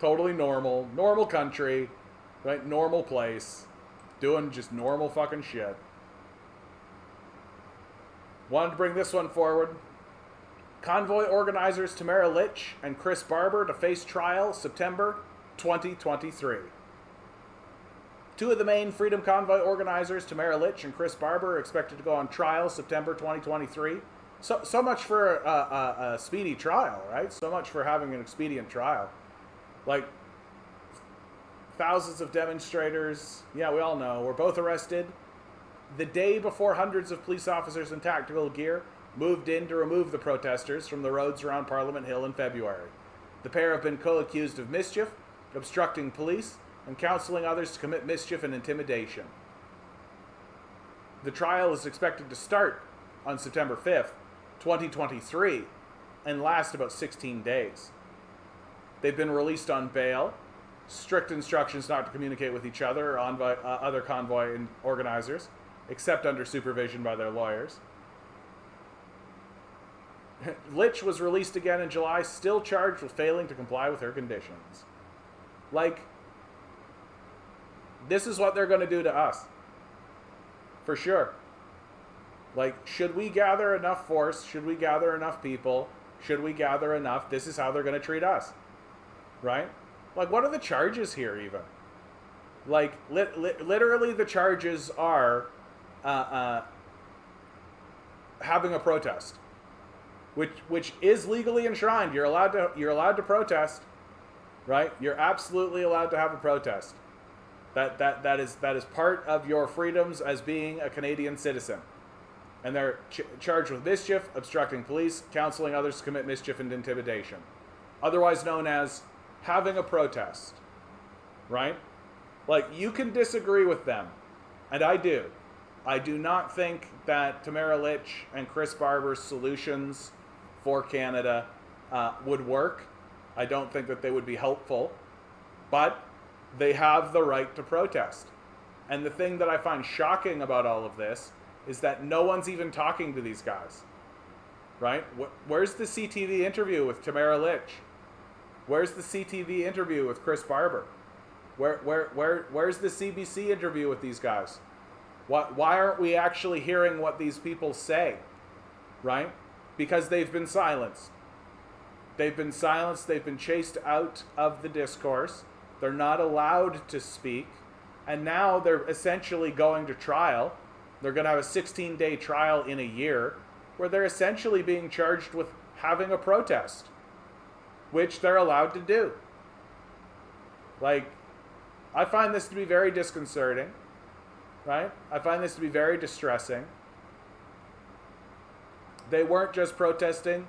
Totally normal country, right? Normal place, doing just normal fucking shit. Wanted to bring this one forward. Convoy organizers Tamara Litch and Chris Barber to face trial September 2023. Two of the main Freedom Convoy organizers, Tamara Litch and Chris Barber, are expected to go on trial September 2023. So much for a speedy trial, right? So much for having an expedient trial. Like, thousands of demonstrators, yeah, we all know, were both arrested the day before hundreds of police officers in tactical gear moved in to remove the protesters from the roads around Parliament Hill in February. The pair have been co-accused of mischief, obstructing police, and counseling others to commit mischief and intimidation. The trial is expected to start on September 5th, 2023, and last about 16 days. They've been released on bail, strict instructions not to communicate with each other or other convoy organizers, except under supervision by their lawyers. Litch was released again in July, still charged with failing to comply with her conditions. Like, this is what they're going to do to us. For sure. Like, should we gather enough force? Should we gather enough people? Should we gather enough? This is how they're going to treat us. Right? Like, what are the charges here, even? Like, literally the charges are having a protest. Which is legally enshrined. You're allowed to protest, right? You're absolutely allowed to have a protest. That is part of your freedoms as being a Canadian citizen. And they're charged with mischief, obstructing police, counseling others to commit mischief and intimidation, otherwise known as having a protest, right? Like, you can disagree with them, and I do. I do not think that Tamara Litch and Chris Barber's solutions for Canada would work. I don't think that they would be helpful, but they have the right to protest. And the thing that I find shocking about all of this is that no one's even talking to these guys, right? Where's the CTV interview with Tamara Litch? Where's the CTV interview with Chris Barber? Where's the CBC interview with these guys? Why aren't we actually hearing what these people say, right? Because they've been silenced. They've been silenced. They've been chased out of the discourse. They're not allowed to speak. And now they're essentially going to trial. They're going to have a 16-day trial in a year where they're essentially being charged with having a protest, which they're allowed to do. Like, I find this to be very disconcerting, right? I find this to be very distressing. They weren't just protesting.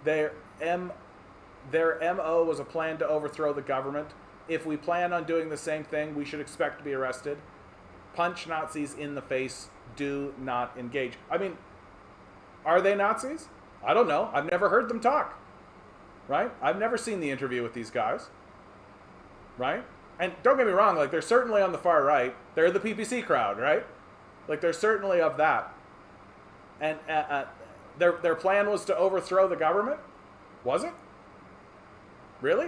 Their MO was a plan to overthrow the government. If we plan on doing the same thing, we should expect to be arrested. Punch Nazis in the face. Do not engage. I mean, are they Nazis? I don't know. I've never heard them talk. Right? I've never seen the interview with these guys. Right? And don't get me wrong, like, they're certainly on the far right. They're the PPC crowd, right? Like, they're certainly of that. And their plan was to overthrow the government? Was it? Really?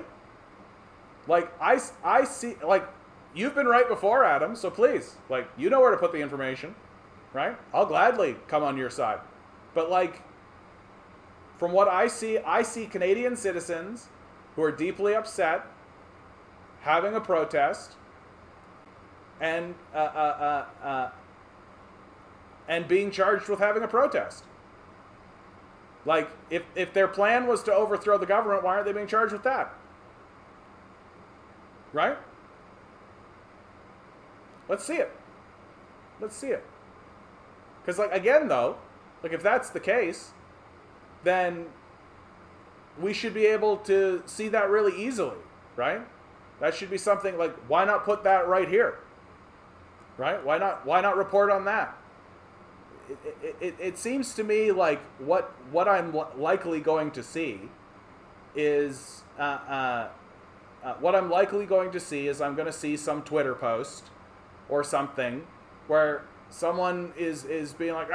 Like, I see, like, you've been right before, Adam, so please, like, you know where to put the information, right? I'll gladly come on your side. But, like, from what I see Canadian citizens who are deeply upset having a protest and being charged with having a protest. Like, if their plan was to overthrow the government, why aren't they being charged with that? Right? Let's see it. Let's see it. Because, like, again, though, like, if that's the case, then we should be able to see that really easily, right? That should be something like, why not put that right here? Right? Why not report on that? It seems to me like what I'm likely going to see is what I'm likely going to see is I'm going to see some Twitter post or something where someone is being like,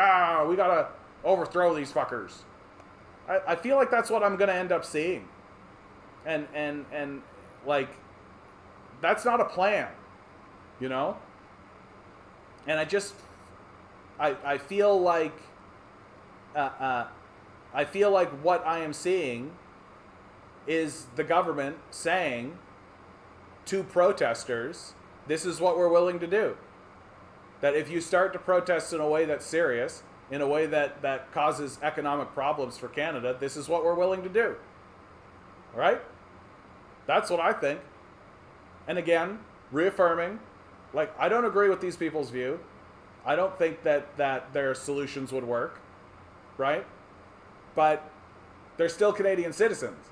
we gotta overthrow these fuckers. I feel like that's what I'm going to end up seeing, and like, that's not a plan, you know. And I feel like what I am seeing is the government saying to protesters, this is what we're willing to do. That if you start to protest in a way that's serious, in a way that causes economic problems for Canada, this is what we're willing to do. All right? That's what I think. And again, reaffirming, like, I don't agree with these people's view. I don't think that their solutions would work, right? But they're still Canadian citizens.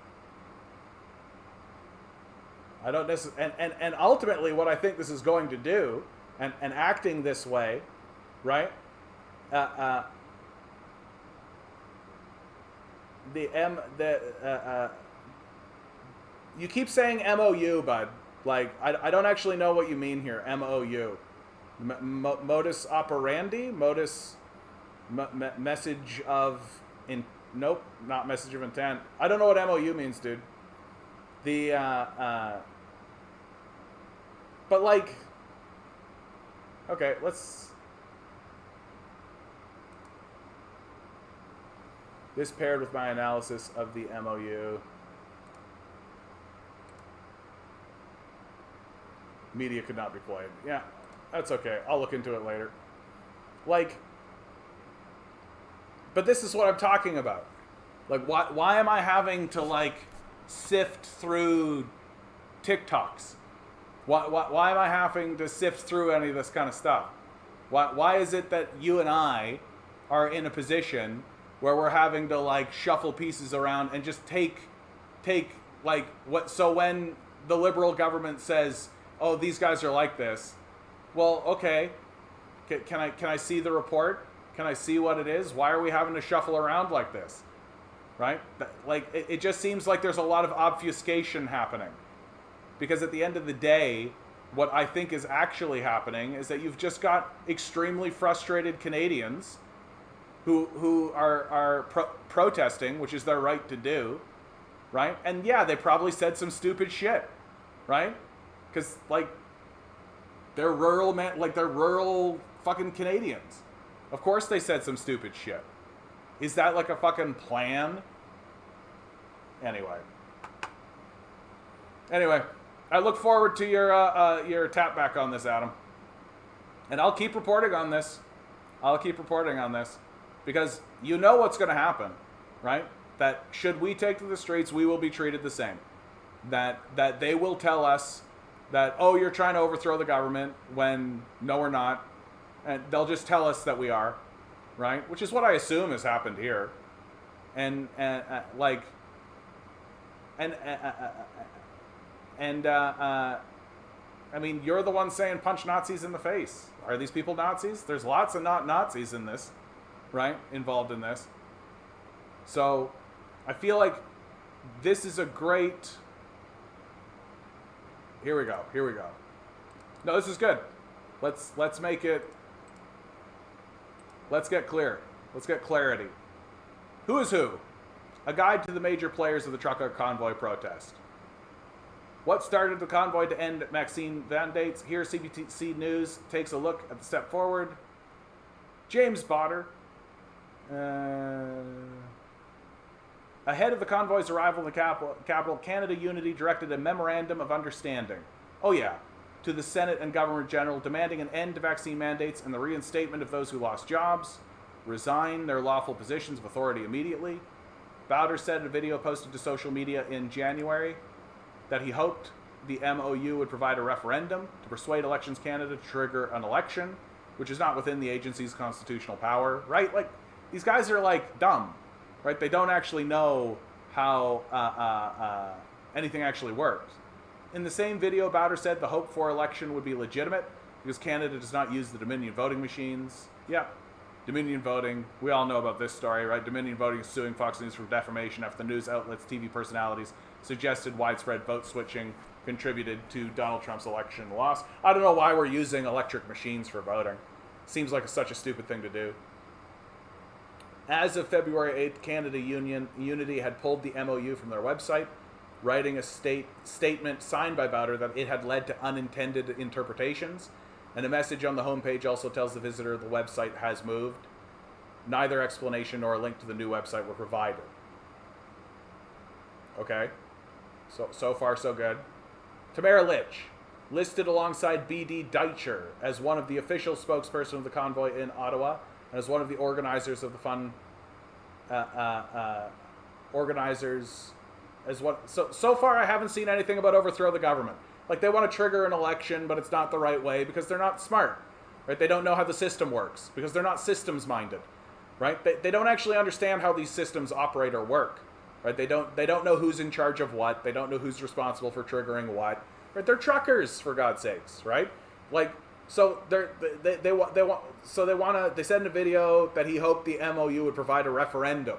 I don't necessarily, and ultimately what I think this is going to do, and acting this way, right? You keep saying MOU, bud. Like, I don't actually know what you mean here, MOU. Modus operandi, message of nope, not message of intent. I don't know what MOU means, dude. But like, okay, let's. This paired with my analysis of the MOU. Media could not be played. Yeah, that's okay. I'll look into it later. Like, but this is what I'm talking about. Like, why am I having to, like, sift through TikToks? Why am I having to sift through any of this kind of stuff? Why is it that you and I are in a position where we're having to, like, shuffle pieces around and just take like, what? So when the liberal government says, oh, these guys are like this, well, okay, can I see the report? Can I see what it is? Why are we having to shuffle around like this? Right? Like, it just seems like there's a lot of obfuscation happening. Because at the end of the day, what I think is actually happening is that you've just got extremely frustrated Canadians who are protesting, which is their right to do, right? And yeah, they probably said some stupid shit, right? Because, like, they're rural fucking Canadians. Of course they said some stupid shit. Is that like a fucking plan? Anyway, I look forward to your tap back on this, Adam. And I'll keep reporting on this. Because you know what's going to happen, right? That should we take to the streets, we will be treated the same. That they will tell us that, oh, you're trying to overthrow the government, when no, we're not. And they'll just tell us that we are, right? Which is what I assume has happened here. I mean, you're the one saying punch Nazis in the face. Are these people Nazis? There's lots of not Nazis in this, right? Involved in this. So I feel like this is a great... Here we go. No, this is good. Let's make it... Let's get clear. Let's get clarity. Who is who? A guide to the major players of the trucker convoy protest. What started the convoy to end vaccine mandates? Here, CBC News takes a look at the step forward. James Botter. Ahead of the convoy's arrival in the capital, Canada Unity directed a memorandum of understanding. Oh yeah, to the Senate and Governor General, demanding an end to vaccine mandates and the reinstatement of those who lost jobs, resign their lawful positions of authority immediately. Bowder said in a video posted to social media in January that he hoped the MOU would provide a referendum to persuade Elections Canada to trigger an election, which is not within the agency's constitutional power, right? Like, these guys are, like, dumb, right? They don't actually know how anything actually works. In the same video, Bowder said the hope for election would be legitimate because Canada does not use the Dominion voting machines. Yeah, Dominion voting. We all know about this story, right? Dominion voting is suing Fox News for defamation after the news outlets' TV personalities suggested widespread vote switching contributed to Donald Trump's election loss. I don't know why we're using electric machines for voting. Seems like such a stupid thing to do. As of February 8th, Canada Unity had pulled the MOU from their website, writing a statement signed by Bowder that it had led to unintended interpretations, and a message on the homepage also tells the visitor the website has moved. Neither explanation nor a link to the new website were provided. Okay, so far so good. Tamara Litch, listed alongside B.D. Deitcher as one of the official spokesperson of the convoy in Ottawa, and as one of the organizers of the So far I haven't seen anything about overthrow the government. Like, they want to trigger an election, but it's not the right way because they're not smart, right? They don't know how the system works because they're not systems minded, right? They don't actually understand how these systems operate or work, right? They don't know who's in charge of what. They don't know who's responsible for triggering what, right? They're truckers, for God's sakes, right? Like, so they said in a video that he hoped the MOU would provide a referendum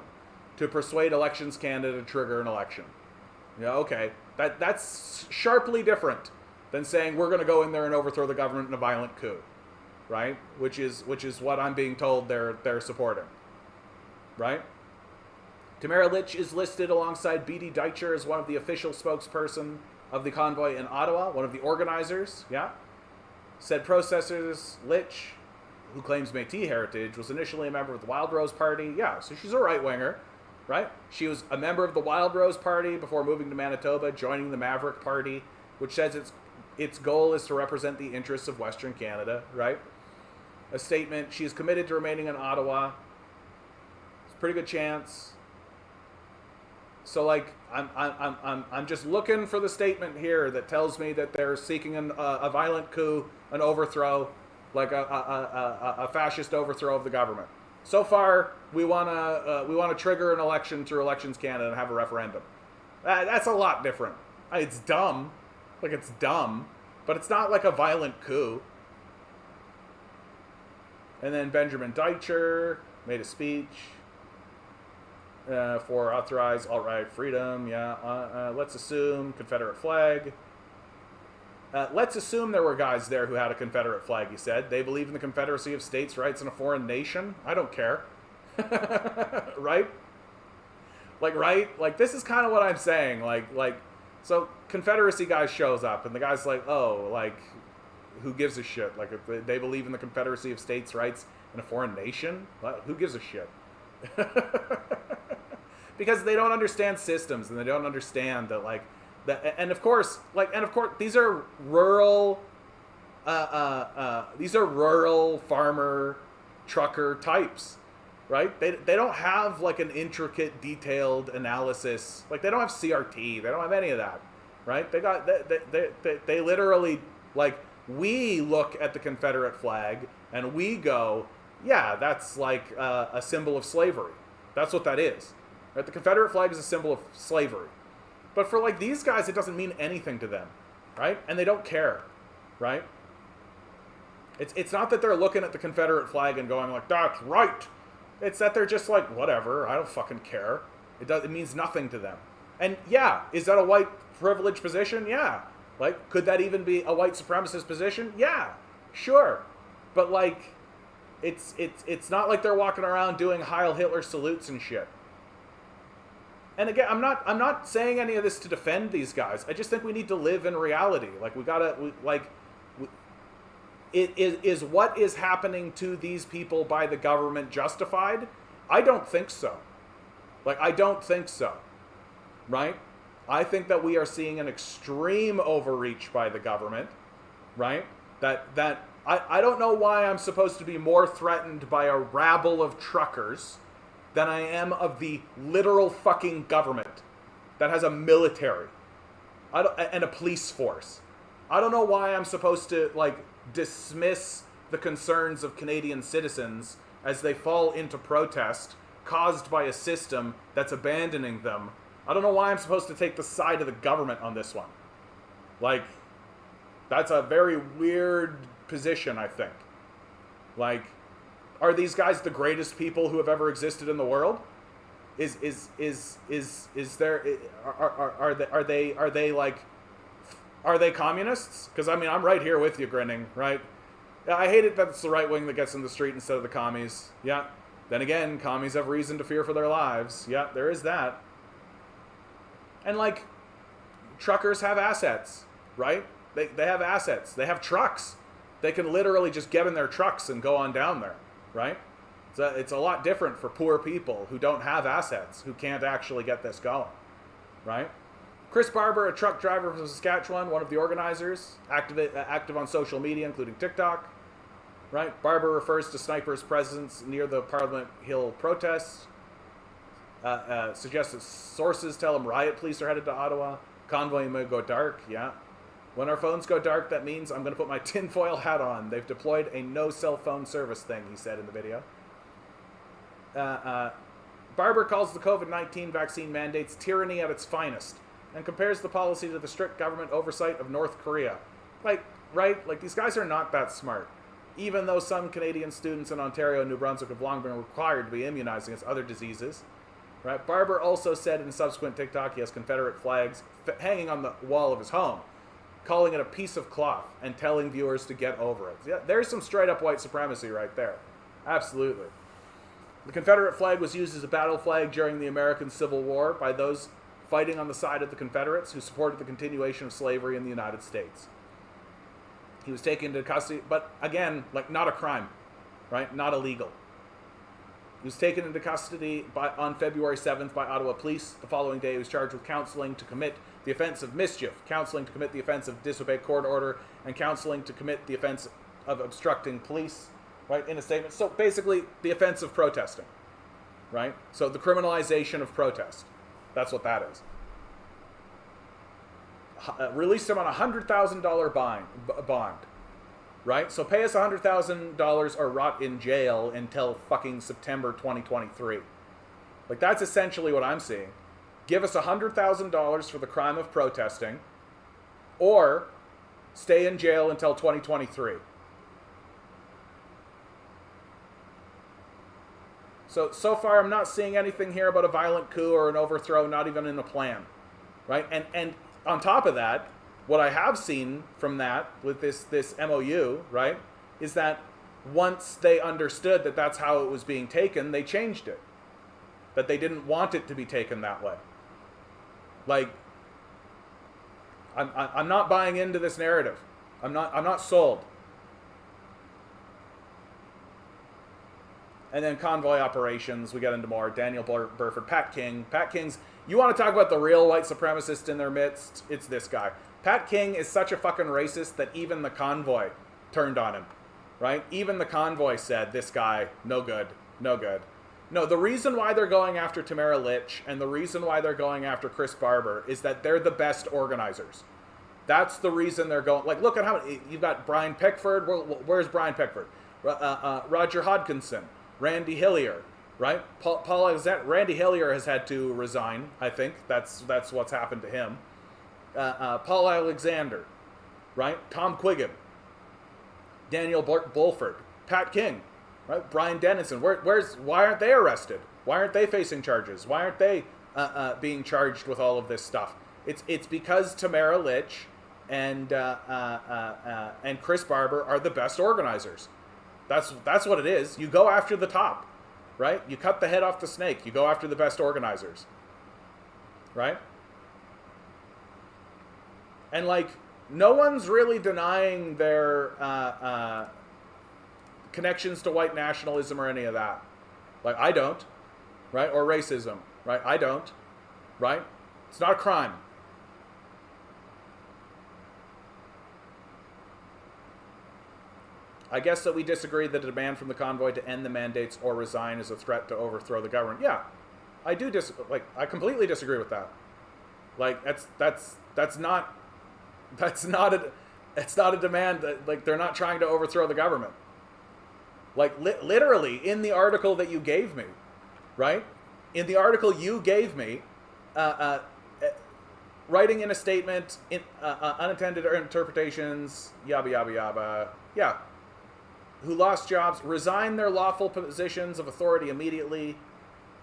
to persuade Elections Canada to trigger an election. Yeah, okay. That's sharply different than saying we're going to go in there and overthrow the government in a violent coup. right? Which is what I'm being told they're supporting, right? Tamara Lich is listed alongside B.D. Deitcher as one of the official spokesperson of the convoy in Ottawa, one of the organizers, yeah. Said processors, Lich, who claims Métis heritage, was initially a member of the Wild Rose Party. Yeah, so she's a right-winger, right? She was a member of the Wild Rose Party before moving to Manitoba, joining the Maverick Party, which says its goal is to represent the interests of Western Canada, right? A statement, she is committed to remaining in Ottawa. It's a pretty good chance. So, like, I'm just looking for the statement here that tells me that they're seeking a violent coup, an overthrow, like a fascist overthrow of the government. So far, we want to trigger an election through Elections Canada and have a referendum. That's a lot different. It's dumb, but it's not like a violent coup. And then Benjamin Deitcher made a speech. For authorized alt-right freedom, yeah. Let's assume Confederate flag. Let's assume there were guys there who had a Confederate flag, he said. They believe in the Confederacy of States' rights in a foreign nation. I don't care. Right? Right? Like, this is kind of what I'm saying. So Confederacy guy shows up, and the guy's like, oh, like, who gives a shit? Like, if they believe in the Confederacy of States' rights in a foreign nation? Who gives a shit? Because they don't understand systems, and they don't understand that and of course these are rural farmer trucker types, right? They don't have like an intricate detailed analysis. Like, they don't have CRT, they don't have any of that, right? They literally, like, we look at the Confederate flag and we go, yeah, that's like a symbol of slavery. That's what that is. Right? The Confederate flag is a symbol of slavery. But for, like, these guys, it doesn't mean anything to them, right? And they don't care, right? It's not that they're looking at the Confederate flag and going like, that's right. It's that they're just like, whatever, I don't fucking care. It means nothing to them. And yeah, is that a white privilege position? Yeah. Like, could that even be a white supremacist position? Yeah, sure. But, like, it's not like they're walking around doing Heil Hitler salutes and shit. And again, I'm not saying any of this to defend these guys. I just think we need to live in reality. Like, is what is happening to these people by the government justified? I don't think so. Like, I don't think so. Right? I think that we are seeing an extreme overreach by the government. Right? That I don't know why I'm supposed to be more threatened by a rabble of truckers than I am of the literal fucking government that has a military and a police force. I don't know why I'm supposed to, like, dismiss the concerns of Canadian citizens as they fall into protest caused by a system that's abandoning them. I don't know why I'm supposed to take the side of the government on this one. Like, that's a very weird position, I think. Like, are these guys the greatest people who have ever existed in the world? Is there are they communists? Because I mean, I'm right here with you, grinning, right? I hate it that it's the right wing that gets in the street instead of the commies. Yeah. Then again, commies have reason to fear for their lives. Yeah, there is that. And, like, truckers have assets, right? They have assets. They have trucks. They can literally just get in their trucks and go on down there, right? It's a lot different for poor people who don't have assets, who can't actually get this going, right? Chris Barber, a truck driver from Saskatchewan, one of the organizers, active on social media, including TikTok, right? Barber refers to snipers' presence near the Parliament Hill protests, suggests that sources tell him riot police are headed to Ottawa. Convoy may go dark, yeah. When our phones go dark, that means I'm going to put my tinfoil hat on. They've deployed a no cell phone service thing, he said in the video. Barber calls the COVID-19 vaccine mandates tyranny at its finest and compares the policy to the strict government oversight of North Korea. Like, right? Like, these guys are not that smart. Even though some Canadian students in Ontario and New Brunswick have long been required to be immunized against other diseases. Right? Barber also said in a subsequent TikTok he has Confederate flags hanging on the wall of his home. calling it a piece of cloth and telling viewers to get over it. Yeah, there's some straight up white supremacy right there. Absolutely. The Confederate flag was used as a battle flag during the American Civil War by those fighting on the side of the Confederates who supported the continuation of slavery in the United States. He was taken into custody, but again, like, not a crime, right? Not illegal. He was taken into custody on February 7th by Ottawa police. The following day, he was charged with counseling to commit the offense of mischief, counseling to commit the offense of disobey court order, and counseling to commit the offense of obstructing police, right, in a statement. So basically, the offense of protesting, right? So the criminalization of protest. That's what that is. Released him on a $100,000 bond, right? So pay us $100,000 or rot in jail until fucking September 2023. Like, that's essentially what I'm seeing. Give us $100,000 for the crime of protesting, or stay in jail until 2023. So far, I'm not seeing anything here about a violent coup or an overthrow, not even in the plan, right? And on top of that, what I have seen from that with this MOU, right, is that once they understood that that's how it was being taken, they changed it. That they didn't want it to be taken that way. Like, I'm not buying into this narrative. I'm not sold. And then convoy operations, we get into more. Daniel Burford, Pat King. Pat King's, you want to talk about the real white supremacist in their midst? It's this guy. Pat King is such a fucking racist that even the convoy turned on him, right? Even the convoy said, this guy, no good, no good. No, the reason why they're going after Tamara Litch and the reason why they're going after Chris Barber is that they're the best organizers. That's the reason they're going. Like, look at how you've got Brian Pickford. Where's Brian Pickford? Roger Hodgkinson, Randy Hillier, right? Paul Alexander. Randy Hillier has had to resign. I think that's what's happened to him. Paul Alexander, right? Tom Quiggin, Daniel Bulford, Pat King, right? Brian Dennison. Why aren't they arrested? Why aren't they facing charges? Why aren't they being charged with all of this stuff? It's because Tamara Litch and Chris Barber are the best organizers. That's what it is. You go after the top, right? You cut the head off the snake. You go after the best organizers, right? And, like, no one's really denying their connections to white nationalism or any of that. Like, I don't, right? Or racism, right? I don't, right? It's not a crime. I guess that we disagree that a demand from the convoy to end the mandates or resign is a threat to overthrow the government. Yeah, I do I completely disagree with that. Like, that's not a demand that, like, they're not trying to overthrow the government. Like, literally in the article that you gave me, right? In the article you gave me, writing in a statement, unintended interpretations, yabba yabba yabba. Yeah. Who lost jobs, resign their lawful positions of authority immediately.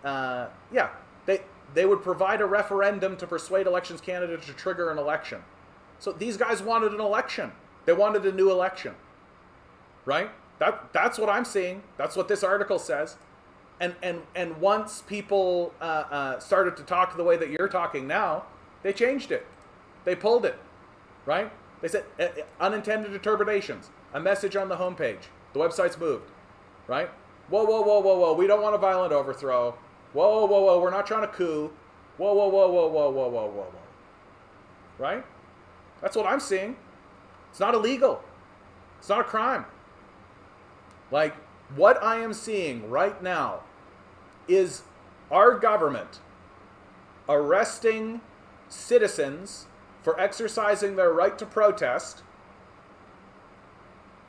Yeah, they would provide a referendum to persuade Elections Canada to trigger an election. So these guys wanted an election. They wanted a new election, right? That's what I'm seeing. That's what this article says. And once people started to talk the way that you're talking now, they changed it. They pulled it, right? They said unintended interpretations. A message on the homepage. The website's moved, right? Whoa, whoa, whoa, whoa, whoa. We don't want a violent overthrow. Whoa, whoa, whoa. We're not trying to coup. Whoa, whoa, whoa, whoa, whoa, whoa, whoa, whoa, whoa. Right? That's what I'm seeing. It's not illegal. It's not a crime. Like, what I am seeing right now is our government arresting citizens for exercising their right to protest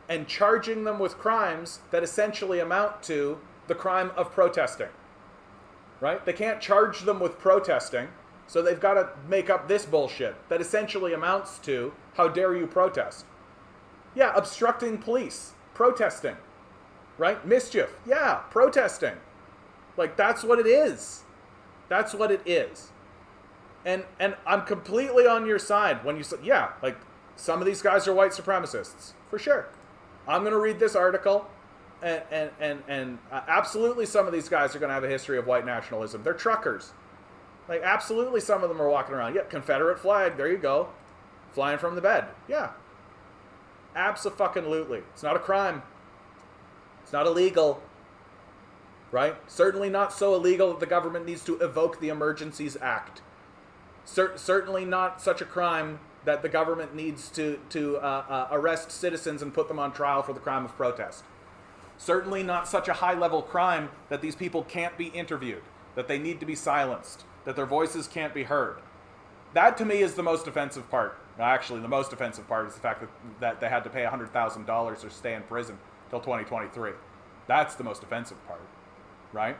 and charging them with crimes that essentially amount to the crime of protesting, right? They can't charge them with protesting, so they've got to make up this bullshit that essentially amounts to, how dare you protest? Yeah, obstructing police, protesting, right? Mischief, yeah, protesting. Like, that's what it is. That's what it is. And I'm completely on your side when you say, yeah, like, some of these guys are white supremacists, for sure. I'm going to read this article, and absolutely some of these guys are going to have a history of white nationalism. They're truckers. Like, absolutely some of them are walking around. Yeah, Confederate flag, there you go. Flying from the bed. Yeah. Abso-fucking-lutely. It's not a crime. It's not illegal. Right? Certainly not so illegal that the government needs to evoke the Emergencies Act. Certainly not such a crime that the government needs to arrest citizens and put them on trial for the crime of protest. Certainly not such a high-level crime that these people can't be interviewed, that they need to be silenced, that their voices can't be heard. That, to me, is the most offensive part. Actually, the most offensive part is the fact that they had to pay $100,000 or stay in prison till 2023. That's the most offensive part, right?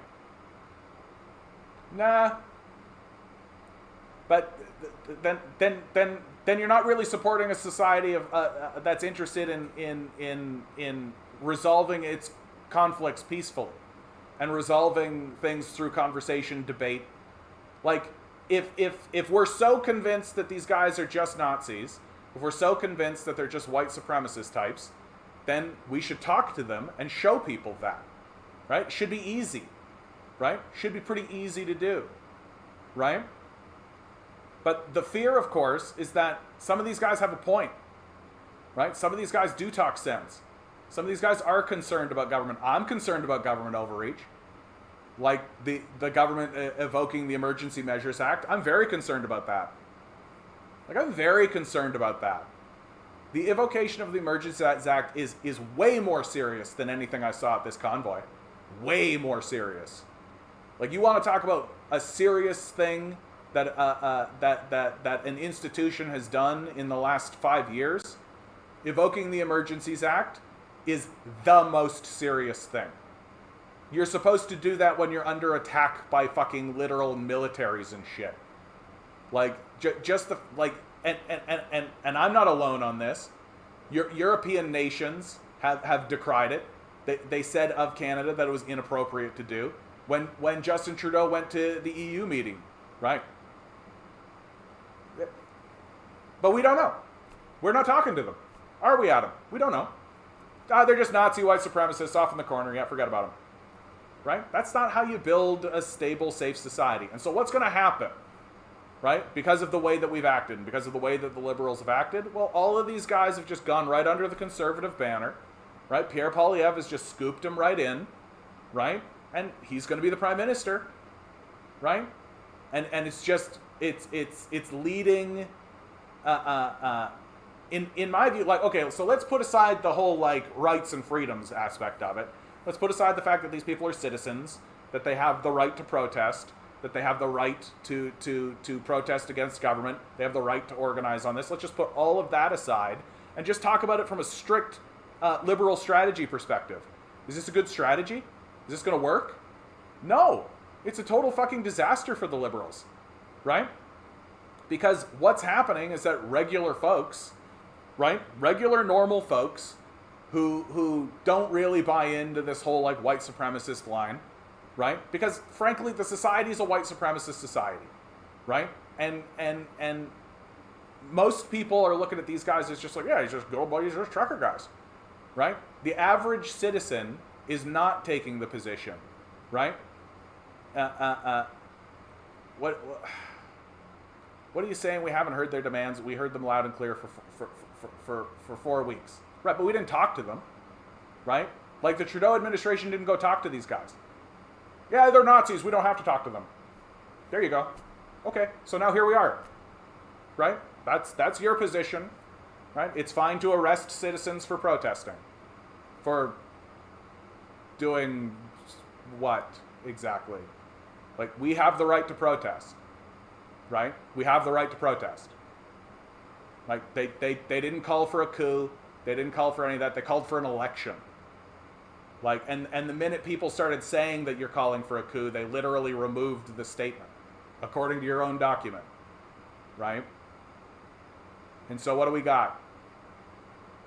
Nah. But then you're not really supporting a society of that's interested in resolving its conflicts peacefully and resolving things through conversation, debate. Like, if we're so convinced that these guys are just Nazis, if we're so convinced that they're just white supremacist types, then we should talk to them and show people that, right? Should be easy, right? Should be pretty easy to do, right? But the fear, of course, is that some of these guys have a point, right? Some of these guys do talk sense. Some of these guys are concerned about government. I'm concerned about government overreach. Like the government evoking the Emergency Measures Act. I'm very concerned about that. Like, I'm very concerned about that. The evocation of the Emergency Act is way more serious than anything I saw at this convoy. Way more serious. Like, you want to talk about a serious thing that an institution has done in the last 5 years? Evoking the Emergencies Act is the most serious thing. You're supposed to do that when you're under attack by fucking literal militaries and shit. Like, just the, like, and I'm not alone on this. European nations have decried it. They said of Canada that it was inappropriate to do. When Justin Trudeau went to the EU meeting, right? But we don't know. We're not talking to them. Are we, Adam? We don't know. They're just Nazi white supremacists off in the corner. Yeah, forget about them. Right? That's not how you build a stable, safe society. And so what's going to happen? Right? Because of the way that we've acted, and because of the way that the liberals have acted, well, all of these guys have just gone right under the conservative banner. Right? Pierre Poilievre has just scooped him right in. Right? And he's going to be the prime minister. Right? And it's just, it's leading, in my view, like, okay, so let's put aside the whole, like, rights and freedoms aspect of it. Let's put aside the fact that these people are citizens, that they have the right to protest, that they have the right to protest against government, they have the right to organize on this. Let's just put all of that aside and just talk about it from a strict liberal strategy perspective. Is this a good strategy? Is this going to work? No. It's a total fucking disaster for the liberals, right? Because what's happening is that regular folks, right? Regular, normal folks who don't really buy into this whole, like, white supremacist line, right? Because, frankly, the society is a white supremacist society, right? And most people are looking at these guys as just like, yeah, he's just good old boy, he's just trucker guys, right? The average citizen is not taking the position, right? What are you saying? We haven't heard their demands. We heard them loud and clear for 4 weeks. Right, but we didn't talk to them, right? Like, the Trudeau administration didn't go talk to these guys. Yeah, they're Nazis. We don't have to talk to them. There you go. Okay, so now here we are, right? That's your position, right? It's fine to arrest citizens for protesting. For doing what exactly? Like, we have the right to protest, right? We have the right to protest. Like, they didn't call for a coup. They didn't call for any of that. They called for an election. Like, and the minute people started saying that you're calling for a coup, they literally removed the statement, according to your own document, right? And so what do we got?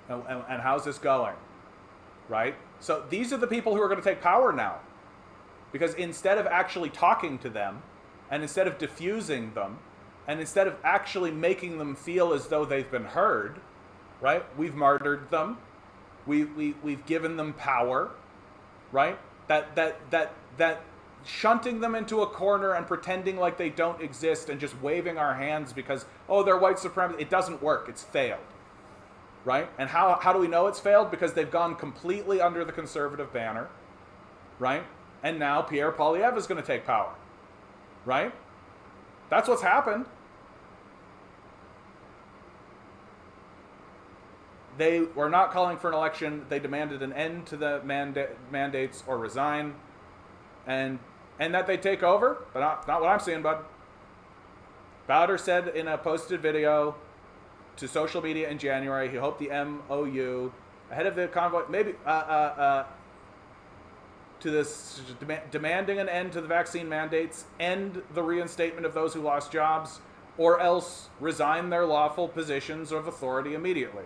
And how's this going, right? So these are the people who are going to take power now. Because instead of actually talking to them, and instead of diffusing them, and instead of actually making them feel as though they've been heard, right? We've martyred them. We've given them power, right? That shunting them into a corner and pretending like they don't exist and just waving our hands because, oh, they're white supremacists, it doesn't work. It's failed, right? And how do we know it's failed? Because they've gone completely under the conservative banner, right? And now Pierre Poilievre is going to take power, right? That's what's happened. They were not calling for an election. They demanded an end to the mandates or resign, and that they take over. But not what I'm seeing, bud. Bowder said in a posted video to social media in January he hoped the MOU ahead of the convoy, maybe to this demanding an end to the vaccine mandates, end the reinstatement of those who lost jobs, or else resign their lawful positions of authority immediately.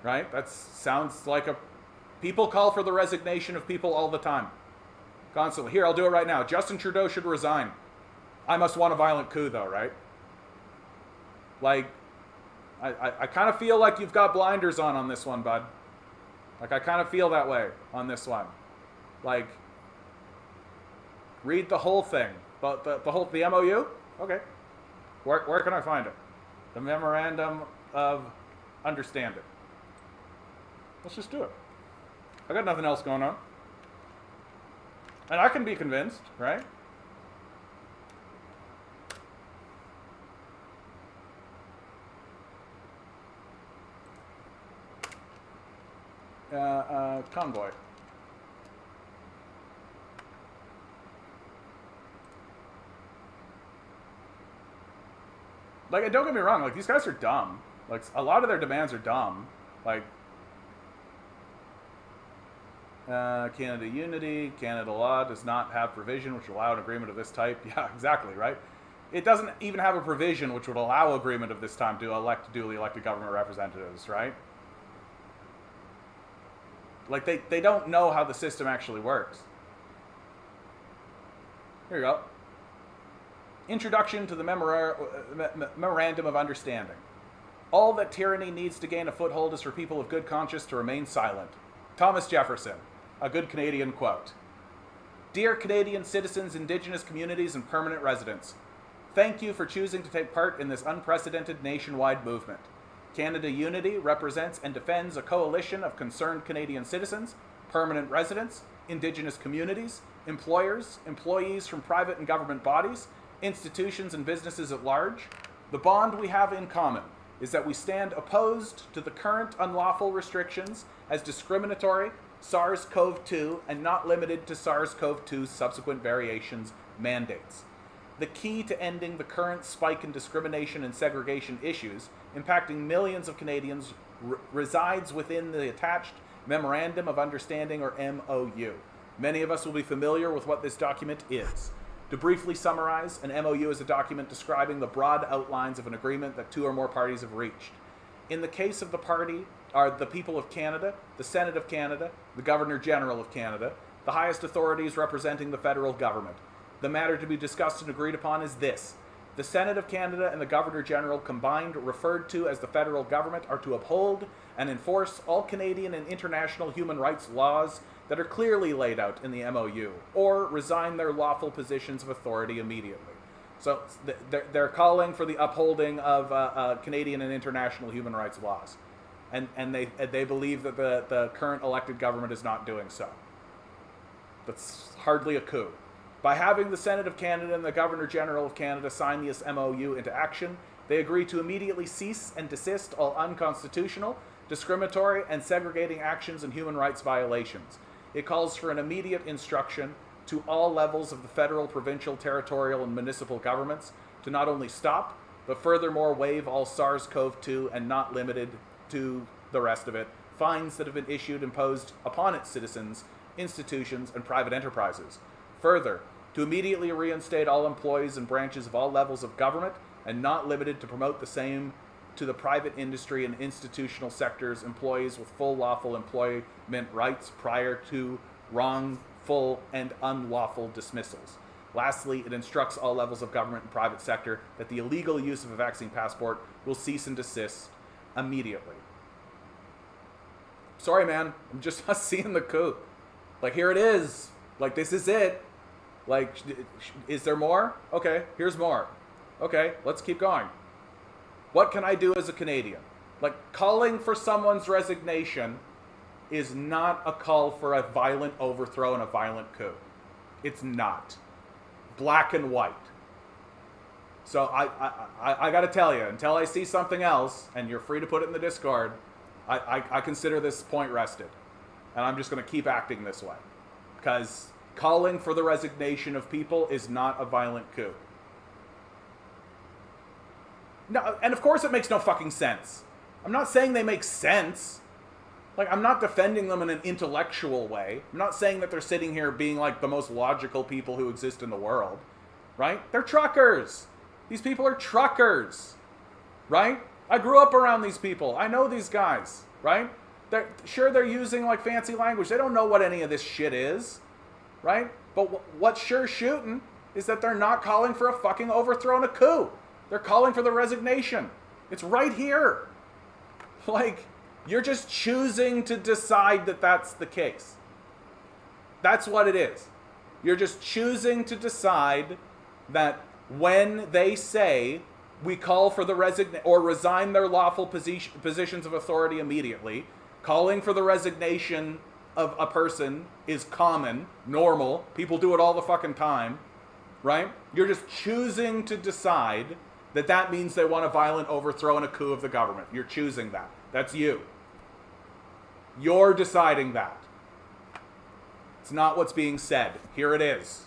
Right? That sounds like people call for the resignation of people all the time. Constantly. Here, I'll do it right now. Justin Trudeau should resign. I must want a violent coup, though, right? Like, I kind of feel like you've got blinders on this one, bud. Like, I kind of feel that way on this one. Like, read the whole thing. The MOU? Okay. Where can I find it? The Memorandum of Understanding. Let's just do it. I got nothing else going on. And I can be convinced, right? Convoy. Like, don't get me wrong, like, these guys are dumb. Like, a lot of their demands are dumb. Like, Canada Unity, Canada law does not have provision which would allow an agreement of this type. Yeah, exactly, right? It doesn't even have a provision which would allow agreement of this time to elect duly elected government representatives, right? Like, they don't know how the system actually works. Here you go. Introduction to the Memorandum of Understanding. All that tyranny needs to gain a foothold is for people of good conscience to remain silent. Thomas Jefferson, a good Canadian quote. Dear Canadian citizens, Indigenous communities, and permanent residents, thank you for choosing to take part in this unprecedented nationwide movement. Canada Unity represents and defends a coalition of concerned Canadian citizens, permanent residents, Indigenous communities, employers, employees from private and government bodies, institutions and businesses at large. The bond we have in common is that we stand opposed to the current unlawful restrictions as discriminatory, SARS-CoV-2, and not limited to SARS-CoV-2's subsequent variations, mandates. The key to ending the current spike in discrimination and segregation issues impacting millions of Canadians resides within the attached Memorandum of Understanding, or MOU. Many of us will be familiar with what this document is. To briefly summarize, an MOU is a document describing the broad outlines of an agreement that two or more parties have reached. In the case of the party are the people of Canada, the Senate of Canada, the Governor-General of Canada, the highest authorities representing the federal government. The matter to be discussed and agreed upon is this. The Senate of Canada and the Governor-General combined, referred to as the federal government, are to uphold and enforce all Canadian and international human rights laws that are clearly laid out in the MOU, or resign their lawful positions of authority immediately. So they're calling for the upholding of Canadian and international human rights laws. And they believe that the current elected government is not doing so. That's hardly a coup. By having the Senate of Canada and the Governor-General of Canada sign this MOU into action, they agree to immediately cease and desist all unconstitutional, discriminatory, and segregating actions and human rights violations. It calls for an immediate instruction to all levels of the federal, provincial, territorial, and municipal governments to not only stop, but furthermore waive all SARS-CoV-2 and not limited to the rest of it, fines that have been imposed upon its citizens, institutions, and private enterprises. Further, to immediately reinstate all employees and branches of all levels of government, and not limited to promote the same to the private industry and institutional sectors, employees with full lawful employment rights prior to wrongful and unlawful dismissals. Lastly, it instructs all levels of government and private sector that the illegal use of a vaccine passport will cease and desist immediately. sorry, man, I'm just not seeing the coup. Like, here it is. Like, this is it. Like, is there more? Okay, here's more. Okay, let's keep going. What can I do as a Canadian? Like, calling for someone's resignation is not a call for a violent overthrow and a violent coup. It's not. Black and white. So I got to tell you, until I see something else, and you're free to put it in the Discord, I consider this point rested. And I'm just going to keep acting this way. Because calling for the resignation of people is not a violent coup. No, and of course it makes no fucking sense. I'm not saying they make sense. Like, I'm not defending them in an intellectual way. I'm not saying that they're sitting here being like the most logical people who exist in the world. Right? They're truckers. These people are truckers. Right? I grew up around these people. I know these guys. Right? They're using like fancy language. They don't know what any of this shit is. Right? But what's sure shooting is that they're not calling for a fucking overthrow and a coup. They're calling for the resignation. It's right here. Like, you're just choosing to decide that that's the case. That's what it is. You're just choosing to decide that when they say we call for the resign their lawful positions of authority immediately, calling for the resignation of a person is common, normal. People do it all the fucking time, right? You're just choosing to decide that that means they want a violent overthrow and a coup of the government. You're choosing that. That's you. You're deciding that. It's not what's being said. Here it is.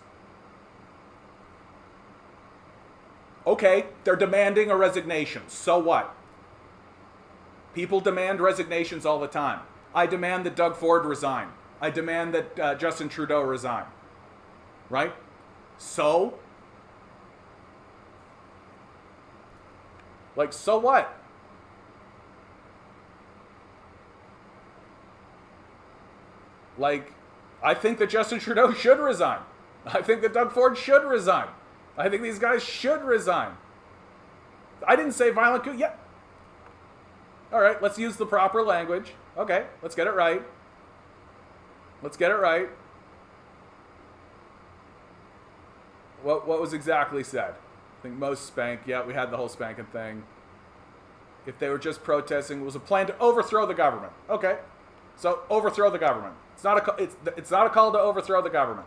Okay, they're demanding a resignation. So what? People demand resignations all the time. I demand that Doug Ford resign. I demand that Justin Trudeau resign. Right? So? Like, so what? Like, I think that Justin Trudeau should resign. I think that Doug Ford should resign. I think these guys should resign. I didn't say violent coup. Yeah. All right, let's use the proper language. Okay, let's get it right. Let's get it right. What was exactly said? I think most spank. Yeah, we had the whole spanking thing. If they were just protesting, it was a plan to overthrow the government. Okay, so overthrow the government. It's not a call to overthrow the government,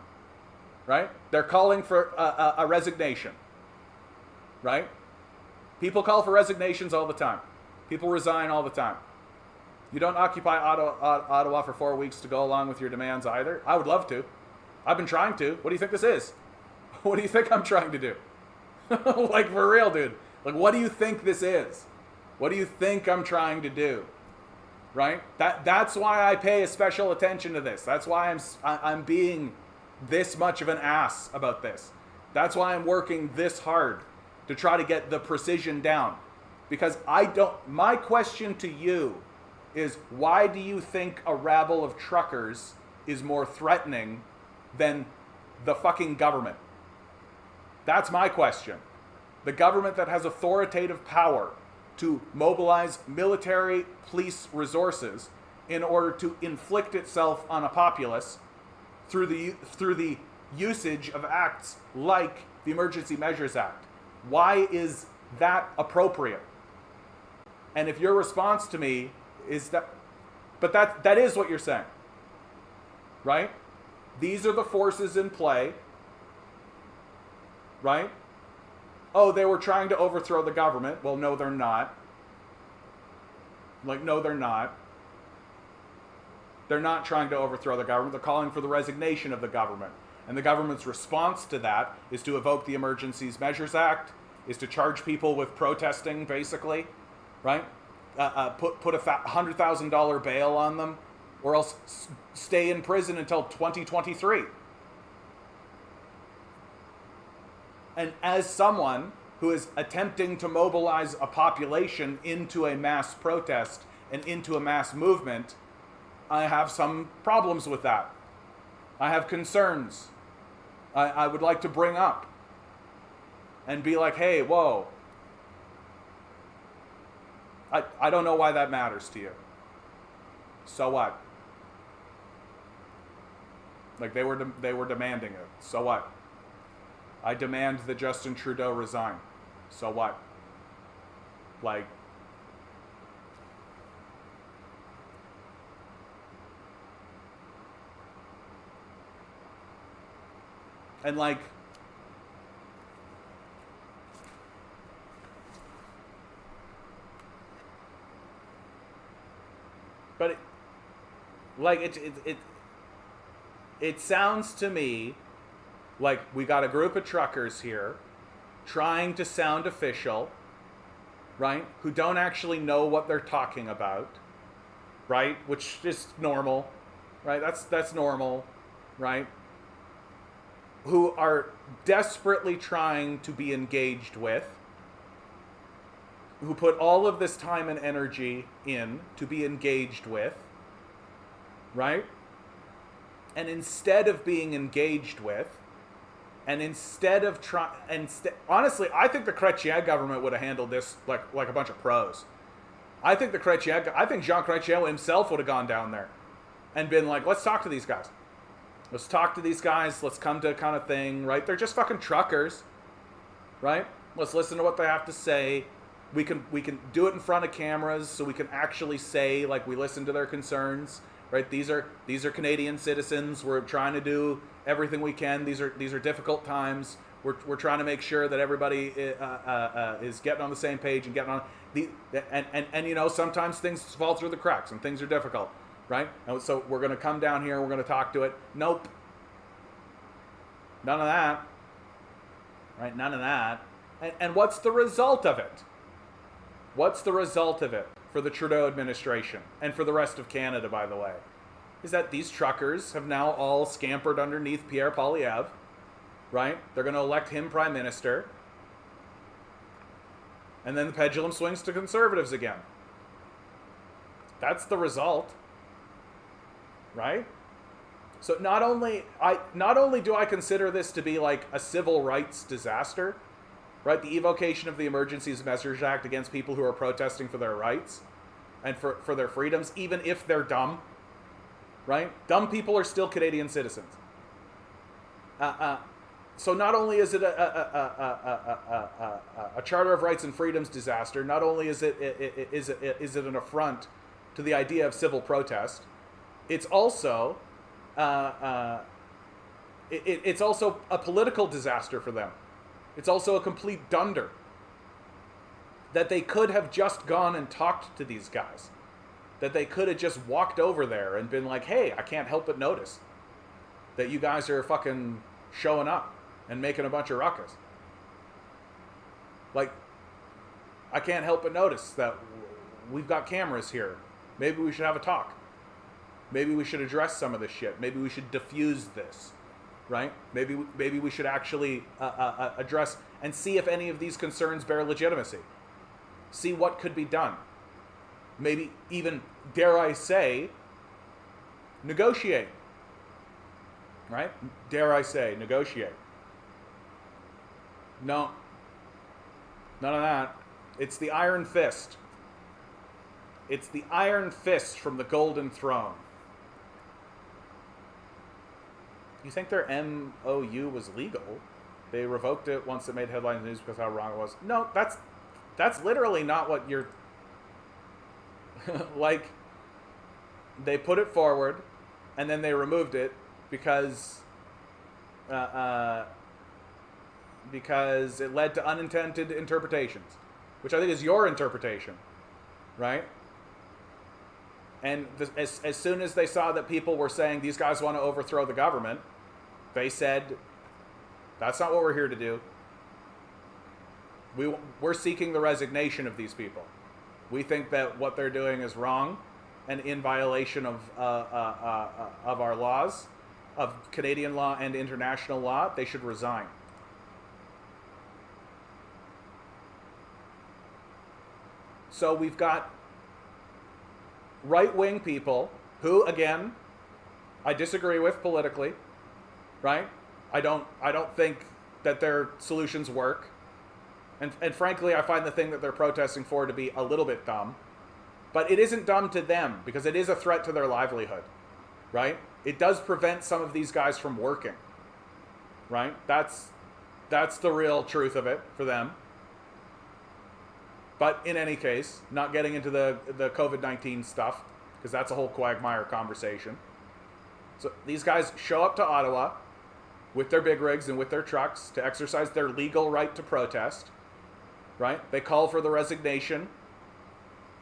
right? They're calling for a resignation, right? People call for resignations all the time. People resign all the time. You don't occupy Ottawa for 4 weeks to go along with your demands either. I would love to. I've been trying to. What do you think this is? What do you think I'm trying to do? Like, for real, dude. Like, what do you think this is? What do you think I'm trying to do? Right? That's why I pay special attention to this. That's why I'm being this much of an ass about this. That's why I'm working this hard to try to get the precision down. Because my question to you is, why do you think a rabble of truckers is more threatening than the fucking government? That's my question. The government that has authoritative power to mobilize military police resources in order to inflict itself on a populace through the usage of acts like the Emergency Measures Act. Why is that appropriate? And if your response to me is that, but that is what you're saying, right? These are the forces in play, right? Oh, they were trying to overthrow the government. Well, no, they're not. Like, no, they're not. They're not trying to overthrow the government. They're calling for the resignation of the government. And the government's response to that is to evoke the Emergency Measures Act, is to charge people with protesting, basically, right? Put a $100,000 bail on them, or else stay in prison until 2023. And as someone who is attempting to mobilize a population into a mass protest and into a mass movement, I have some problems with that. I have concerns I would like to bring up and be like, hey, whoa. I don't know why that matters to you. So what? Like they were demanding it. So what? I demand that Justin Trudeau resign. So what? Like, and like, but it sounds to me like we got a group of truckers here trying to sound official, right? Who don't actually know what they're talking about, right? Which is normal, right? That's normal, right? Who are desperately trying to be engaged with, who put all of this time and energy in to be engaged with, right? And instead of being engaged with, and instead of honestly, I think the Chrétien government would have handled this like a bunch of pros. I think Jean Chrétien himself would have gone down there and been like, let's talk to these guys. Let's talk to these guys. Let's come to a kind of thing, right? They're just fucking truckers, right? Let's listen to what they have to say. We can do it in front of cameras so we can actually say like we listen to their concerns, right? These are Canadian citizens. We're trying to do everything we can. These are difficult times. We're trying to make sure that everybody is getting on the same page and getting on and you know, sometimes things fall through the cracks and things are difficult, right? And so we're going to come down here, we're going to talk to it. Nope. None of that. Right? None of that. And what's the result of it? What's the result of it for the Trudeau administration and for the rest of Canada, by the way? Is that these truckers have now all scampered underneath Pierre Poilievre, right? They're going to elect him prime minister. And then the pendulum swings to conservatives again. That's the result. Right? So not only do I consider this to be like a civil rights disaster, right? The evocation of the Emergencies Measures Act against people who are protesting for their rights and for their freedoms, even if they're dumb, right? Dumb people are still Canadian citizens. So not only is it a Charter of Rights and Freedoms disaster, not only is it an affront to the idea of civil protest, it's also it's also a political disaster for them. It's also a complete dunder. That they could have just gone and talked to these guys. That they could have just walked over there and been like, hey, I can't help but notice that you guys are fucking showing up and making a bunch of ruckus. Like, I can't help but notice that we've got cameras here. Maybe we should have a talk. Maybe we should address some of this shit. Maybe we should diffuse this, right? Maybe we should actually address and see if any of these concerns bear legitimacy. See what could be done. Maybe even, dare I say, negotiate. Right? Dare I say, negotiate. No. None of that. It's the iron fist. It's the iron fist from the Golden Throne. You think their MOU was legal? They revoked it once it made headlines news because how wrong it was. No, that's literally not what you're... like, they put it forward, and then they removed it because it led to unintended interpretations, which I think is your interpretation, right? And as soon as they saw that people were saying these guys want to overthrow the government, they said, that's not what we're here to do. We're seeking the resignation of these people. We think that what they're doing is wrong and in violation of our laws, of Canadian law and international law. They should resign. So we've got right-wing people who, again, I disagree with politically, right? I don't think that their solutions work. And frankly, I find the thing that they're protesting for to be a little bit dumb, But it isn't dumb to them because it is a threat to their livelihood, right? It does prevent some of these guys from working, right? That's the real truth of it for them. But in any case, not getting into the COVID-19 stuff, because that's a whole quagmire conversation. So these guys show up to Ottawa with their big rigs and with their trucks to exercise their legal right to protest, right? They call for the resignation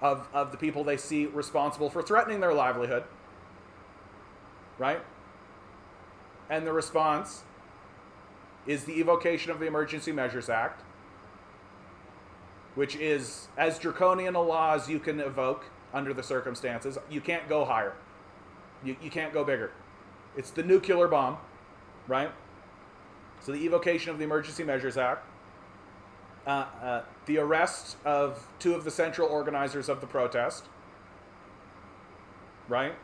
of the people they see responsible for threatening their livelihood, right? And the response is the evocation of the Emergency Measures Act, which is as draconian a law as you can evoke under the circumstances. You can't go higher. You can't go bigger. It's the nuclear bomb, right? So the evocation of the Emergency Measures Act, the arrest of 2 of the central organizers of the protest, right?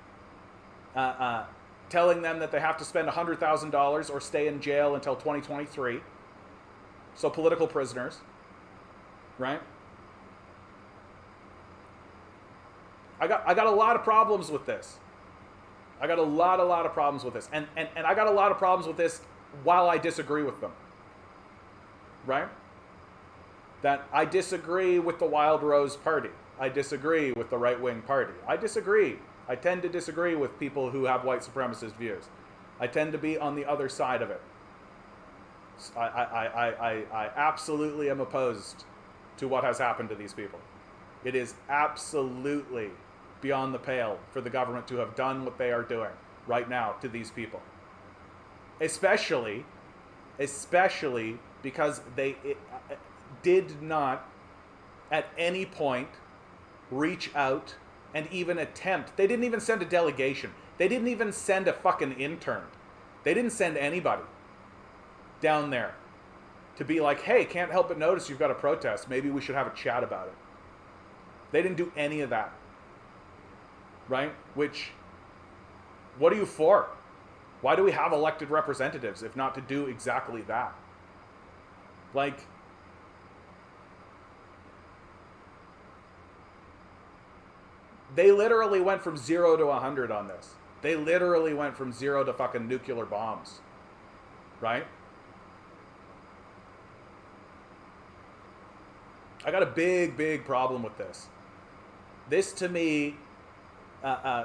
Telling them that they have to spend $100,000 or stay in jail until 2023. So political prisoners, right? I got a lot of problems with this. I got a lot of problems with this. And I got a lot of problems with this while I disagree with them. Right? That I disagree with the Wild Rose Party. I disagree with the right-wing party. I disagree. I tend to disagree with people who have white supremacist views. I tend to be on the other side of it. I absolutely am opposed to what has happened to these people. It is absolutely beyond the pale for the government to have done what they are doing right now to these people. Especially because they did not at any point reach out and even attempt. They didn't even send a delegation. They didn't even send a fucking intern. They didn't send anybody down there to be like, hey, can't help but notice you've got a protest. Maybe we should have a chat about it. They didn't do any of that. Right? Which, what are you for? Why do we have elected representatives if not to do exactly that? Like, they literally went from 0 to 100 on this. They literally went from 0 to fucking nuclear bombs. Right? I got a big problem with this. This to me,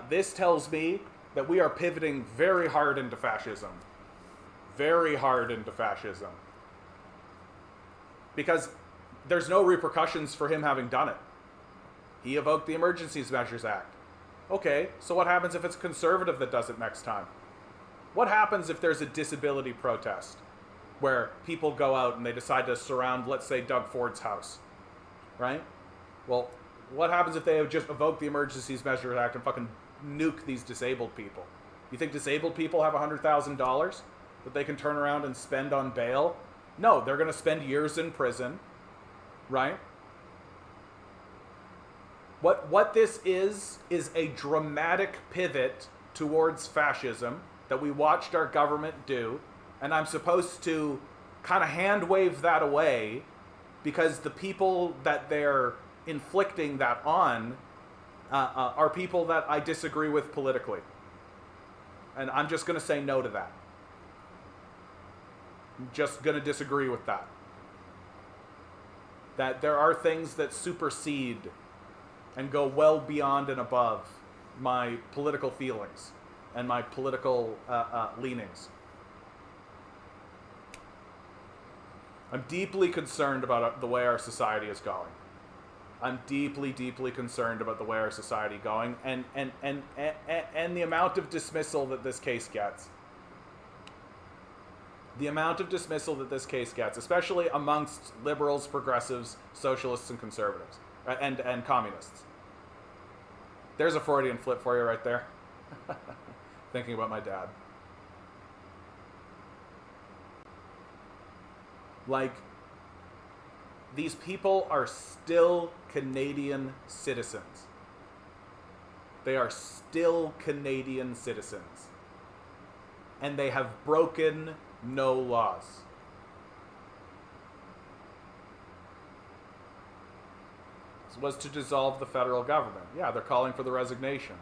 this tells me that we are pivoting very hard into fascism. Very hard into fascism. Because there's no repercussions for him having done it. He evoked the Emergency Measures Act. Okay, so what happens if it's a conservative that does it next time? What happens if there's a disability protest where people go out and they decide to surround, let's say, Doug Ford's house? Right? Well, what happens if they have just evoked the Emergency Measures Act and fucking nuke these disabled people? You think disabled people have $100,000 that they can turn around and spend on bail? No, they're going to spend years in prison, right? What this is a dramatic pivot towards fascism that we watched our government do, and I'm supposed to kind of hand wave that away because the people that they're inflicting that on are people that I disagree with politically. And I'm just going to say no to that. I'm just going to disagree with that. That there are things that supersede and go well beyond and above my political feelings and my political leanings. I'm deeply concerned about the way our society is going. I'm deeply concerned about the way our society is going and the amount of dismissal that this case gets. The amount of dismissal that this case gets, especially amongst liberals, progressives, socialists, and conservatives, and communists. There's a Freudian flip for you right there. Thinking about my dad. Like, these people are still Canadian citizens. They are still Canadian citizens. And they have broken no laws. was to dissolve the federal government. Yeah, they're calling for the resignation.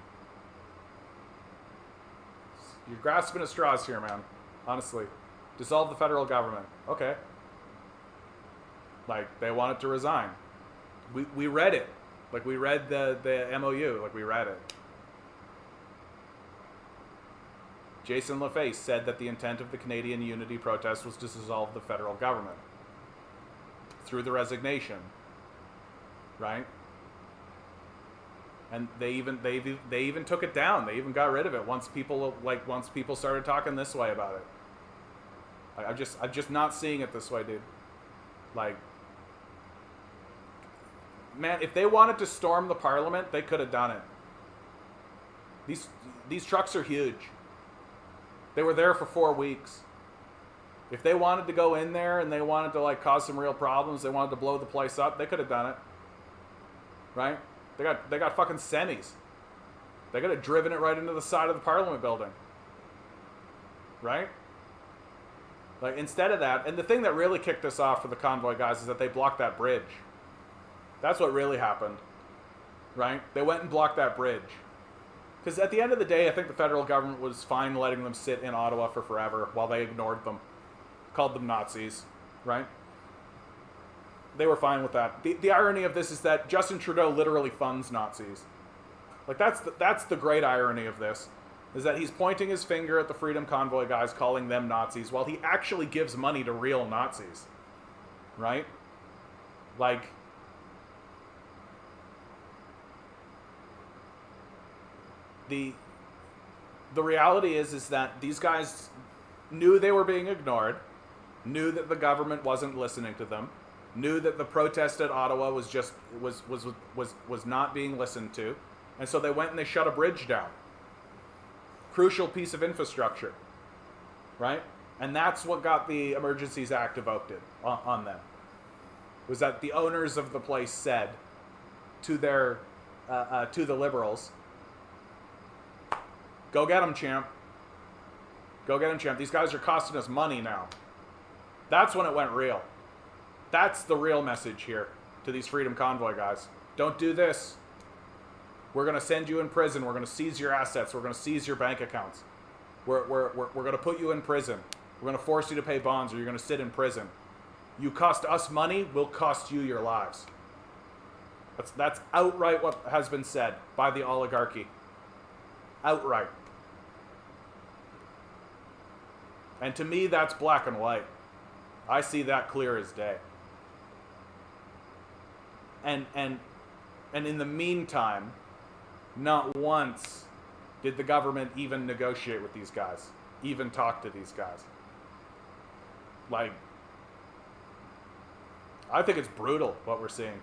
You're grasping at straws here, man. Honestly. Dissolve the federal government. Okay. Like, they wanted to resign. We read it. Like, we read the MOU. Like, we read it. Jason LaFace said that the intent of the Canadian Unity protest was to dissolve the federal government through the resignation, right? And they even took it down. They even got rid of it once people started talking this way about it. I'm just not seeing it this way, dude. Like, man, if they wanted to storm the parliament, they could have done it. These trucks are huge. They were there for 4 weeks. If they wanted to go in there and they wanted to like cause some real problems, they wanted to blow the place up, they could have done it. Right? They got fucking semis. They could have driven it right into the side of the Parliament building. Right? Like, instead of that, and the thing that really kicked us off for the convoy guys is that they blocked that bridge. That's what really happened. Right? They went and blocked that bridge. Because at the end of the day, I think the federal government was fine letting them sit in Ottawa for forever while they ignored them. Called them Nazis. Right? They were fine with that. The irony of this is that Justin Trudeau literally funds Nazis. Like, that's the great irony of this, is that he's pointing his finger at the Freedom Convoy guys, calling them Nazis, while he actually gives money to real Nazis. Right? Like, the reality is that these guys knew they were being ignored, knew that the government wasn't listening to them, knew that the protest at Ottawa was not being listened to, and so they went and they shut a bridge down. Crucial piece of infrastructure, right? And that's what got the Emergencies Act evoked on them. Was that the owners of the place said to their to the Liberals, "Go get them, champ. Go get them, champ. These guys are costing us money now." That's when it went real. That's the real message here to these Freedom Convoy guys. Don't do this. We're going to send you in prison. We're going to seize your assets. We're going to seize your bank accounts. We're going to put you in prison. We're going to force you to pay bonds, or you're going to sit in prison. You cost us money, we'll cost you your lives. That's outright what has been said by the oligarchy. Outright. And to me, that's black and white. I see that clear as day. And in the meantime, not once did the government even negotiate with these guys, even talk to these guys. Like, I think it's brutal what we're seeing.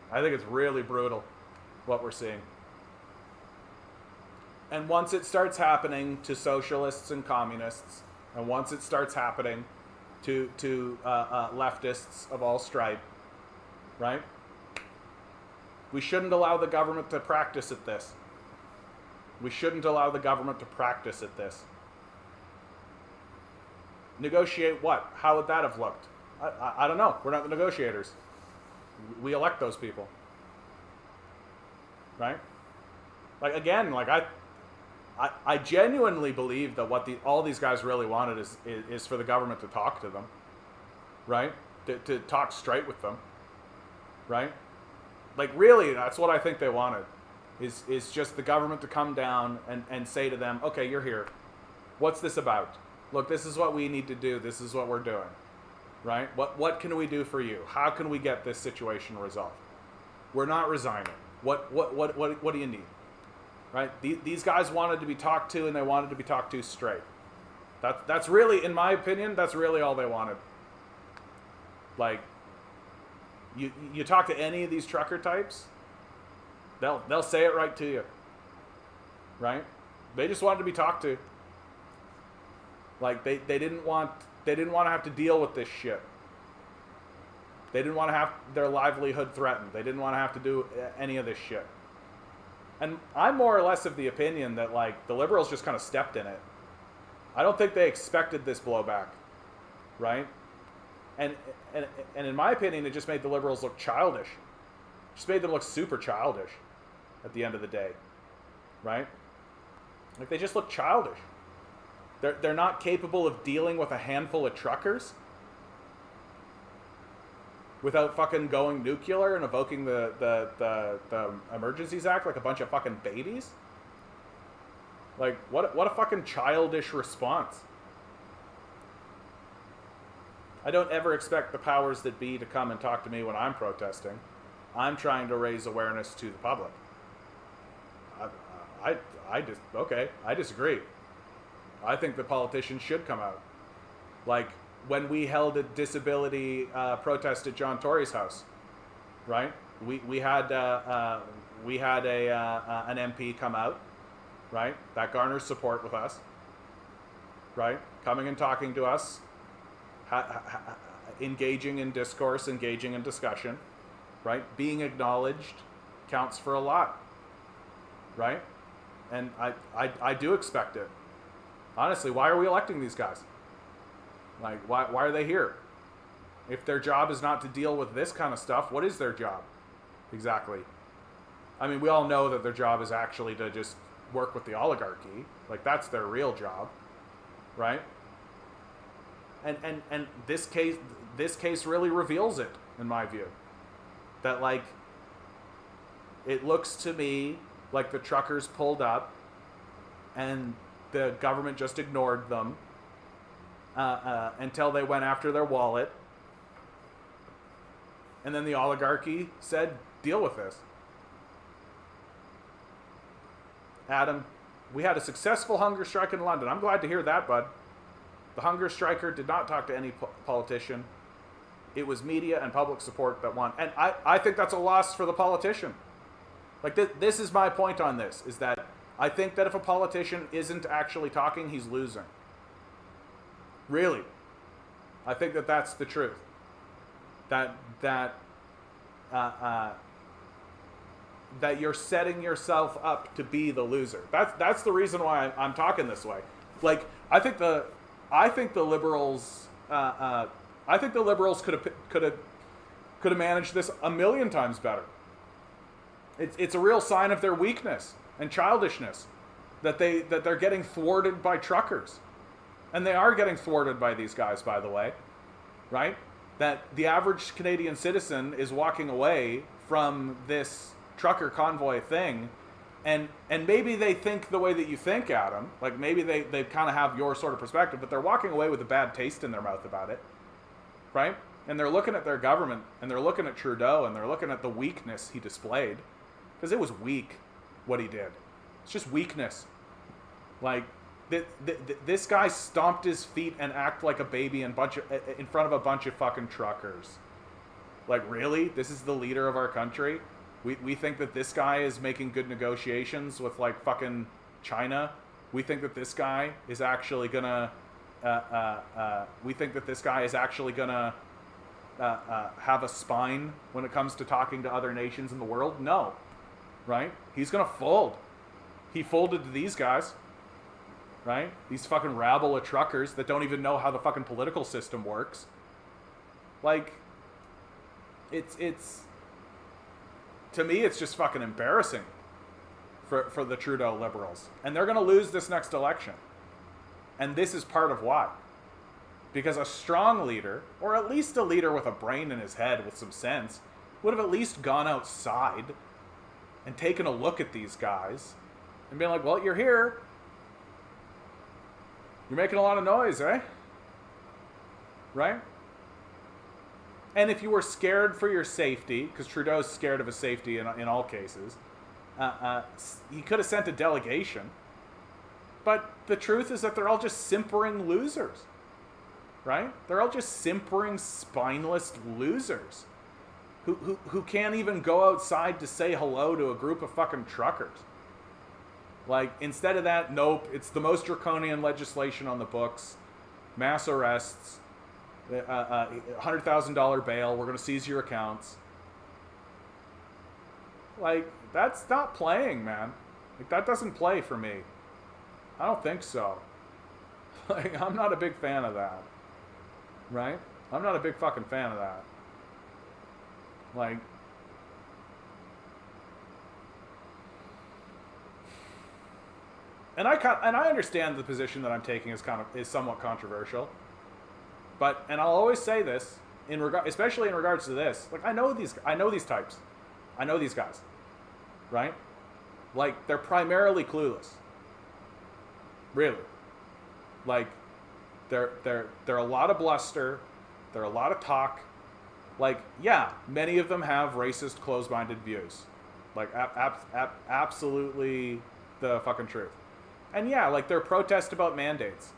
I think it's really brutal what we're seeing. And once it starts happening to socialists and communists, and once it starts happening to leftists of all stripe, right? We shouldn't allow the government to practice at this. We shouldn't allow the government to practice at this. Negotiate what? How would that have looked? I don't know. We're not the negotiators. We elect those people. Right? Like, again, like I genuinely believe that what all these guys really wanted is for the government to talk to them. Right? To talk straight with them. Right? Like, really, that's what I think they wanted. Is just the government to come down and say to them, okay, you're here. What's this about? Look, this is what we need to do. This is what we're doing. Right? What can we do for you? How can we get this situation resolved? We're not resigning. What do you need? Right? These guys wanted to be talked to, and they wanted to be talked to straight. That's really, in my opinion, that's really all they wanted. Like, you talk to any of these trucker types, they'll say it right to you. Right? They just wanted to be talked to. Like, they didn't want to have to deal with this shit. They didn't want to have their livelihood threatened. They didn't want to have to do any of this shit. And I'm more or less of the opinion that, like, the Liberals just kind of stepped in it. I don't think they expected this blowback. Right? And in my opinion, it just made the Liberals look childish. Just made them look super childish at the end of the day, right? Like, they just look childish. They're not capable of dealing with a handful of truckers without fucking going nuclear and evoking the Emergencies Act like a bunch of fucking babies. Like, what a fucking childish response. I don't ever expect the powers that be to come and talk to me when I'm protesting. I'm trying to raise awareness to the public. I disagree. I think the politicians should come out. Like, when we held a disability protest at John Tory's house, right? We had an MP come out, right? That garners support with us, right? Coming and talking to us, engaging in discourse, engaging in discussion, right? Being acknowledged counts for a lot, right? And I do expect it. Honestly, why are we electing these guys? Like, why are they here? If their job is not to deal with this kind of stuff, what is their job? Exactly. I mean, we all know that their job is actually to just work with the oligarchy. Like, that's their real job, right? And this case really reveals it, in my view. That, like, it looks to me like the truckers pulled up and the government just ignored them until they went after their wallet. And then the oligarchy said, deal with this. Adam, we had a successful hunger strike in London. I'm glad to hear that, bud. The hunger striker did not talk to any politician. It was media and public support that won. And I think that's a loss for the politician. Like, this is my point on this, is that I think that if a politician isn't actually talking, he's losing. Really. I think that that's the truth. That you're setting yourself up to be the loser. That's the reason why I'm talking this way. Like, I think the liberals could have managed this a million times better. It's a real sign of their weakness and childishness that they're getting thwarted by truckers. And they are getting thwarted by these guys, by the way, right? That the average Canadian citizen is walking away from this trucker convoy thing, and maybe they think the way that you think, Adam. Like, maybe they kind of have your sort of perspective, but they're walking away with a bad taste in their mouth about it, right? And they're looking at their government, and they're looking at Trudeau, and they're looking at the weakness he displayed, because it was weak what he did. It's just weakness. Like, this guy stomped his feet and acted like a baby in front of a bunch of fucking truckers. Like, really? This is the leader of our country? We think that this guy is making good negotiations with, like, fucking China? We think that this guy is actually gonna have a spine when it comes to talking to other nations in the world? No. Right? He's gonna fold. He folded to these guys. Right? These fucking rabble of truckers that don't even know how the fucking political system works. Like, it's to me, it's just fucking embarrassing for the Trudeau Liberals. And they're going to lose this next election. And this is part of why. Because a strong leader, or at least a leader with a brain in his head with some sense, would have at least gone outside and taken a look at these guys and been like, well, you're here. You're making a lot of noise, eh? Right? And if you were scared for your safety, because Trudeau's scared of his safety in all cases, he could have sent a delegation. But the truth is that they're all just simpering losers. Right? They're all just simpering, spineless losers who can't even go outside to say hello to a group of fucking truckers. Like, instead of that, nope, it's the most draconian legislation on the books. Mass arrests, $100,000 bail, we're going to seize your accounts. Like, that's not playing, man. Like, that doesn't play for me. I don't think so. Like, I'm not a big fan of that. Right? I'm not a big fucking fan of that. Like, and I understand the position that I'm taking is somewhat controversial, but and I'll always say this especially in regards to this. Like I know these types, I know these guys, right? Like they're primarily clueless, really. Like they're a lot of bluster, they're a lot of talk. Like yeah, many of them have racist, closed-minded views, like absolutely the fucking truth. And yeah, like they're protest about mandates.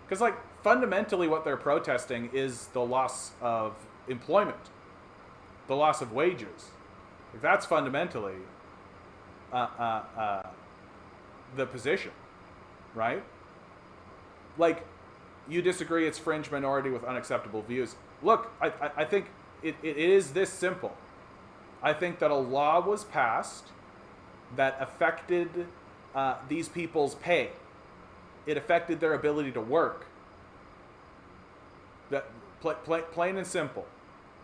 Because like fundamentally what they're protesting is the loss of employment. The loss of wages. Like, that's fundamentally the position. Right? Like, you disagree it's fringe minority with unacceptable views. Look, I think it is this simple. I think that a law was passed that affected these people's pay. It affected their ability to work. That plain and simple.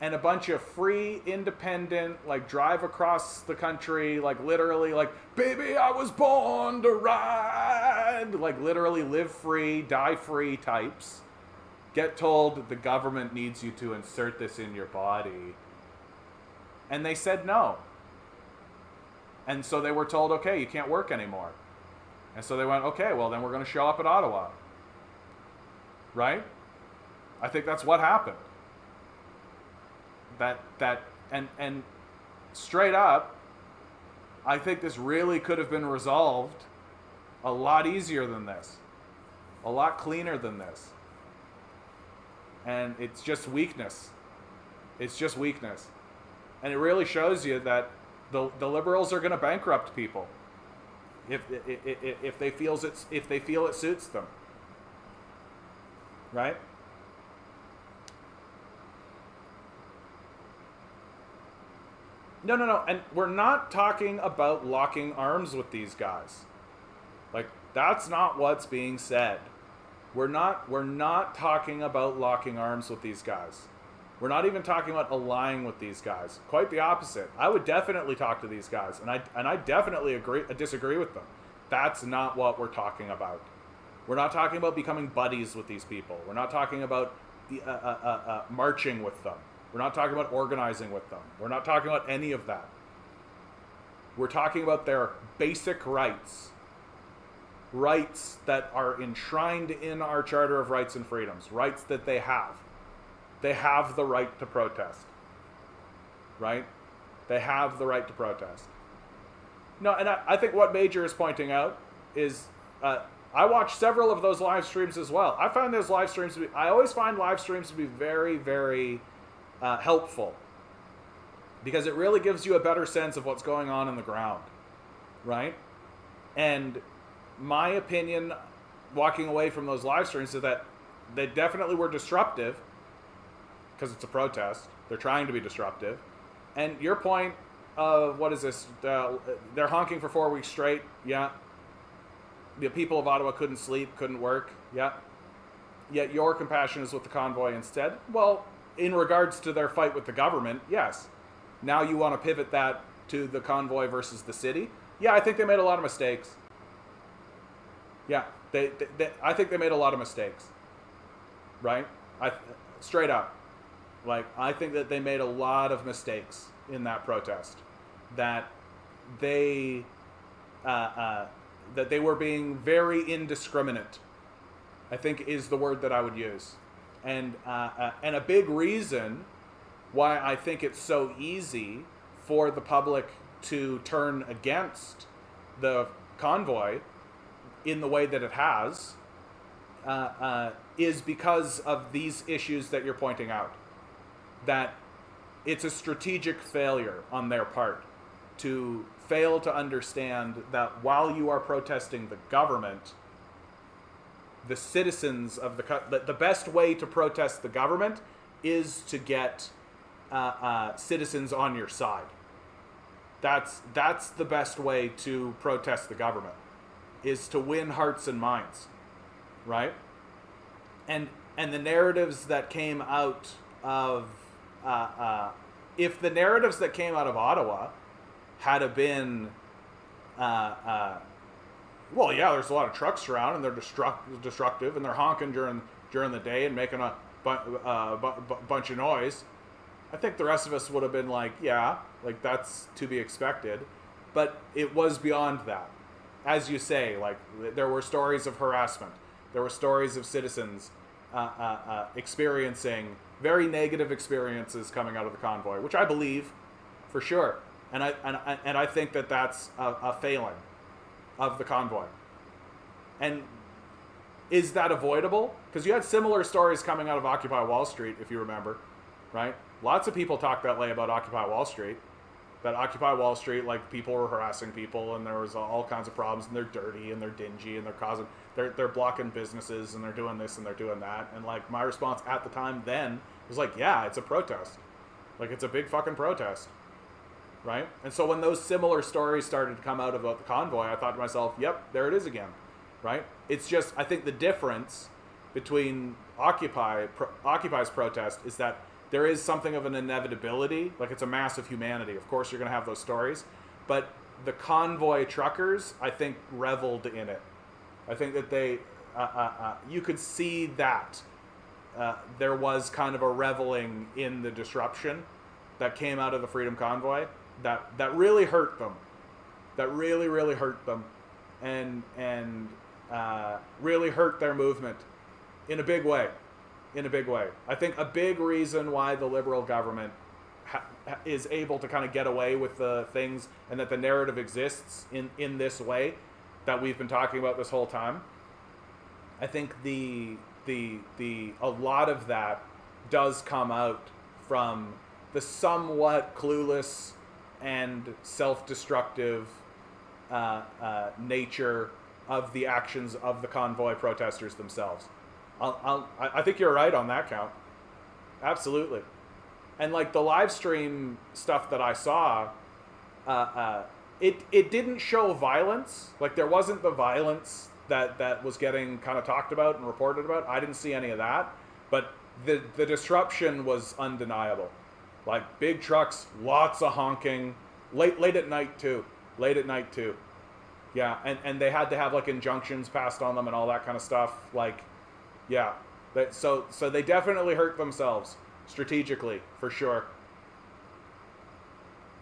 And a bunch of free, independent, like drive across the country, like literally, like baby, I was born to ride, like literally live free, die free types, get told the government needs you to insert this in your body, and they said no. And so they were told, okay, you can't work anymore. And so they went, okay, well then we're going to show up at Ottawa. Right? I think that's what happened. And straight up, I think this really could have been resolved a lot easier than this. A lot cleaner than this. And it's just weakness. It's just weakness. And it really shows you that the liberals are going to bankrupt people if they feel it suits them, right? No, and we're not talking about locking arms with these guys. Like that's not what's being said. We're not talking about locking arms with these guys. We're not even talking about allying with these guys. Quite the opposite. I would definitely talk to these guys, and I definitely disagree with them. That's not what we're talking about. We're not talking about becoming buddies with these people. We're not talking about marching with them. We're not talking about organizing with them. We're not talking about any of that. We're talking about their basic rights. Rights that are enshrined in our Charter of Rights and Freedoms. Rights that they have. They have the right to protest. Right? They have the right to protest. No, and I think what Major is pointing out is, I watched several of those live streams as well. I find those live streams to be, I always find live streams to be very, very helpful. Because it really gives you a better sense of what's going on in the ground. Right? And my opinion, walking away from those live streams, is that they definitely were disruptive. Because it's a protest. They're trying to be disruptive. And your point of, what is this? They're honking for 4 weeks straight. Yeah. The people of Ottawa couldn't sleep, couldn't work. Yeah. Yet your compassion is with the convoy instead. Well, in regards to their fight with the government, yes. Now you want to pivot that to the convoy versus the city. Yeah, I think they made a lot of mistakes. Yeah. I think they made a lot of mistakes. Right? Straight up. Like, I think that they made a lot of mistakes in that protest. That they were being very indiscriminate, I think is the word that I would use. And a big reason why I think it's so easy for the public to turn against the convoy in the way that it has is because of these issues that you're pointing out. That it's a strategic failure on their part to fail to understand that while you are protesting the government, the citizens of the best way to protest the government is to get citizens on your side. That's the best way to protest the government, is to win hearts and minds, right? And the narratives that came out of if the narratives that came out of Ottawa had been Well, yeah, there's a lot of trucks around, and they're destructive, and they're honking during the day and making a bunch of noise. I think the rest of us would have been like, yeah, like that's to be expected, but it was beyond that. As you say, like there were stories of harassment, there were stories of citizens experiencing very negative experiences coming out of the convoy, which I believe for sure, and I think that that's a failing of the convoy. And is that avoidable? Because you had similar stories coming out of Occupy Wall Street, if you remember, right? Lots of people talked that way about Occupy Wall Street. That Occupy Wall Street, like people were harassing people, and there was all kinds of problems, and they're dirty, and they're dingy, and they're blocking businesses, and they're doing this and they're doing that. And like my response at the time then was like, yeah, it's a protest, like it's a big fucking protest, right? And so when those similar stories started to come out about the convoy, I thought to myself, yep, there it is again, right? It's just, I think the difference between Occupy's protest is that there is something of an inevitability, like it's a mass of humanity. Of course, you're going to have those stories, but the convoy truckers, I think, reveled in it. I think that they, you could see that there was kind of a reveling in the disruption that came out of the Freedom Convoy that really hurt them, that really hurt them, and really hurt their movement in a big way. In a big way. I think a big reason why the Liberal government is able to kind of get away with the things, and that the narrative exists in this way that we've been talking about this whole time. I think a lot of that does come out from the somewhat clueless and self-destructive nature of the actions of the convoy protesters themselves. I think you're right on that count. Absolutely. And like the live stream stuff that I saw, it didn't show violence. Like there wasn't the violence that was getting kind of talked about and reported about. I didn't see any of that. But the disruption was undeniable. Like big trucks, lots of honking, late at night too. Yeah, and they had to have like injunctions passed on them and all that kind of stuff. Like, yeah, so they definitely hurt themselves strategically, for sure.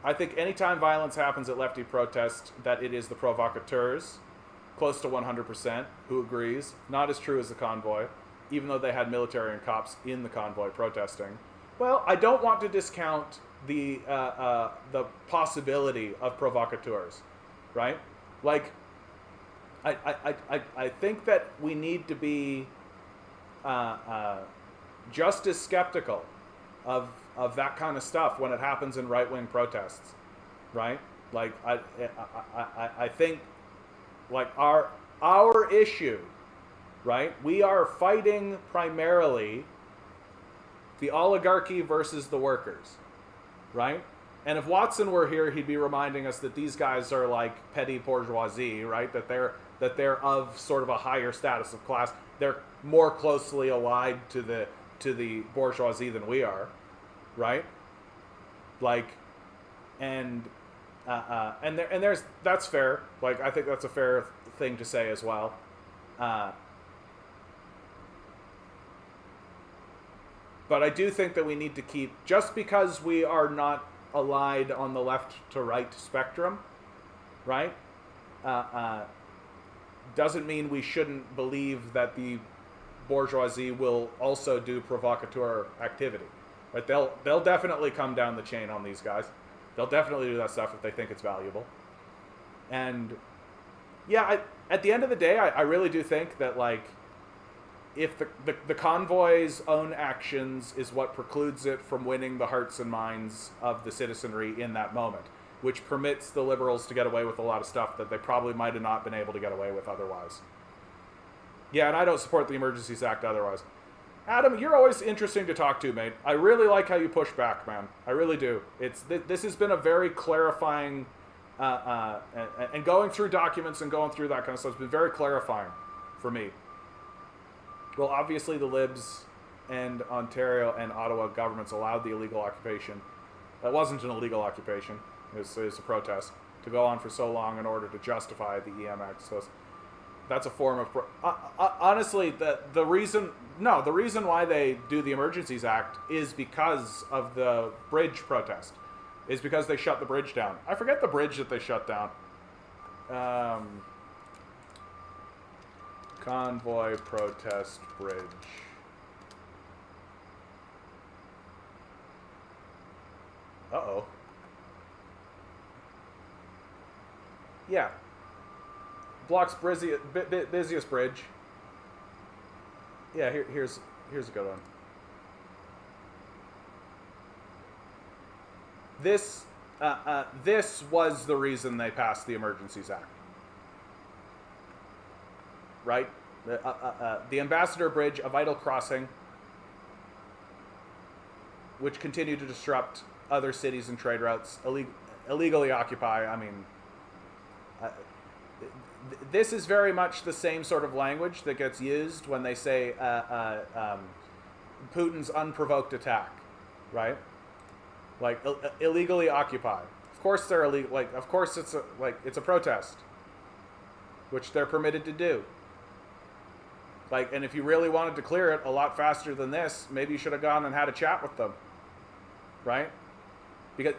I think anytime violence happens at lefty protests, that it is the provocateurs, close to 100%, who agrees. Not as true as the convoy, even though they had military and cops in the convoy protesting. Well, I don't want to discount the possibility of provocateurs, right? Like, I think that we need to be just as skeptical of that kind of stuff when it happens in right-wing protests, right? Like I think like our issue, right? We are fighting primarily the oligarchy versus the workers, right? And if Watson were here, he'd be reminding us that these guys are like petty bourgeoisie, right? That they're of sort of a higher status of class. They're more closely allied to the bourgeoisie than we are, right? Like, and there's that's fair. Like, I think that's a fair thing to say as well. But I do think that we need to keep, just because we are not allied on the left to right spectrum, right? Doesn't mean we shouldn't believe that the bourgeoisie will also do provocateur activity. Right? They'll definitely come down the chain on these guys. They'll definitely do that stuff if they think it's valuable. And yeah, at the end of the day, I really do think that like if the convoy's own actions is what precludes it from winning the hearts and minds of the citizenry in that moment, which permits the liberals to get away with a lot of stuff that they probably might have not been able to get away with otherwise. Yeah, and I don't support the Emergencies Act otherwise. Adam, you're always interesting to talk to, mate. I really like how you push back, man. I really do. This has been a very clarifying, and going through documents and going through that kind of stuff has been very clarifying for me. Well, obviously the Libs and Ontario and Ottawa governments allowed the illegal occupation. That wasn't an illegal occupation. It was a protest to go on for so long in order to justify the EM Act. So That's a form of honestly the reason why they do the Emergencies Act is because of the bridge protest, is because they shut the bridge down. I forget the bridge that they shut down. Convoy protest bridge. Uh-oh. Yeah. Block's busiest bridge. Yeah, here's a good one. This was the reason they passed the Emergencies Act. Right? The Ambassador Bridge, a vital crossing, which continued to disrupt other cities and trade routes, illegally occupy. I mean, this is very much the same sort of language that gets used when they say Putin's unprovoked attack, right? Like illegally occupy. Of course they're illegal. Like, of course it's a protest, which they're permitted to do. Like, and if you really wanted to clear it a lot faster than this, maybe you should have gone and had a chat with them, right? Because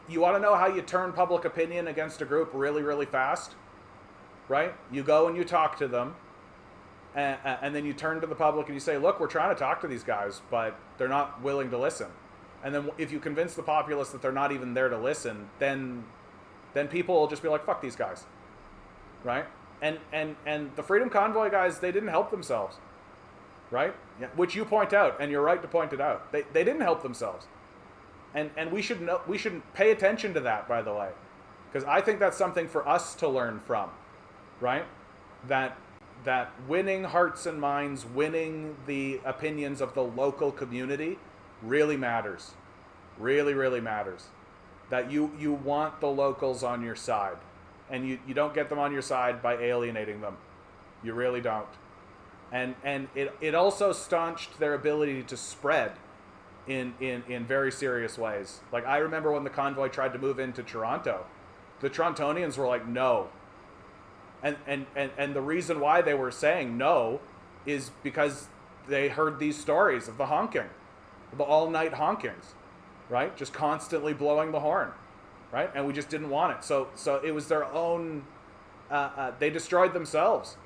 you want to know how you turn public opinion against a group really, really fast, right? You go and you talk to them, and then you turn to the public and you say, look, we're trying to talk to these guys, but they're not willing to listen. And then if you convince the populace that they're not even there to listen, then people will just be like, fuck these guys, right? And the Freedom Convoy guys, they didn't help themselves, right? Yeah. Which you point out, and you're right to point it out. They didn't help themselves. And we should pay attention to that, by the way, because I think that's something for us to learn from, right? That winning hearts and minds, winning the opinions of the local community really matters. Really, really matters. That you want the locals on your side. And you don't get them on your side by alienating them. You really don't. And it also staunched their ability to spread in very serious ways. Like, I remember when the convoy tried to move into Toronto, the Torontonians were like, no. And the reason why they were saying no is because they heard these stories of the honking, the all-night honkings, right? Just constantly blowing the horn, right? And we just didn't want it. So it was their own, they destroyed themselves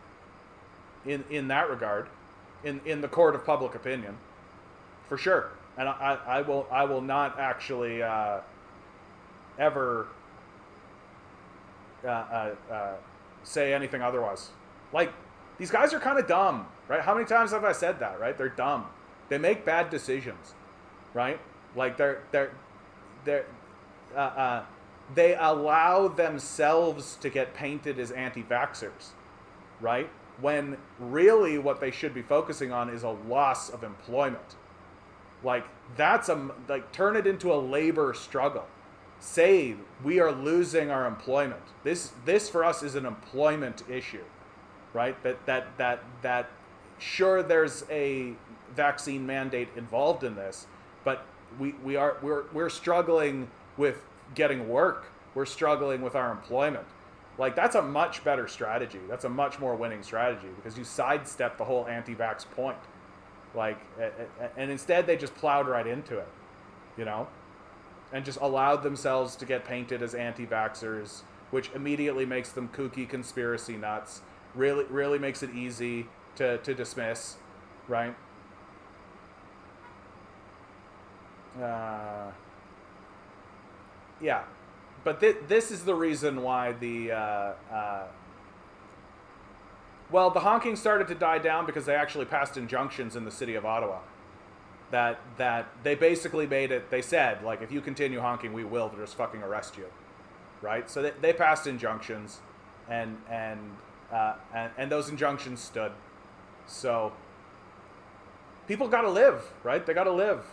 in that regard, in the court of public opinion, for sure. And I will not actually ever say anything otherwise. Like, these guys are kind of dumb, right? How many times have I said that, right? They're dumb. They make bad decisions, right? Like, they allow themselves to get painted as anti-vaxxers, right? When really what they should be focusing on is a loss of employment. Like, turn it into a labor struggle. Say we are losing our employment. This for us is an employment issue, right? That sure, there's a vaccine mandate involved in this, but we're struggling with getting work. We're struggling with our employment. Like, that's a much better strategy. That's a much more winning strategy, because you sidestep the whole anti-vax point. Like, and instead they just plowed right into it, you know, and just allowed themselves to get painted as anti-vaxxers, which immediately makes them kooky conspiracy nuts. Really makes it easy to dismiss, right? Yeah, but this is the reason why the honking started to die down, because they actually passed injunctions in the city of Ottawa that they basically made it. They said, like, if you continue honking, we will just fucking arrest you, right? So they passed injunctions, and those injunctions stood. So people got to live, right? They got to live.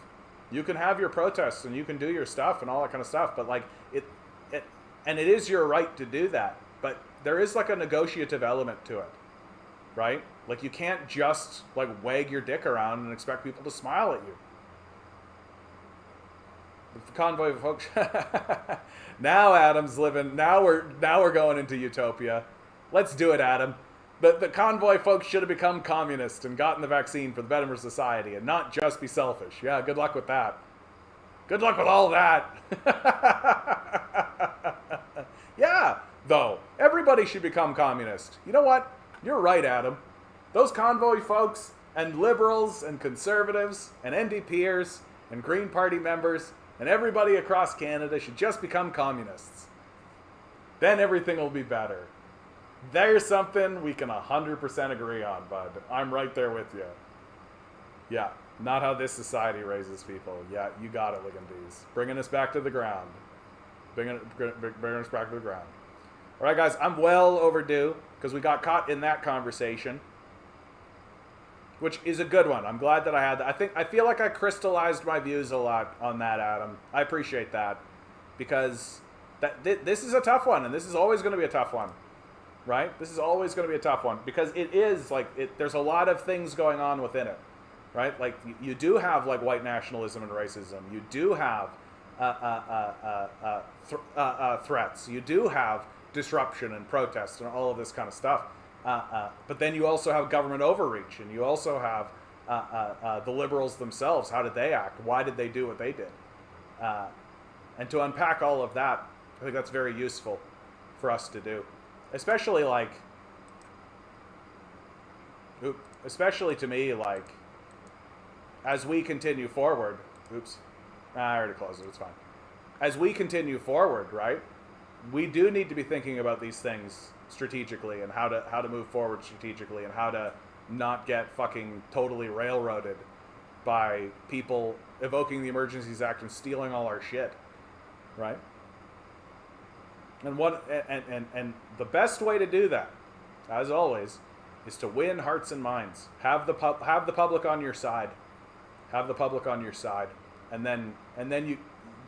You can have your protests and you can do your stuff and all that kind of stuff, but like it is your right to do that. But there is like a negotiative element to it, right? Like, you can't just like wag your dick around and expect people to smile at you. The convoy of folks. Now Adam's living. Now we're going into utopia. Let's do it, Adam. The convoy folks should have become communists and gotten the vaccine for the betterment of society and not just be selfish. Yeah, good luck with that. Good luck with all that. Yeah, though. Everybody should become communist. You know what? You're right, Adam. Those convoy folks and liberals and conservatives and NDPers and Green Party members and everybody across Canada should just become communists. Then everything will be better. There's something we can 100% agree on, bud. I'm right there with you. Yeah, not how this society raises people. Yeah, you got it, Ligandese. Bringing us back to the ground. Bringing us back to the ground. All right, guys, I'm well overdue because we got caught in that conversation, which is a good one. I'm glad that I had that. I feel like I crystallized my views a lot on that, Adam. I appreciate that because this is a tough one, and this is always going to be a tough one. Right? This is always going to be a tough one because it is like there's a lot of things going on within it, right? Like you do have like white nationalism and racism. You do have threats. You do have disruption and protest and all of this kind of stuff. But then you also have government overreach, and you also have the liberals themselves. How did they act? Why did they do what they did? And to unpack all of that, I think that's very useful for us to do. Especially to me, like, as we continue forward, I already closed it, it's fine. As we continue forward, right, we do need to be thinking about these things strategically and how to move forward strategically and how to not get fucking totally railroaded by people evoking the Emergencies Act and stealing all our shit, right? And the best way to do that, as always, is to win hearts and minds. Have the public on your side. Have the public on your side, and then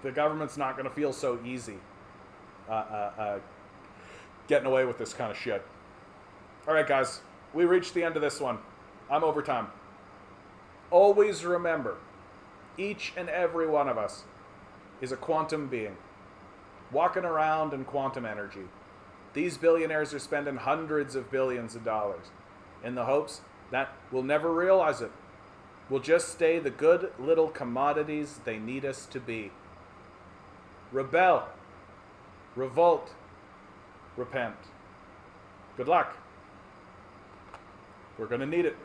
the government's not going to feel so easy getting away with this kind of shit. All right, guys, we reached the end of this one. I'm over time. Always remember, each and every one of us is a quantum being, walking around in quantum energy. These billionaires are spending hundreds of billions of dollars in the hopes that we'll never realize it. We'll just stay the good little commodities they need us to be. Rebel, revolt, repent. Good luck. We're going to need it.